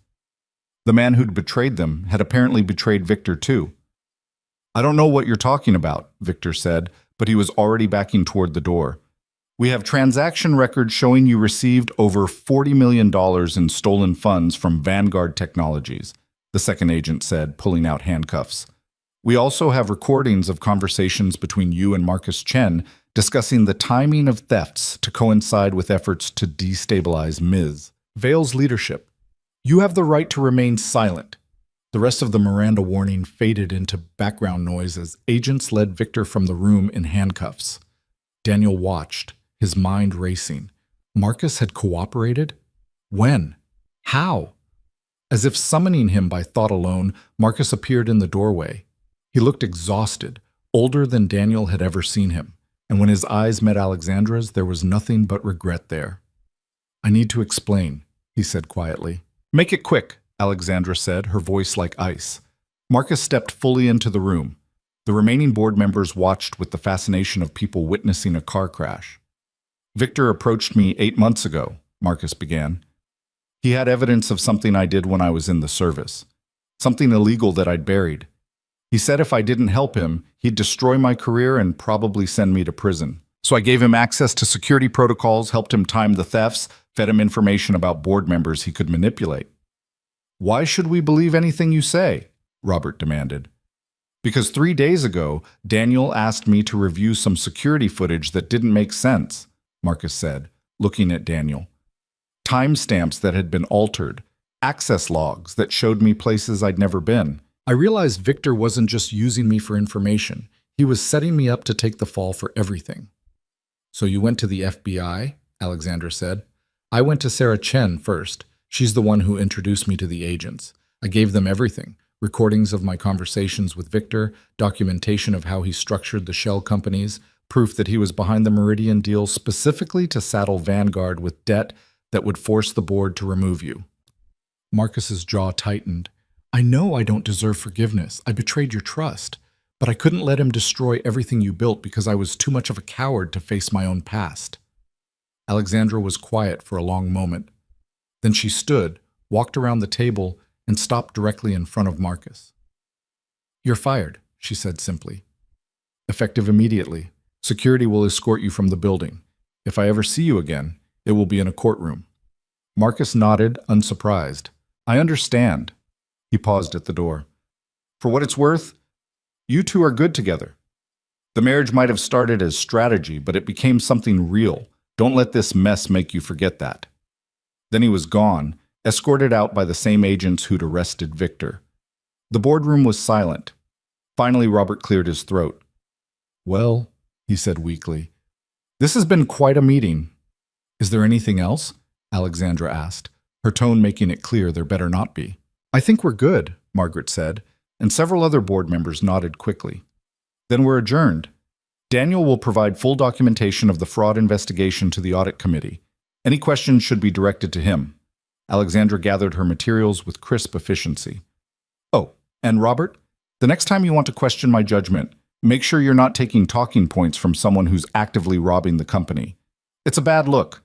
The man who'd betrayed them had apparently betrayed Victor too. "I don't know what you're talking about," Victor said, but he was already backing toward the door. "We have transaction records showing you received over $40 million in stolen funds from Vanguard Technologies," the second agent said, pulling out handcuffs. "We also have recordings of conversations between you and Marcus Chen discussing the timing of thefts to coincide with efforts to destabilize Ms. Vale's leadership. You have the right to remain silent." The rest of the Miranda warning faded into background noise as agents led Victor from the room in handcuffs. Daniel watched, his mind racing. Marcus had cooperated? When? How? As if summoning him by thought alone, Marcus appeared in the doorway. He looked exhausted, older than Daniel had ever seen him, and when his eyes met Alexandra's, there was nothing but regret there. "I need to explain," he said quietly. "Make it quick," Alexandra said, her voice like ice. Marcus stepped fully into the room. The remaining board members watched with the fascination of people witnessing a car crash. "Victor approached me 8 months ago," Marcus began. "He had evidence of something I did when I was in the service. Something illegal that I'd buried. He said if I didn't help him, he'd destroy my career and probably send me to prison. So I gave him access to security protocols, helped him time the thefts, fed him information about board members he could manipulate." "Why should we believe anything you say?" Robert demanded. "Because 3 days ago, Daniel asked me to review some security footage that didn't make sense," Marcus said, looking at Daniel. "Timestamps that had been altered, access logs that showed me places I'd never been. I realized Victor wasn't just using me for information. He was setting me up to take the fall for everything." "So you went to the FBI?" Alexandra said. "I went to Sarah Chen first. She's the one who introduced me to the agents. I gave them everything. Recordings of my conversations with Victor, documentation of how he structured the shell companies, proof that he was behind the Meridian deal specifically to saddle Vanguard with debt that would force the board to remove you." Marcus's jaw tightened. "I know I don't deserve forgiveness. I betrayed your trust. But I couldn't let him destroy everything you built because I was too much of a coward to face my own past." Alexandra was quiet for a long moment. Then she stood, walked around the table, and stopped directly in front of Marcus. "You're fired," she said simply. "Effective immediately. Security will escort you from the building. If I ever see you again, it will be in a courtroom." Marcus nodded, unsurprised. "I understand." He paused at the door. "For what it's worth, you two are good together. The marriage might have started as strategy, but it became something real. Don't let this mess make you forget that." Then he was gone, escorted out by the same agents who'd arrested Victor. The boardroom was silent. Finally, Robert cleared his throat. "Well," he said weakly, "this has been quite a meeting." "Is there anything else?" Alexandra asked, her tone making it clear there better not be. "I think we're good," Margaret said, and several other board members nodded quickly. "Then we're adjourned. Daniel will provide full documentation of the fraud investigation to the audit committee. Any questions should be directed to him." Alexandra gathered her materials with crisp efficiency. "Oh, and Robert, the next time you want to question my judgment, make sure you're not taking talking points from someone who's actively robbing the company. It's a bad look."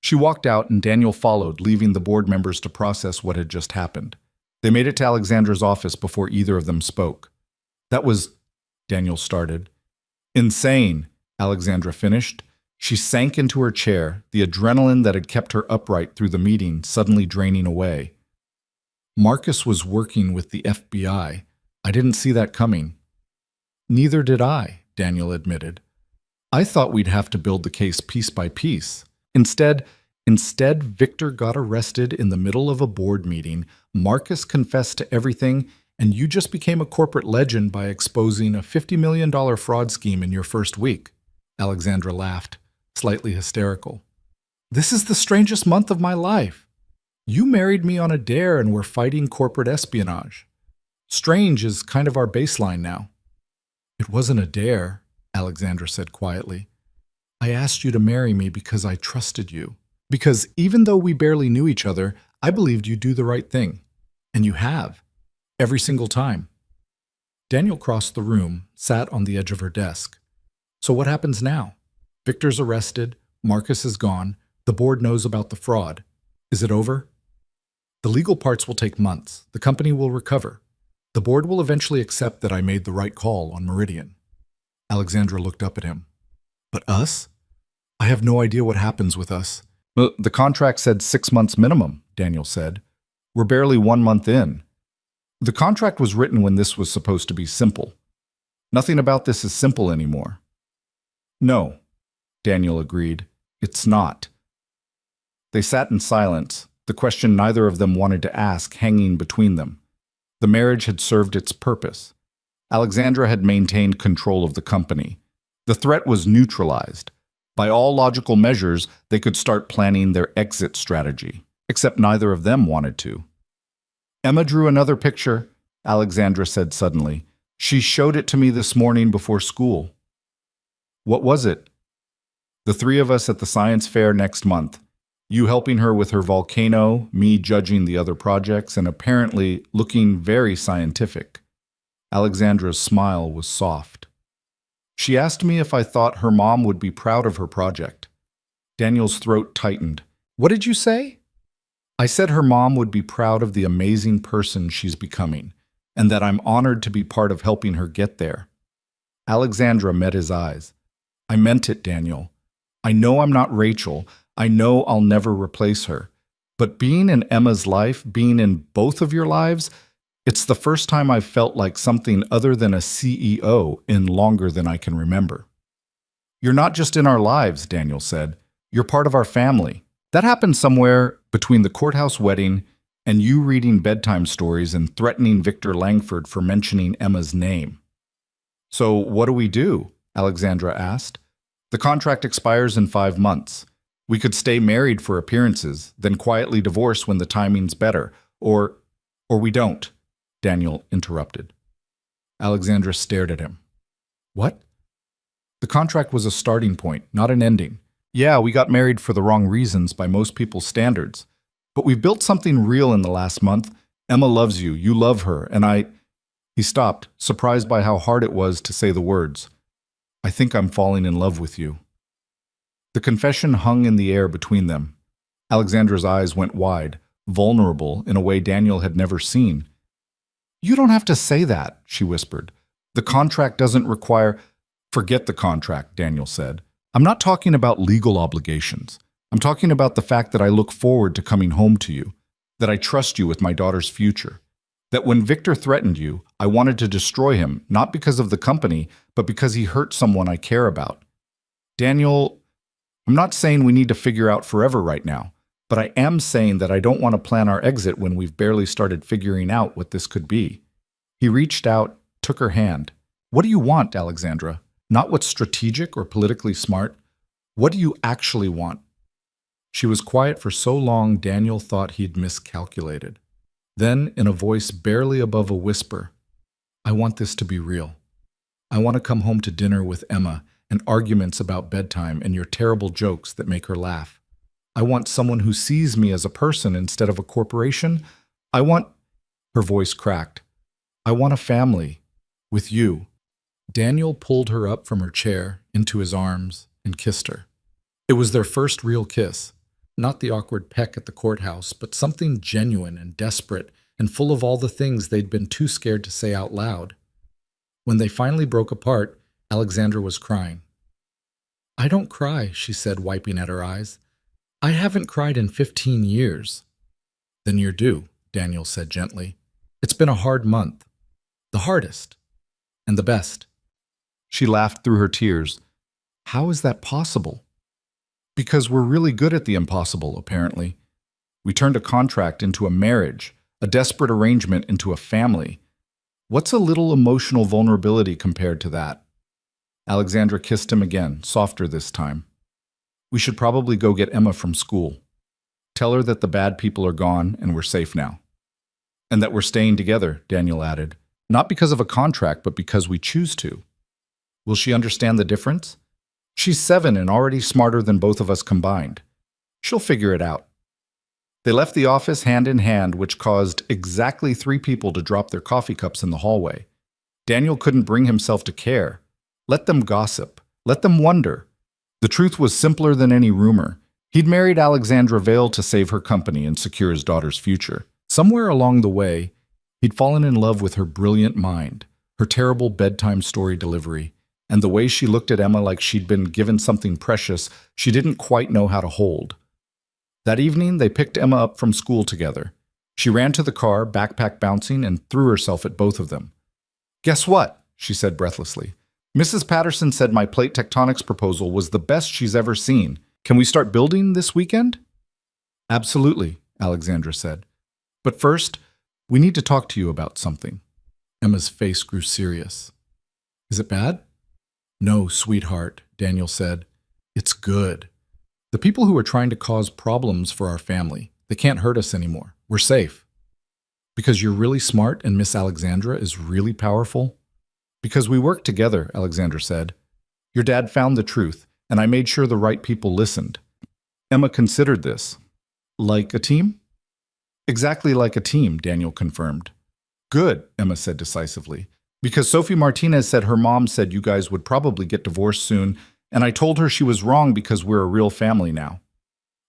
She walked out and Daniel followed, leaving the board members to process what had just happened. They made it to Alexandra's office before either of them spoke. "That was," Daniel started. "Insane," Alexandra finished. She sank into her chair, the adrenaline that had kept her upright through the meeting suddenly draining away. "Marcus was working with the FBI. I didn't see that coming." "Neither did I," Daniel admitted. "I thought we'd have to build the case piece by piece. Instead, Victor got arrested in the middle of a board meeting, Marcus confessed to everything, and you just became a corporate legend by exposing a $50 million fraud scheme in your first week." Alexandra laughed. slightly hysterical. This is the strangest month of my life. You married me on a dare and we're fighting corporate espionage. Strange is kind of our baseline now. It wasn't a dare, Alexandra said quietly. I asked you to marry me because I trusted you. Because even though we barely knew each other, I believed you'd do the right thing. And you have. Every single time. Daniel crossed the room, sat on the edge of her desk. So what happens now? Victor's arrested, Marcus is gone, the board knows about the fraud. Is it over? The legal parts will take months. The company will recover. The board will eventually accept that I made the right call on Meridian. Alexandra looked up at him. But us? I have no idea what happens with us. The contract said 6 months minimum, Daniel said. We're barely 1 month in. The contract was written when this was supposed to be simple. Nothing about this is simple anymore. No, Daniel agreed. It's not. They sat in silence, the question neither of them wanted to ask hanging between them. The marriage had served its purpose. Alexandra had maintained control of the company. The threat was neutralized. By all logical measures, they could start planning their exit strategy, except neither of them wanted to. Emma drew another picture, Alexandra said suddenly. She showed it to me this morning before school. What was it? The three of us at the science fair next month. You helping her with her volcano, me judging the other projects, and apparently looking very scientific. Alexandra's smile was soft. She asked me if I thought her mom would be proud of her project. Daniel's throat tightened. What did you say? I said her mom would be proud of the amazing person she's becoming, and that I'm honored to be part of helping her get there. Alexandra met his eyes. I meant it, Daniel. I know I'm not Rachel. I know I'll never replace her. But being in Emma's life, being in both of your lives, it's the first time I've felt like something other than a CEO in longer than I can remember. You're not just in our lives, Daniel said. You're part of our family. That happened somewhere between the courthouse wedding and you reading bedtime stories and threatening Victor Langford for mentioning Emma's name. So what do we do? Alexandra asked. The contract expires in 5 months. We could stay married for appearances, then quietly divorce when the timing's better. Or we don't. Daniel interrupted. Alexandra stared at him. What? The contract was a starting point, not an ending. Yeah, we got married for the wrong reasons by most people's standards. But we've built something real in the last month. Emma loves you, you love her, and I... He stopped, surprised by how hard it was to say the words. I think I'm falling in love with you. The confession hung in the air between them. Alexandra's eyes went wide, vulnerable in a way Daniel had never seen. You don't have to say that, she whispered. The contract doesn't require... Forget the contract, Daniel said. I'm not talking about legal obligations. I'm talking about the fact that I look forward to coming home to you, that I trust you with my daughter's future, that when Victor threatened you, I wanted to destroy him, not because of the company, but because he hurt someone I care about. Daniel, I'm not saying we need to figure out forever right now, but I am saying that I don't want to plan our exit when we've barely started figuring out what this could be. He reached out, took her hand. What do you want, Alexandra? Not what's strategic or politically smart. What do you actually want? She was quiet for so long Daniel thought he'd miscalculated. Then, in a voice barely above a whisper, I want this to be real. I want to come home to dinner with Emma and arguments about bedtime and your terrible jokes that make her laugh. I want someone who sees me as a person instead of a corporation. I want... Her voice cracked. I want a family. With you. Daniel pulled her up from her chair into his arms and kissed her. It was their first real kiss. Not the awkward peck at the courthouse, but something genuine and desperate and full of all the things they'd been too scared to say out loud. When they finally broke apart, Alexandra was crying. I don't cry, she said, wiping at her eyes. I haven't cried in 15 years. Then you're due, Daniel said gently. It's been a hard month. The hardest. And the best. She laughed through her tears. How is that possible? Because we're really good at the impossible, apparently. We turned a contract into a marriage, a desperate arrangement into a family. What's a little emotional vulnerability compared to that? Alexandra kissed him again, softer this time. We should probably go get Emma from school. Tell her that the bad people are gone and we're safe now. And that we're staying together, Daniel added. Not because of a contract, but because we choose to. Will she understand the difference? She's 7 and already smarter than both of us combined. She'll figure it out. They left the office hand in hand, which caused exactly 3 people to drop their coffee cups in the hallway. Daniel couldn't bring himself to care. Let them gossip. Let them wonder. The truth was simpler than any rumor. He'd married Alexandra Vale to save her company and secure his daughter's future. Somewhere along the way, he'd fallen in love with her brilliant mind, her terrible bedtime story delivery, and the way she looked at Emma like she'd been given something precious she didn't quite know how to hold. That evening, they picked Emma up from school together. She ran to the car, backpack bouncing, and threw herself at both of them. "Guess what?" she said breathlessly. "Mrs. Patterson said my plate tectonics proposal was the best she's ever seen. Can we start building this weekend?" "Absolutely," Alexandra said. "But first, we need to talk to you about something." Emma's face grew serious. "Is it bad?" "No, sweetheart," Daniel said. "It's good. The people who are trying to cause problems for our family, they can't hurt us anymore. We're safe. Because you're really smart and Miss Alexandra is really powerful?" "Because we work together," Alexandra said. "Your dad found the truth, and I made sure the right people listened." Emma considered this. "Like a team?" "Exactly like a team," Daniel confirmed. "Good," Emma said decisively. "Because Sophie Martinez said her mom said you guys would probably get divorced soon, and I told her she was wrong because we're a real family now."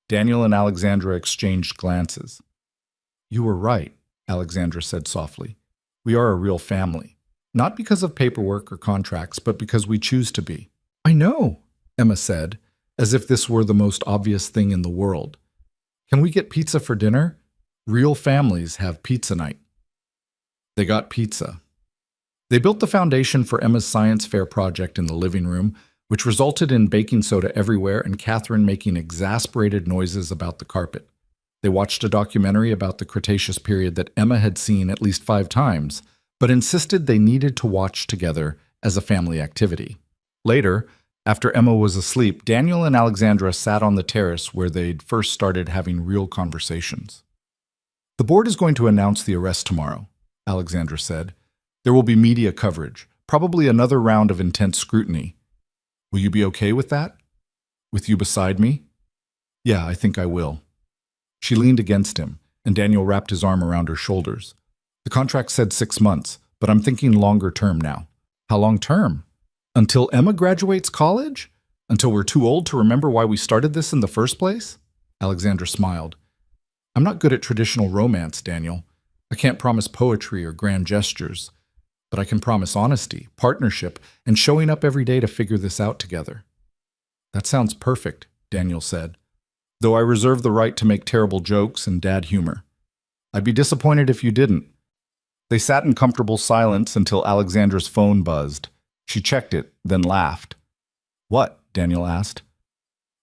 Daniel and Alexandra exchanged glances. "You were right," Alexandra said softly. "We are a real family. Not because of paperwork or contracts, but because we choose to be." "I know," Emma said, as if this were the most obvious thing in the world. "Can we get pizza for dinner? Real families have pizza night." They got pizza. They built the foundation for Emma's science fair project in the living room, which resulted in baking soda everywhere and Catherine making exasperated noises about the carpet. They watched a documentary about the Cretaceous period that Emma had seen at least 5 times, but insisted they needed to watch together as a family activity. Later, after Emma was asleep, Daniel and Alexandra sat on the terrace where they'd first started having real conversations. "The board is going to announce the arrest tomorrow," Alexandra said. "There will be media coverage, probably another round of intense scrutiny. Will you be okay with that? With you beside me?" "Yeah, I think I will." She leaned against him, and Daniel wrapped his arm around her shoulders. "The contract said 6 months, but I'm thinking longer term now." "How long term? Until Emma graduates college? Until we're too old to remember why we started this in the first place?" Alexandra smiled. "I'm not good at traditional romance, Daniel. I can't promise poetry or grand gestures. But I can promise honesty, partnership, and showing up every day to figure this out together." "That sounds perfect," Daniel said, "though I reserve the right to make terrible jokes and dad humor. I'd be disappointed if you didn't." They sat in comfortable silence until Alexandra's phone buzzed. She checked it, then laughed. "What?" Daniel asked.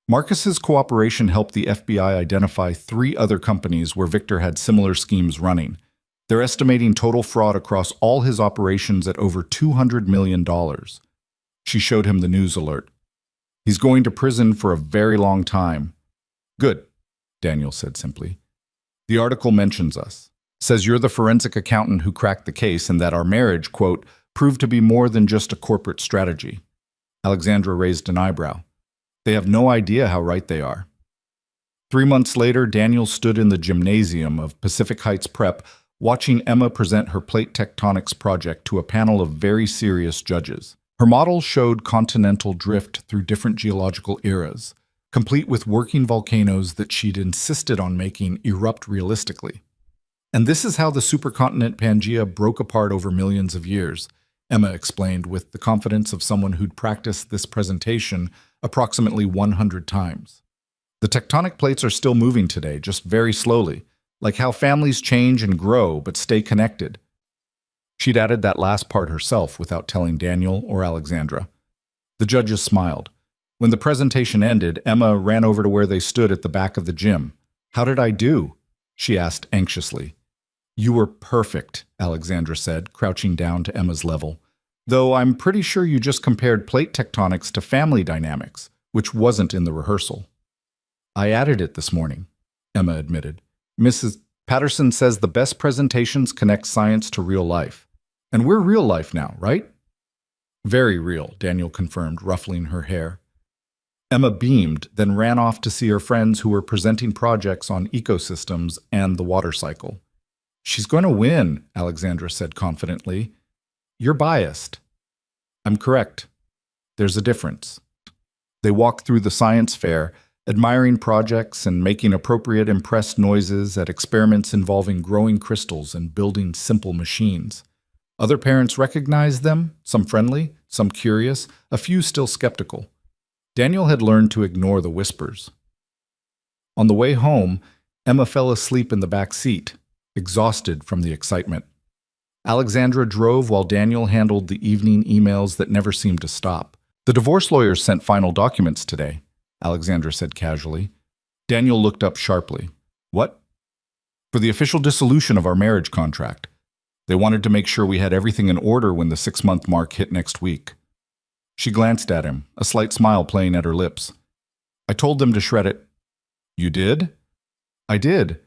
Marcus's cooperation helped the FBI identify 3 other companies where Victor had similar schemes running. They're estimating total fraud across all his operations at over $200 million. She showed him the news alert. "He's going to prison for a very long time." "Good," Daniel said simply. "The article mentions us. Says you're the forensic accountant who cracked the case and that our marriage, quote, proved to be more than just a corporate strategy." Alexandra raised an eyebrow. "They have no idea how right they are." 3 months later, Daniel stood in the gymnasium of Pacific Heights Prep, watching Emma present her plate tectonics project to a panel of very serious judges. Her model showed continental drift through different geological eras, complete with working volcanoes that she'd insisted on making erupt realistically. "And this is how the supercontinent Pangaea broke apart over millions of years," Emma explained with the confidence of someone who'd practiced this presentation approximately 100 times. "The tectonic plates are still moving today, just very slowly, like how families change and grow but stay connected." She'd added that last part herself without telling Daniel or Alexandra. The judges smiled. When the presentation ended, Emma ran over to where they stood at the back of the gym. "How did I do?" she asked anxiously. "You were perfect," Alexandra said, crouching down to Emma's level. "Though I'm pretty sure you just compared plate tectonics to family dynamics, which wasn't in the rehearsal. I added it this morning, Emma admitted. Mrs. Patterson says the best presentations connect science to real life. And we're real life now, right? Very real, Daniel confirmed, ruffling her hair. Emma beamed, then ran off to see her friends who were presenting projects on ecosystems and the water cycle. She's going to win, Alexandra said confidently. You're biased. I'm correct. There's a difference. They walked through the science fair, admiring projects and making appropriate impressed noises at experiments involving growing crystals and building simple machines. Other parents recognized them, some friendly, some curious, a few still skeptical. Daniel had learned to ignore the whispers. On the way home, Emma fell asleep in the back seat, exhausted from the excitement. Alexandra drove while Daniel handled the evening emails that never seemed to stop. The divorce lawyers sent final documents today, Alexandra said casually. Daniel looked up sharply. What? For the official dissolution of our marriage contract. They wanted to make sure we had everything in order when the 6-month mark hit next week. She glanced at him, a slight smile playing at her lips. I told them to shred it. You did? I did.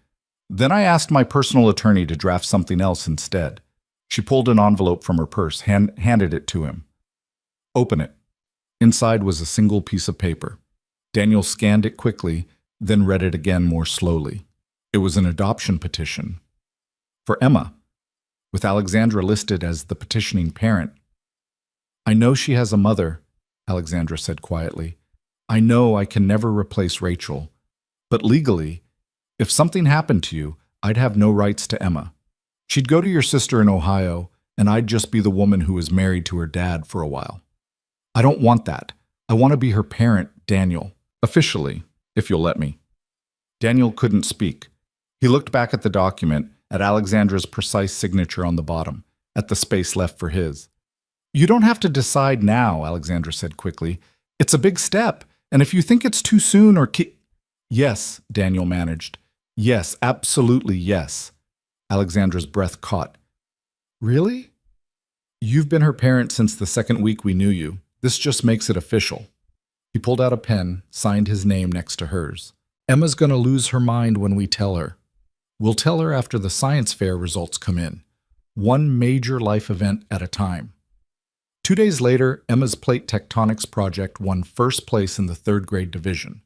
Then I asked my personal attorney to draft something else instead. She pulled an envelope from her purse, handed it to him. Open it. Inside was a single piece of paper. Daniel scanned it quickly, then read it again more slowly. It was an adoption petition. For Emma, with Alexandra listed as the petitioning parent. I know she has a mother, Alexandra said quietly. I know I can never replace Rachel. But legally, if something happened to you, I'd have no rights to Emma. She'd go to your sister in Ohio, and I'd just be the woman who was married to her dad for a while. I don't want that. I want to be her parent, Daniel. Officially, if you'll let me. Daniel couldn't speak. He looked back at the document, at Alexandra's precise signature on the bottom, at the space left for his. You don't have to decide now, Alexandra said quickly. It's a big step, and if you think it's too soon or Yes, Daniel managed. Yes, absolutely yes. Alexandra's breath caught. Really? You've been her parent since the second week we knew you. This just makes it official. He pulled out a pen, signed his name next to hers. Emma's going to lose her mind when we tell her. We'll tell her after the science fair results come in. One major life event at a time. 2 days later, Emma's plate tectonics project won first place in the 3rd grade division.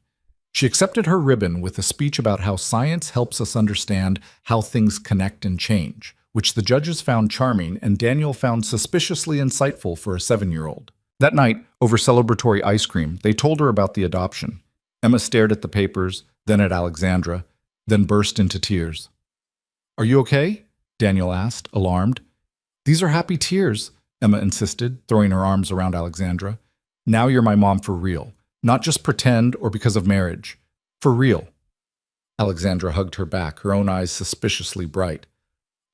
She accepted her ribbon with a speech about how science helps us understand how things connect and change, which the judges found charming and Daniel found suspiciously insightful for a 7-year-old. That night, over celebratory ice cream, they told her about the adoption. Emma stared at the papers, then at Alexandra, then burst into tears. Are you okay? Daniel asked, alarmed. These are happy tears, Emma insisted, throwing her arms around Alexandra. Now you're my mom for real. Not just pretend or because of marriage. For real. Alexandra hugged her back, her own eyes suspiciously bright.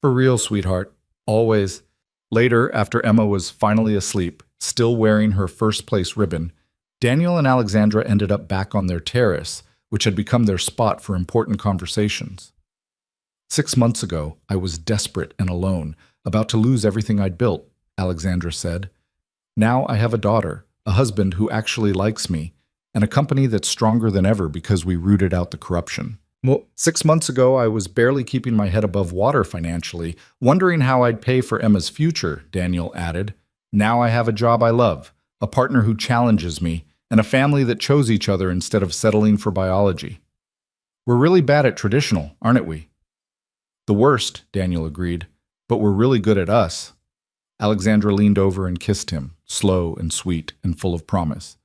For real, sweetheart. Always. Later, after Emma was finally asleep, still wearing her first-place ribbon, Daniel and Alexandra ended up back on their terrace, which had become their spot for important conversations. 6 months ago, I was desperate and alone, about to lose everything I'd built, Alexandra said. Now I have a daughter, a husband who actually likes me, and a company that's stronger than ever because we rooted out the corruption. Well, 6 months ago, I was barely keeping my head above water financially, wondering how I'd pay for Emma's future, Daniel added. Now I have a job I love, a partner who challenges me, and a family that chose each other instead of settling for biology. We're really bad at traditional, aren't we? The worst, Daniel agreed, but we're really good at us. Alexandra leaned over and kissed him, slow and sweet and full of promise.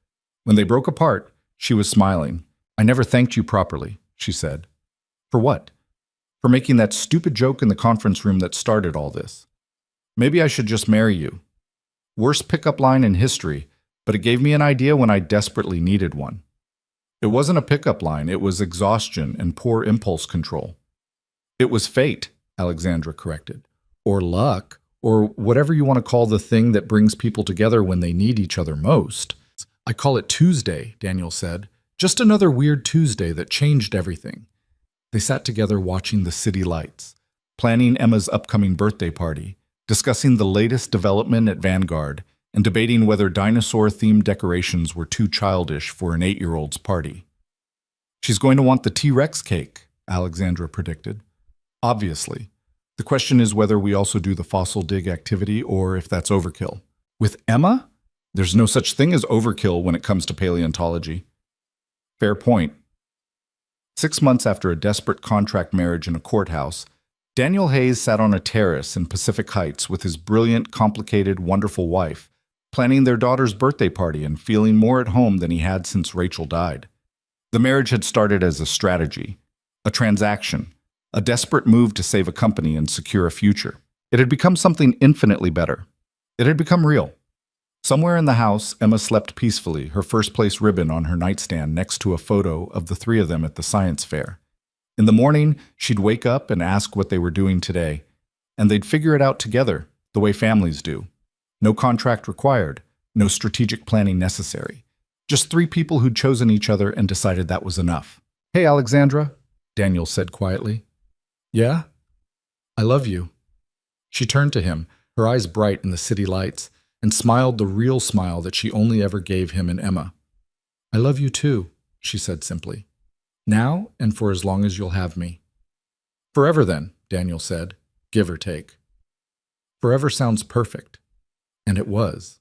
When they broke apart, she was smiling. I never thanked you properly, she said. For what? For making that stupid joke in the conference room that started all this. Maybe I should just marry you. Worst pickup line in history, but it gave me an idea when I desperately needed one. It wasn't a pickup line, it was exhaustion and poor impulse control. It was fate, Alexandra corrected. Or luck, or whatever you want to call the thing that brings people together when they need each other most. I call it Tuesday, Daniel said. Just another weird Tuesday that changed everything. They sat together watching the city lights, planning Emma's upcoming birthday party, discussing the latest development at Vanguard, and debating whether dinosaur-themed decorations were too childish for an 8-year-old's party. She's going to want the T-Rex cake, Alexandra predicted. Obviously. The question is whether we also do the fossil dig activity or if that's overkill. With Emma? There's no such thing as overkill when it comes to paleontology. Fair point. 6 months after a desperate contract marriage in a courthouse, Daniel Hayes sat on a terrace in Pacific Heights with his brilliant, complicated, wonderful wife, planning their daughter's birthday party and feeling more at home than he had since Rachel died. The marriage had started as a strategy, a transaction, a desperate move to save a company and secure a future. It had become something infinitely better. It had become real. Somewhere in the house, Emma slept peacefully, her first-place ribbon on her nightstand next to a photo of the three of them at the science fair. In the morning, she'd wake up and ask what they were doing today, and they'd figure it out together, the way families do. No contract required, no strategic planning necessary. Just 3 people who'd chosen each other and decided that was enough. "Hey, Alexandra," Daniel said quietly. "Yeah? I love you." She turned to him, her eyes bright in the city lights, and smiled the real smile that she only ever gave him and Emma. "I love you too," she said simply. "Now and for as long as you'll have me." "Forever then," Daniel said, give or take. Forever sounds perfect. And it was.